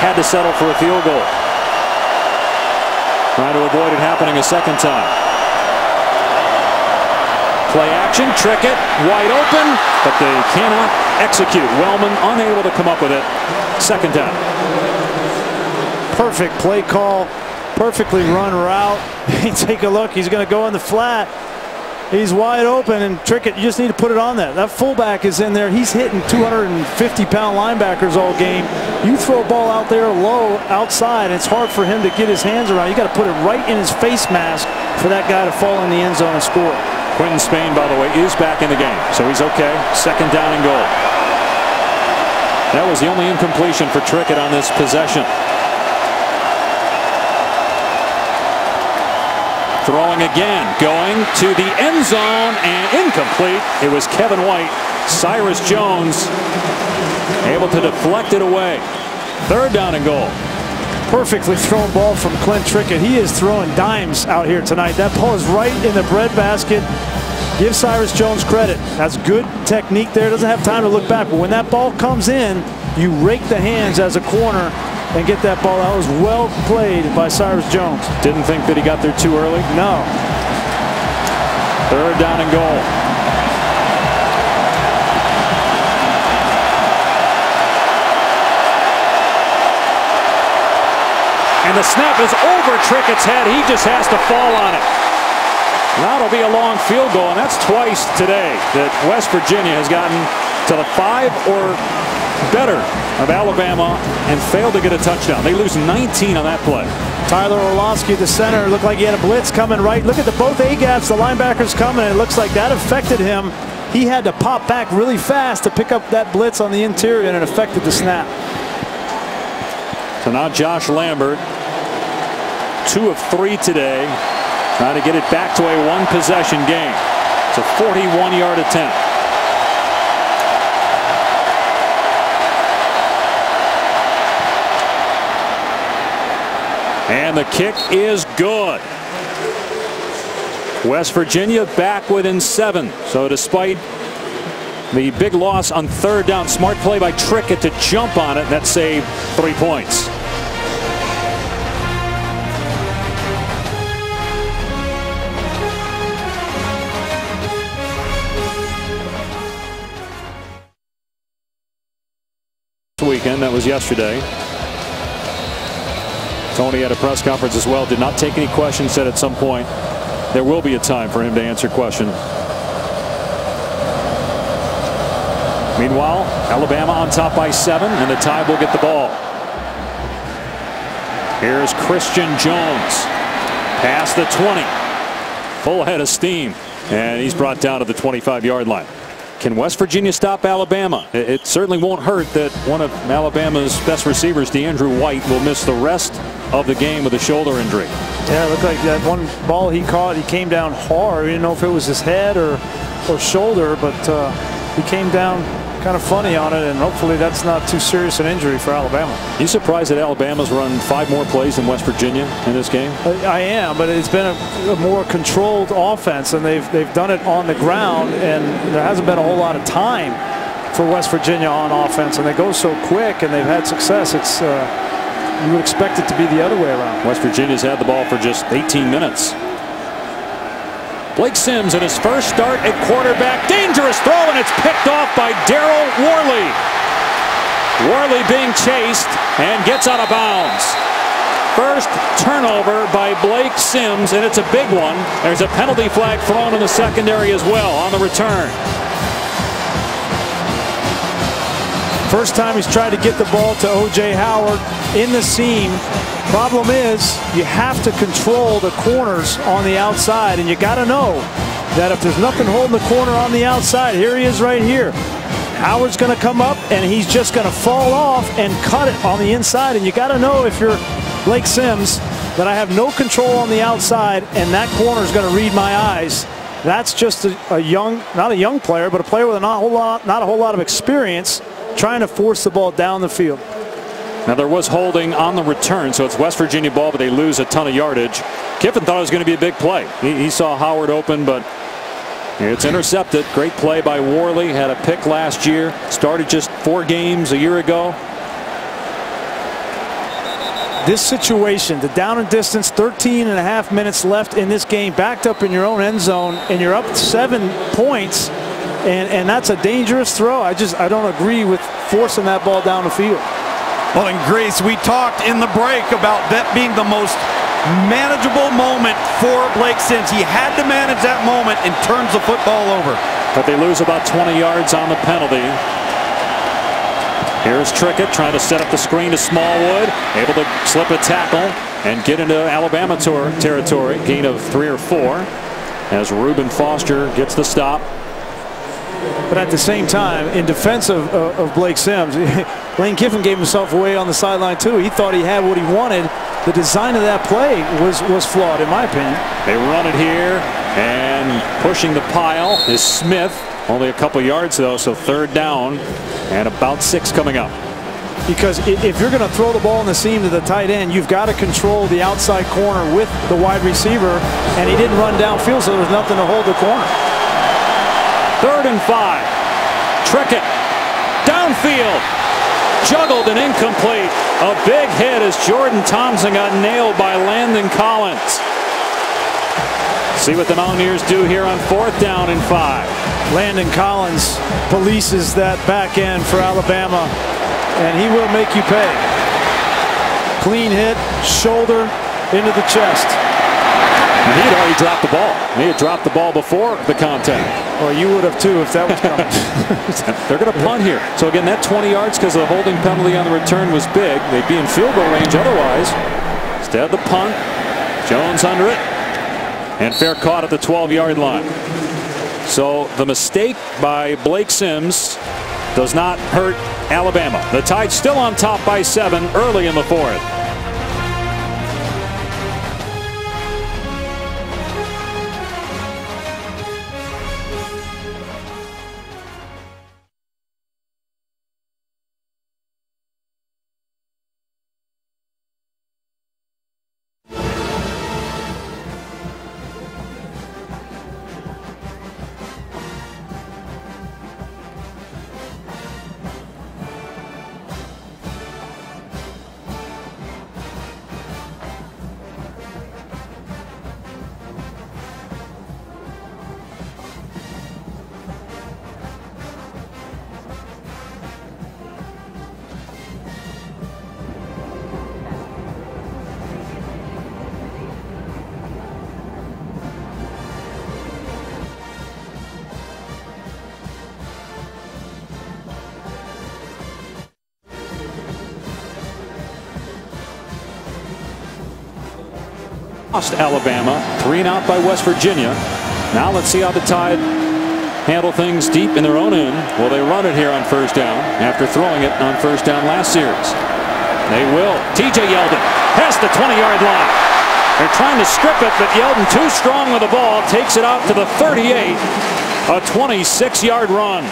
had to settle for a field goal. Trying to avoid it happening a second time. Play action, Trickett, wide open, but they cannot execute. Wellman unable to come up with it. Second down. Perfect play call, perfectly run route. Take a look, he's going to go in the flat. He's wide open, and Trickett, you just need to put it on there. That fullback is in there. He's hitting 250-pound linebackers all game. You throw a ball out there low, outside, and it's hard for him to get his hands around. You got to put it right in his face mask for that guy to fall in the end zone and score. Quentin Spain, by the way, is back in the game, so he's okay. Second down and goal. That was the only incompletion for Trickett on this possession. Throwing again, going to the end zone, and incomplete. It was Kevin White. Cyrus Jones able to deflect it away. Third down and goal. Perfectly thrown ball from Clint Trickett. He is throwing dimes out here tonight. That ball is right in the breadbasket. Give Cyrus Jones credit. That's good technique there. Doesn't have time to look back. But when that ball comes in, you rake the hands as a corner and get that ball out. It was well played by Cyrus Jones. Didn't think that he got there too early? No. Third down and goal. And the snap is over Trickett's head. He just has to fall on it. That'll be a long field goal, and that's twice today that West Virginia has gotten to the 5 or better of Alabama and failed to get a touchdown. They lose 19 on that play. Tyler Orlovsky, the center, looked like he had a blitz coming right. Look at both A-gaps, the linebackers coming, and it looks like that affected him. He had to pop back really fast to pick up that blitz on the interior, and it affected the snap. So now Josh Lambert, 2 of 3 today, trying to get it back to a one-possession game. It's a 41-yard attempt. And the kick is good. West Virginia back within 7. So despite the big loss on 3rd down, smart play by Trickett to jump on it, and that saved 3 points. Weekend, that was yesterday. Tony had a press conference as well, did not take any questions, said at some point there will be a time for him to answer questions. Meanwhile, Alabama on top by 7, and the Tide will get the ball. Here's Christian Jones, past the 20, full head of steam, and he's brought down to the 25-yard line. Can West Virginia stop Alabama? It certainly won't hurt that one of Alabama's best receivers, DeAndrew White, will miss the rest of the game with a shoulder injury. Yeah, it looked like that one ball he caught, he came down hard. We didn't know if it was his head or shoulder, but he came down kind of funny on it, and hopefully that's not too serious an injury for Alabama. You surprised that Alabama's run 5 more plays than West Virginia in this game? I am, but it's been a more controlled offense, and they've done it on the ground, and there hasn't been a whole lot of time for West Virginia on offense, and they go so quick, and they've had success. It's you would expect it to be the other way around. West Virginia's had the ball for just 18 minutes. Blake Sims in his first start at quarterback. Dangerous throw, and it's picked off by Daryl Worley. Worley being chased and gets out of bounds. First turnover by Blake Sims, and it's a big one. There's a penalty flag thrown in the secondary as well on the return. First time he's tried to get the ball to O.J. Howard in the seam. Problem is, you have to control the corners on the outside, and you got to know that if there's nothing holding the corner on the outside, here he is right here. Howard's going to come up, and he's just going to fall off and cut it on the inside. And you got to know, if you're Blake Sims, that I have no control on the outside, and that corner is going to read my eyes. That's just a young, not a young player, but a player with not a whole lot of experience, trying to force the ball down the field. Now there was holding on the return, so it's West Virginia ball, but they lose a ton of yardage. Kiffin thought it was going to be a big play. He saw Howard open, but it's intercepted. Great play by Worley. Had a pick last year. Started just 4 games a year ago. This situation, the down and distance, 13.5 minutes left in this game, backed up in your own end zone, and you're up 7 points, and that's a dangerous throw. I don't agree with forcing that ball down the field. Well, and Grace, we talked in the break about that being the most manageable moment for Blake Sims. He had to manage that moment and turns the football over. But they lose about 20 yards on the penalty. Here's Trickett trying to set up the screen to Smallwood, able to slip a tackle and get into Alabama territory. Gain of 3 or 4 as Reuben Foster gets the stop. But at the same time, in defense of Blake Sims, Lane Kiffin gave himself away on the sideline too. He thought he had what he wanted. The design of that play was flawed, in my opinion. They run it here, and pushing the pile is Smith. Only a couple yards though, so 3rd down and about 6 coming up. Because if you're going to throw the ball in the seam to the tight end, you've got to control the outside corner with the wide receiver, and he didn't run downfield, so there was nothing to hold the corner. 3rd and 5. Trickett downfield, juggled and incomplete. A big hit as Jordan Thompson got nailed by Landon Collins. See what the Mountaineers do here on 4th down and 5. Landon Collins polices that back end for Alabama, and he will make you pay. Clean hit, shoulder into the chest. And he had already dropped the ball. He had dropped the ball before the contact. Well, you would have too if that was coming. They're going to punt here. So again, that 20 yards because the holding penalty on the return was big. They'd be in field goal range otherwise. Instead, the punt. Jones under it. And fair caught at the 12-yard line. So the mistake by Blake Sims does not hurt Alabama. The Tide still on top by 7 early in the 4th. Lost Alabama, 3 and out by West Virginia. Now let's see how the Tide handle things deep in their own end. Will they run it here on first down after throwing it on first down last series? They will. TJ Yeldon past the 20-yard line. They're trying to strip it, but Yeldon too strong with the ball, takes it out to the 38. A 26-yard run.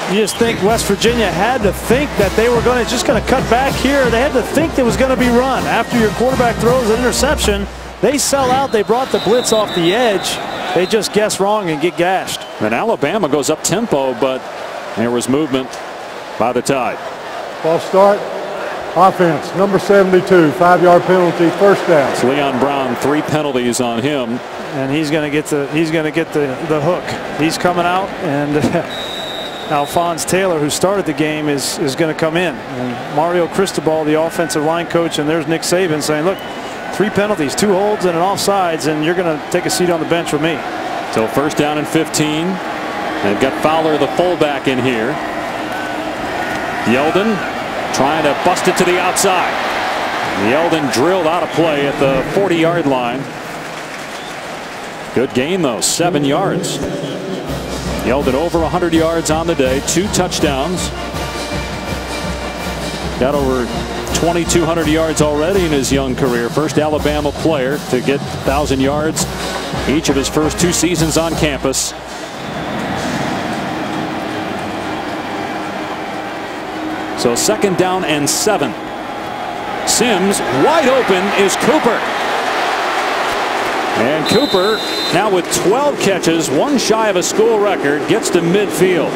You just think West Virginia had to think that they were just going to cut back here. They had to think there was going to be run. After your quarterback throws an interception, they sell out. They brought the blitz off the edge. They just guess wrong and get gashed. And Alabama goes up tempo, but there was movement by the Tide. False start. Offense, number 72, 5-yard penalty, first down. It's Leon Brown, 3 penalties on him. And he's going to get the hook. He's coming out, and Alphonse Taylor, who started the game, is going to come in. And Mario Cristobal, the offensive line coach, and there's Nick Saban saying, look, 3 penalties, 2 holds and an offsides, and you're going to take a seat on the bench with me. So first down and 15. They've got Fowler, the fullback, in here. Yeldon trying to bust it to the outside. Yeldon drilled out of play at the 40-yard line. Good gain, though, 7 yards. Yeldon over 100 yards on the day, 2 touchdowns. Got over 2,200 yards already in his young career. First Alabama player to get 1,000 yards each of his first 2 seasons on campus. So second down and 7. Sims wide open is Cooper. And Cooper now with 12 catches, 1 shy of a school record, gets to midfield.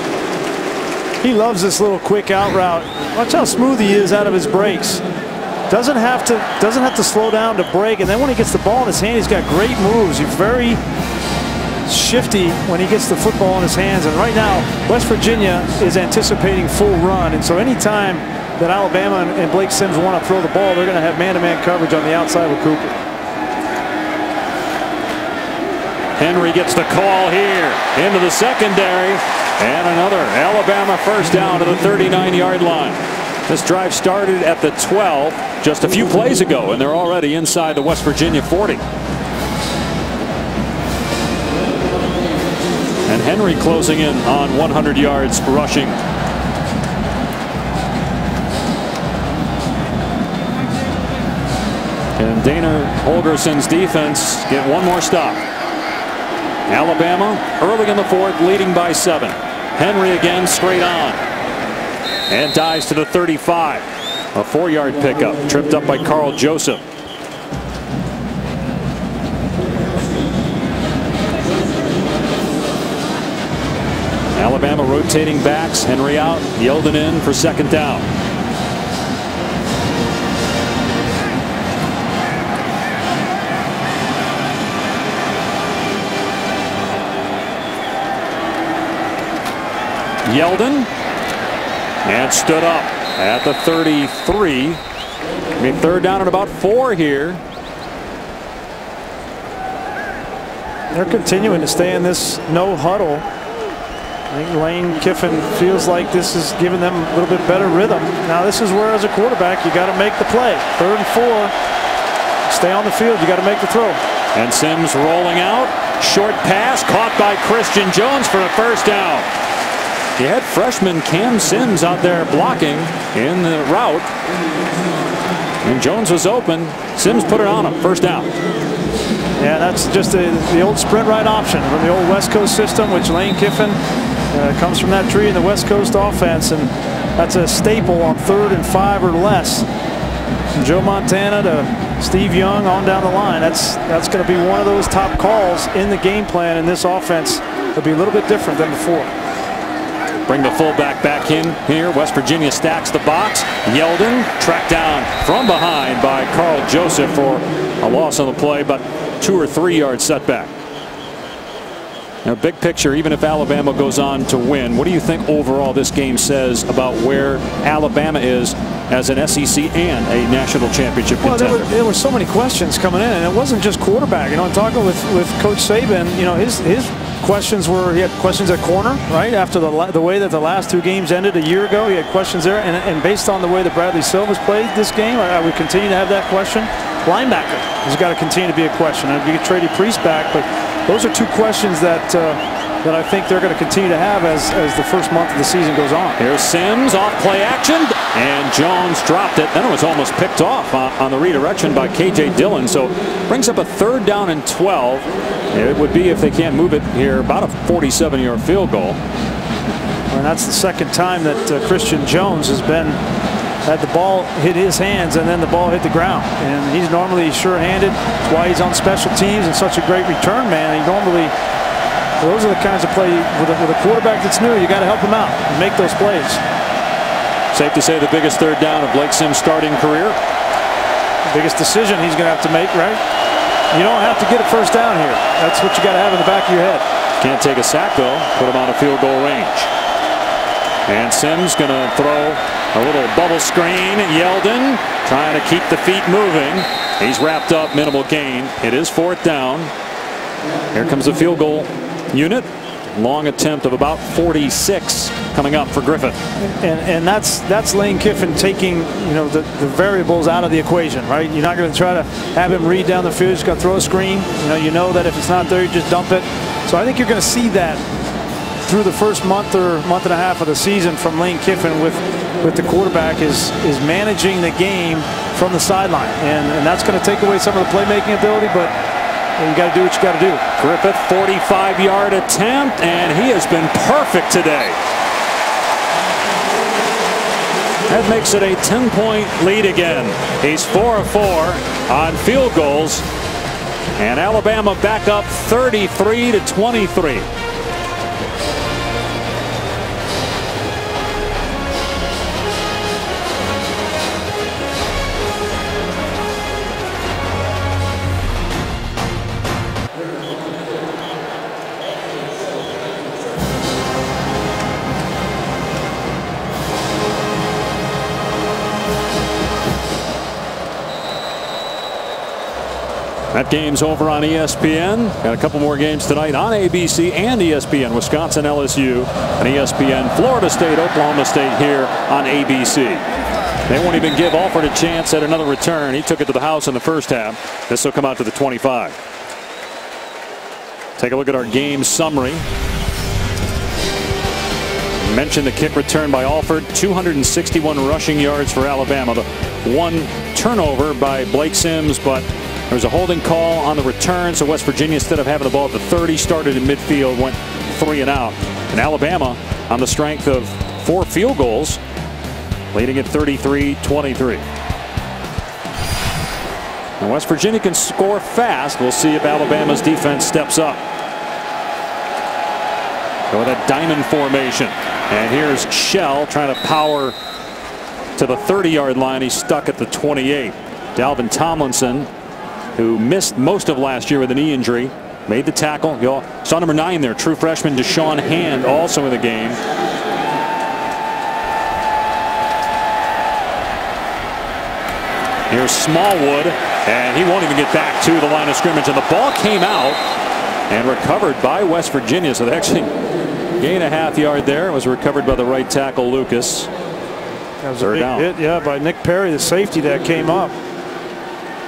He loves this little quick out route. Watch how smooth he is out of his breaks. Doesn't have to slow down to break, and then when he gets the ball in his hand, he's got great moves. He's very shifty when he gets the football in his hands. And right now, West Virginia is anticipating full run, and so anytime that Alabama and Blake Sims want to throw the ball, they're going to have man-to-man coverage on the outside with Cooper. Henry gets the call here into the secondary, and another Alabama first down to the 39-yard line. This drive started at the 12 just a few plays ago, and they're already inside the West Virginia 40. And Henry closing in on 100 yards rushing. And Dana Holgerson's defense get one more stop. Alabama early in the 4th, leading by 7. Henry again straight on. And dives to the 35. A 4-yard pickup, tripped up by Carl Joseph. Alabama rotating backs. Henry out. Yeldon in for second down. Yeldon, and stood up at the 33. I mean, third down and about 4 here. They're continuing to stay in this no huddle. I think Lane Kiffin feels like this is giving them a little bit better rhythm. Now this is where, as a quarterback, you got to make the play. 3rd and 4. Stay on the field. You got to make the throw. And Sims rolling out. Short pass caught by Christian Jones for a first down. You had freshman Cam Sims out there blocking in the route. And Jones was open. Sims put it on him. First down. Yeah, that's just the old sprint right option from the old West Coast system, which Lane Kiffin comes from that tree in the West Coast offense, and that's a staple on 3rd and 5 or less. From Joe Montana to Steve Young on down the line. That's going to be one of those top calls in the game plan in this offense. It'll be a little bit different than before. Bring the fullback back in here. West Virginia stacks the box. Yeldon tracked down from behind by Carl Joseph for a loss on the play, but 2 or 3 yard setback. Now, big picture, even if Alabama goes on to win, what do you think overall this game says about where Alabama is as an SEC and a national championship contender? Well, there were so many questions coming in, and it wasn't just quarterback. You know, I'm talking with Coach Saban. You know, his questions were, he had questions at corner, right? After the way that the last 2 games ended a year ago, he had questions there. And based on the way that Bradley Silva's played this game, I would continue to have that question. Linebacker has got to continue to be a question. And you get Trady Priest back, but those are 2 questions that I think they're going to continue to have as the first month of the season goes on. Here's Sims off play action, and Jones dropped it. Then it was almost picked off on the redirection by K.J. Dillon. So brings up a 3rd down and 12. It would be, if they can't move it here, about a 47-yard field goal. And that's the 2nd time that Christian Jones has had the ball hit his hands and then the ball hit the ground. And he's normally sure-handed. That's why he's on special teams and such a great return man. Those are the kinds of play with a quarterback that's new. You got to help him out and make those plays. Safe to say the biggest 3rd down of Blake Sims' starting career. The biggest decision he's going to have to make, right? You don't have to get a first down here. That's what you got to have in the back of your head. Can't take a sack, though. Put him on a field goal range. And Sims going to throw a little bubble screen. Yeldon trying to keep the feet moving. He's wrapped up, minimal gain. It is 4th down. Here comes the field goal unit. Long attempt of about 46 coming up for Griffith. And that's Lane Kiffin taking, you know, the variables out of the equation, right? You're not going to try to have him read down the field. He's going to throw a screen. You know that if it's not there, you just dump it. So I think you're going to see that through the first month or month and a half of the season from Lane Kiffin with the quarterback is managing the game from the sideline. And that's going to take away some of the playmaking ability, but you got to do what you got to do. Griffith, 45-yard attempt, and he has been perfect today. That makes it a 10-point lead again. He's 4 of 4 on field goals, and Alabama back up 33-23. That game's over on ESPN. Got a couple more games tonight on ABC and ESPN. Wisconsin, LSU, and ESPN, Florida State, Oklahoma State here on ABC. They won't even give Alford a chance at another return. He took it to the house in the first half. This will come out to the 25. Take a look at our game summary. Mentioned the kick return by Alford. 261 rushing yards for Alabama. The 1 turnover by Blake Sims, but there's a holding call on the return, so West Virginia, instead of having the ball at the 30, started in midfield, went 3 and out. And Alabama, on the strength of 4 field goals, leading at 33-23. And West Virginia can score fast. We'll see if Alabama's defense steps up. Go with a diamond formation. And here's Shell trying to power to the 30-yard line. He's stuck at the 28. Dalvin Tomlinson, who missed most of last year with a knee injury, made the tackle. You saw number 9 there, true freshman Deshaun Hand, also in the game. Here's Smallwood, and he won't even get back to the line of scrimmage. And the ball came out and recovered by West Virginia. So they actually Gain a half-yard there. It was recovered by the right tackle, Lucas. That was a big hit, yeah, by Nick Perry, the safety that came up.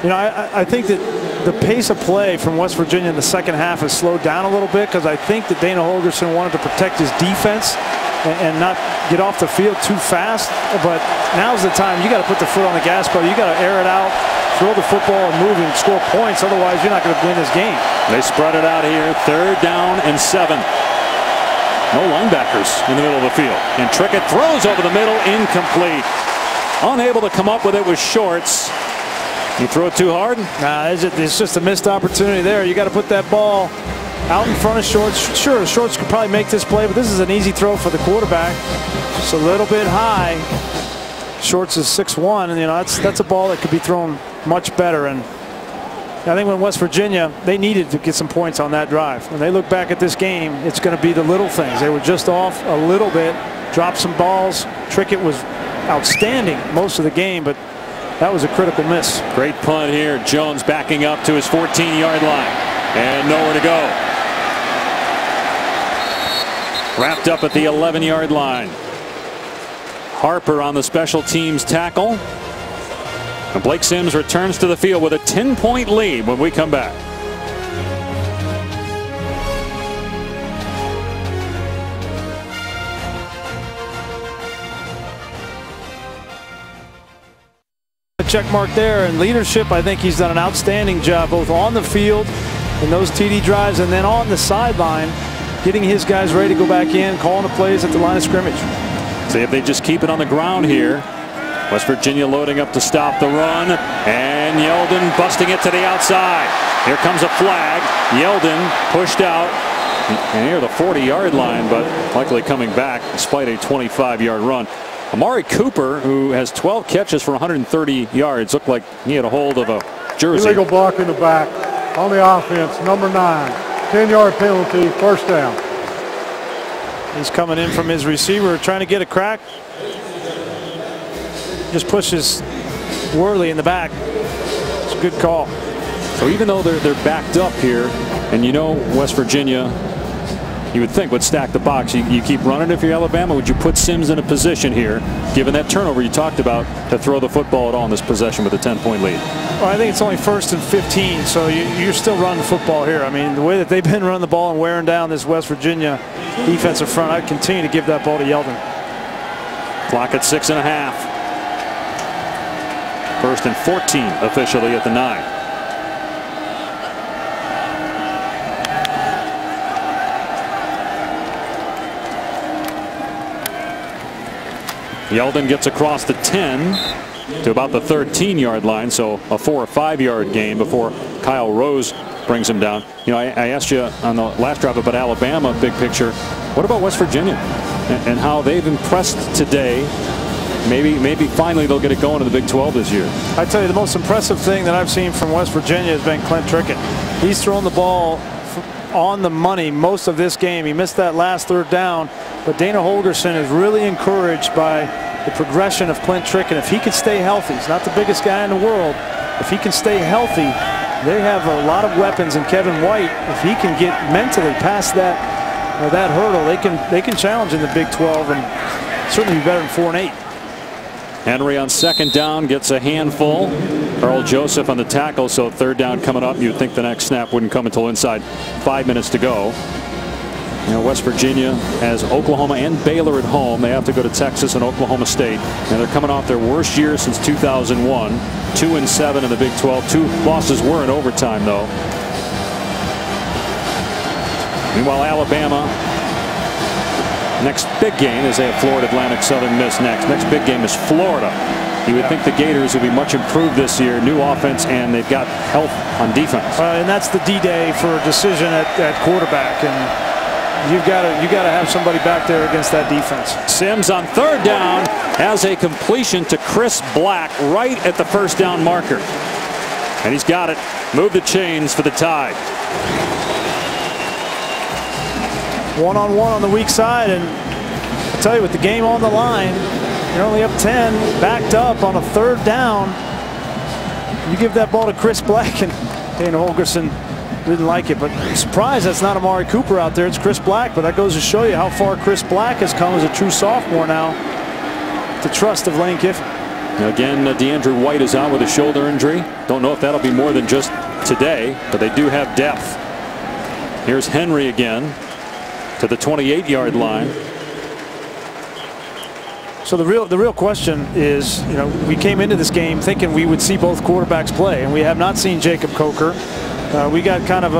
You know, I think that the pace of play from West Virginia in the second half has slowed down a little bit because I think that Dana Holgorsen wanted to protect his defense and not get off the field too fast. But now's the time. You got to put the foot on the gas pedal. You got to air it out, throw the football, and move and score points. Otherwise, you're not going to win this game. They spread it out here. 3rd down and 7. No linebackers in the middle of the field. And Trickett throws over the middle, incomplete. Unable to come up with it with Shorts. You throw it too hard? Nah, it's just a missed opportunity there. You got to put that ball out in front of Shorts. Sure, Shorts could probably make this play, but this is an easy throw for the quarterback. Just a little bit high. Shorts is 6'1", and you know that's a ball that could be thrown much better. And I think when West Virginia, they needed to get some points on that drive. When they look back at this game, it's going to be the little things. They were just off a little bit, dropped some balls. Trickett was outstanding most of the game, but that was a critical miss. Great punt here. Jones backing up to his 14-yard line. And nowhere to go. Wrapped up at the 11-yard line. Harper on the special teams tackle. And Blake Sims returns to the field with a 10-point lead when we come back. Check mark there, and leadership. I think he's done an outstanding job both on the field in those TD drives and then on the sideline, getting his guys ready to go back in, calling the plays at the line of scrimmage. See if they just keep it on the ground here. West Virginia loading up to stop the run, and Yeldon busting it to the outside. Here comes a flag. Yeldon pushed out and near the 40-yard line, but likely coming back despite a 25-yard run. Amari Cooper, who has 12 catches for 130 yards, looked like he had a hold of a jersey. Illegal block in the back on the offense, number 9. 10-yard penalty, 1st down. He's coming in from his receiver, trying to get a crack. Just pushes Worley in the back. It's a good call. So even though they're backed up here, and you know West Virginia, you would think would stack the box. You keep running if you're Alabama. Would you put Sims in a position here, given that turnover you talked about, to throw the football at all in this possession with a 10-point lead? Well, I think it's only 1st and 15, so you're still running the football here. I mean, the way that they've been running the ball and wearing down this West Virginia defensive front, I'd continue to give that ball to Yeldon. Clock at 6.5. 1st and 14 officially at the 9. Yeldon gets across the 10 to about the 13-yard line, so a 4 or 5-yard gain before Kyle Rose brings him down. You know, I asked you on the last drive about Alabama, big picture. What about West Virginia and how they've impressed today? Maybe finally they'll get it going in the Big 12 this year. I tell you, the most impressive thing that I've seen from West Virginia has been Clint Trickett. He's thrown the ball on the money most of this game. He missed that last 3rd down, but Dana Holgorsen is really encouraged by the progression of Clint Trickett. If he can stay healthy, he's not the biggest guy in the world. If he can stay healthy, they have a lot of weapons in Kevin White. If he can get mentally past that hurdle, they can challenge in the Big 12 and certainly be better than 4 and 8. Henry on 2nd down gets a handful. Earl Joseph on the tackle, so 3rd down coming up. You'd think the next snap wouldn't come until inside 5 minutes to go. You know, West Virginia has Oklahoma and Baylor at home. They have to go to Texas and Oklahoma State, and they're coming off their worst year since 2001. 2-7 in the Big 12. 2 losses were in overtime, though. Meanwhile, Alabama, next big game is they have Florida Atlantic Southern Miss next. Next big game is Florida. You would think the Gators would be much improved this year. New offense, and they've got health on defense. And that's the D-Day for a decision at quarterback. And you got to have somebody back there against that defense. Sims on 3rd down has a completion to Chris Black right at the 1st down marker. And he's got it. Move the chains for the Tide. One-on-one on the weak side, and I tell you, with the game on the line, you're only up 10, backed up on a 3rd down. You give that ball to Chris Black, and Dana Holgorsen didn't like it. But I'm surprised that's not Amari Cooper out there. It's Chris Black. But that goes to show you how far Chris Black has come as a true sophomore now. The trust of Lane Kiffin. Again, DeAndre White is out with a shoulder injury. Don't know if that'll be more than just today, but they do have depth. Here's Henry again to the 28-yard line. So the real question is, we came into this game thinking we would see both quarterbacks play, and we have not seen Jacob Coker. We got kind of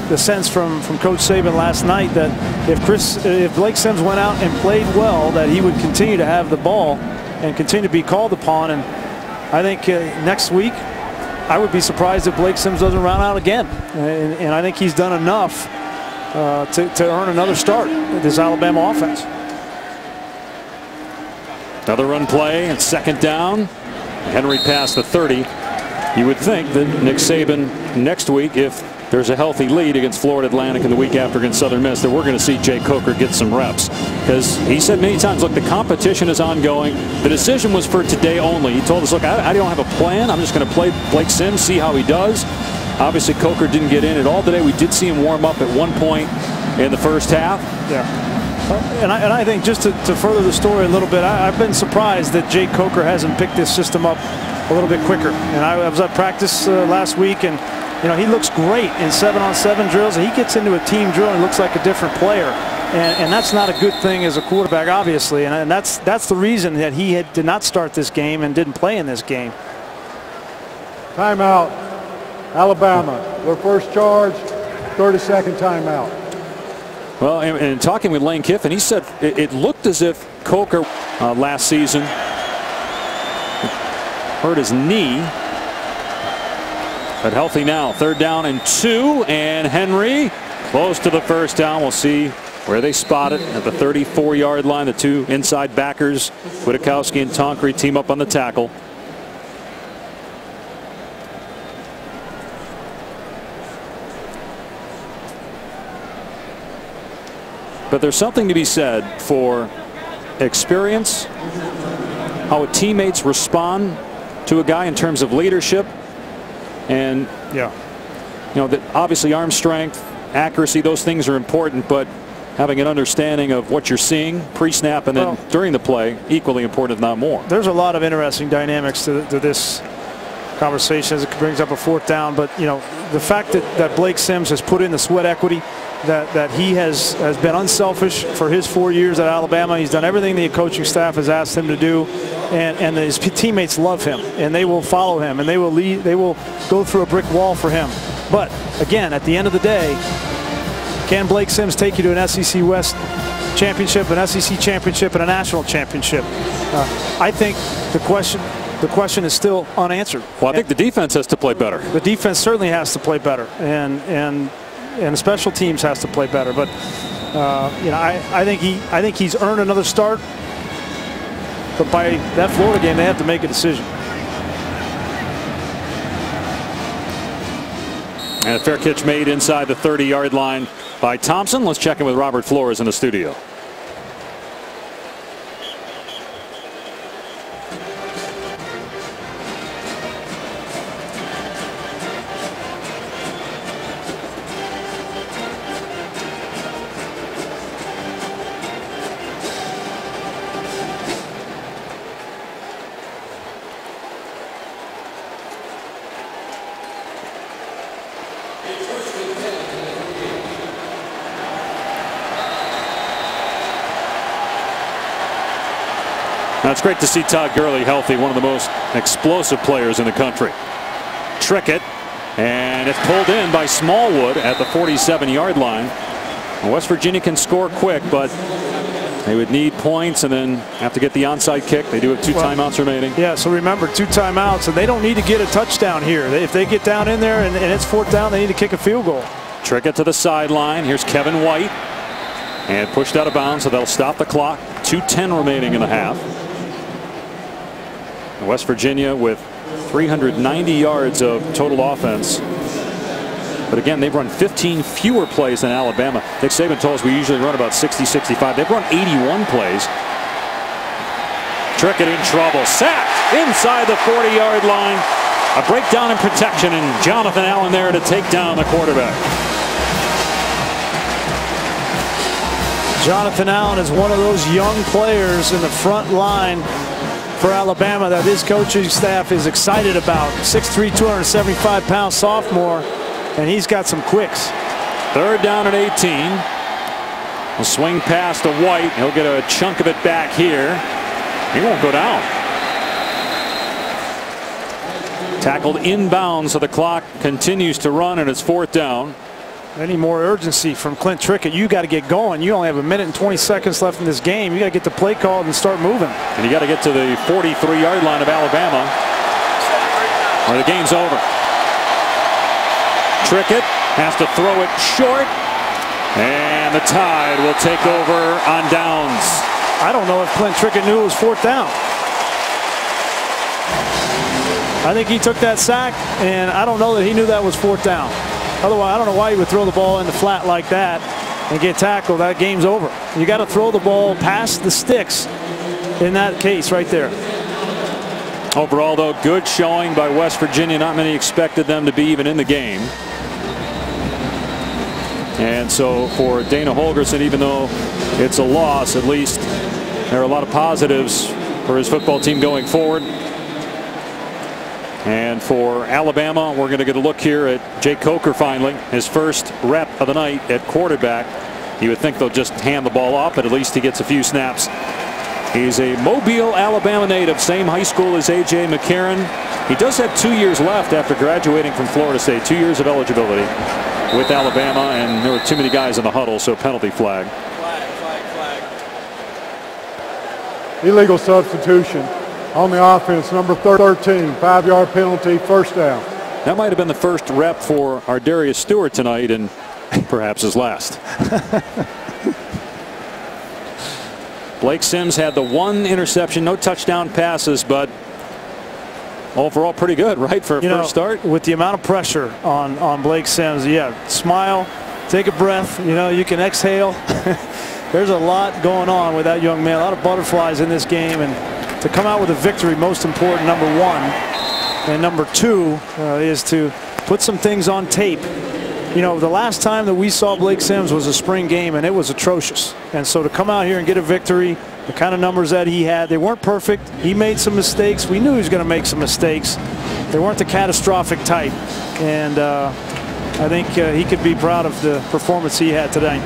the sense from Coach Saban last night that if Blake Sims went out and played well, that he would continue to have the ball and continue to be called upon. And I think next week, I would be surprised if Blake Sims doesn't run out again. And I think he's done enough to earn another start with this Alabama offense. Another run play and second down. Henry past the 30. You would think that Nick Saban next week, if there's a healthy lead against Florida Atlantic and the week after against Southern Miss, that we're going to see Jake Coker get some reps. Because he said many times, look, the competition is ongoing. The decision was for today only. He told us, look, I don't have a plan. I'm just going to play Blake Sims, see how he does. Obviously, Coker didn't get in at all today. We did see him warm up at one point in the first half. Yeah. And I think just to further the story a little bit, I've been surprised that Jake Coker hasn't picked this system up a little bit quicker. And I was at practice last week, and he looks great in 7-on-7 drills. And he gets into a team drill and looks like a different player. And that's not a good thing as a quarterback, obviously. And that's the reason that he did not start this game and didn't play in this game. Timeout, Alabama. Their first charge, 30-second timeout. Well, and talking with Lane Kiffin, he said it looked as if Coker last season hurt his knee, but healthy now. 3rd down and 2, and Henry close to the first down. We'll see where they spot it at the 34-yard line. The two inside backers, Witkowski and Tonkery, team up on the tackle. But there's something to be said for experience, how teammates respond to a guy in terms of leadership, and that obviously arm strength, accuracy, those things are important, but having an understanding of what you're seeing pre-snap and then during the play, equally important, if not more. There's a lot of interesting dynamics to this conversation as it brings up a 4th down, but the fact that Blake Sims has put in the sweat equity, that he has been unselfish for his 4 years at Alabama. He's done everything the coaching staff has asked him to do, and his teammates love him, and they will follow him, and they will go through a brick wall for him. But again, at the end of the day, can Blake Sims take you to an SEC West championship, an SEC championship, and a national championship? I think the question is still unanswered. Well, I think the defense has to play better. The defense certainly has to play better, and the special teams has to play better. But I think he's earned another start. But by that Florida game, they have to make a decision. And a fair catch made inside the 30-yard line by Thompson. Let's check in with Robert Flores in the studio. Now, it's great to see Todd Gurley healthy, one of the most explosive players in the country. Trickett, and it's pulled in by Smallwood at the 47-yard line. West Virginia can score quick, but they would need points and then have to get the onside kick. They do have 2 timeouts remaining. Yeah, so remember, 2 timeouts, and they don't need to get a touchdown here. If they get down in there and it's 4th down, they need to kick a field goal. Trickett to the sideline. Here's Kevin White, and pushed out of bounds, so that'll stop the clock. 2:10 remaining in the half. West Virginia with 390 yards of total offense. But again, they've run 15 fewer plays than Alabama. Nick Saban told us we usually run about 60, 65. They've run 81 plays. Trickett in trouble. Sacked inside the 40-yard line. A breakdown in protection, and Jonathan Allen there to take down the quarterback. Jonathan Allen is one of those young players in the front line for Alabama that his coaching staff is excited about. 6'3", 275-pound sophomore, and he's got some quicks. 3rd down and 18. A swing pass to White. He'll get a chunk of it back here. He won't go down. Tackled inbounds, so the clock continues to run, and it's 4th down. Any more urgency from Clint Trickett? You got to get going. You only have 1 minute and 20 seconds left in this game. You got to get the play called and start moving. And you got to get to the 43-yard line of Alabama, or the game's over. Trickett has to throw it short, and the Tide will take over on downs. I don't know if Clint Trickett knew it was 4th down. I think he took that sack, and I don't know that he knew that was 4th down. Otherwise, I don't know why he would throw the ball in the flat like that and get tackled. That game's over. You got to throw the ball past the sticks in that case right there. Overall, though, good showing by West Virginia. Not many expected them to be even in the game. And so for Dana Holgorsen, even though it's a loss, at least there are a lot of positives for his football team going forward. And for Alabama, we're going to get a look here at Jake Coker finally. His first rep of the night at quarterback. You would think they'll just hand the ball off, but at least he gets a few snaps. He's a Mobile, Alabama native, same high school as A.J. McCarron. He does have 2 years left after graduating from Florida State. 2 years of eligibility with Alabama, and there were too many guys in the huddle, so penalty flag. Flag. Illegal substitution. On the offense, number 13, 5-yard penalty, 1st down. That might have been the first rep for Ardarius Stewart tonight, and perhaps his last. Blake Sims had the 1 interception, no touchdown passes, but overall pretty good, right, for a first start? With the amount of pressure on Blake Sims, yeah, smile, take a breath, you can exhale. There's a lot going on with that young man, a lot of butterflies in this game, and to come out with a victory, most important, number 1, and number 2 is to put some things on tape. The last time that we saw Blake Sims was a spring game, and it was atrocious. And so to come out here and get a victory, the kind of numbers that he had, they weren't perfect. He made some mistakes. We knew he was going to make some mistakes. They weren't the catastrophic type. And I think he could be proud of the performance he had today.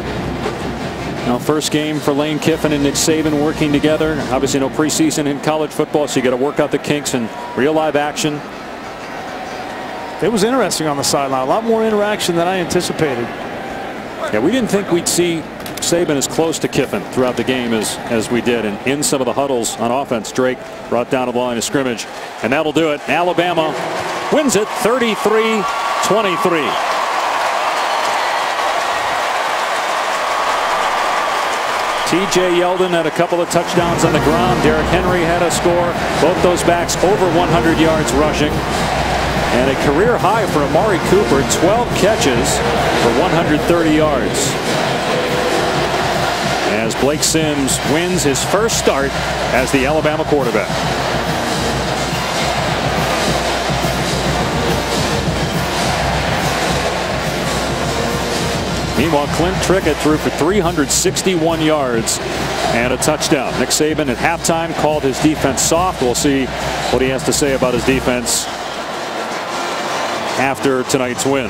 Now, first game for Lane Kiffin and Nick Saban working together. Obviously no preseason in college football, so you got to work out the kinks in real live action. It was interesting on the sideline. A lot more interaction than I anticipated. Yeah, we didn't think we'd see Saban as close to Kiffin throughout the game as we did. And in some of the huddles on offense, Drake brought down to the line of scrimmage. And that'll do it. Alabama wins it 33-23. T.J. Yeldon had a couple of touchdowns on the ground. Derrick Henry had a score. Both those backs over 100 yards rushing. And a career high for Amari Cooper, 12 catches for 130 yards. As Blake Sims wins his first start as the Alabama quarterback. Meanwhile, Clint Trickett threw for 361 yards and a touchdown. Nick Saban at halftime called his defense soft. We'll see what he has to say about his defense after tonight's win.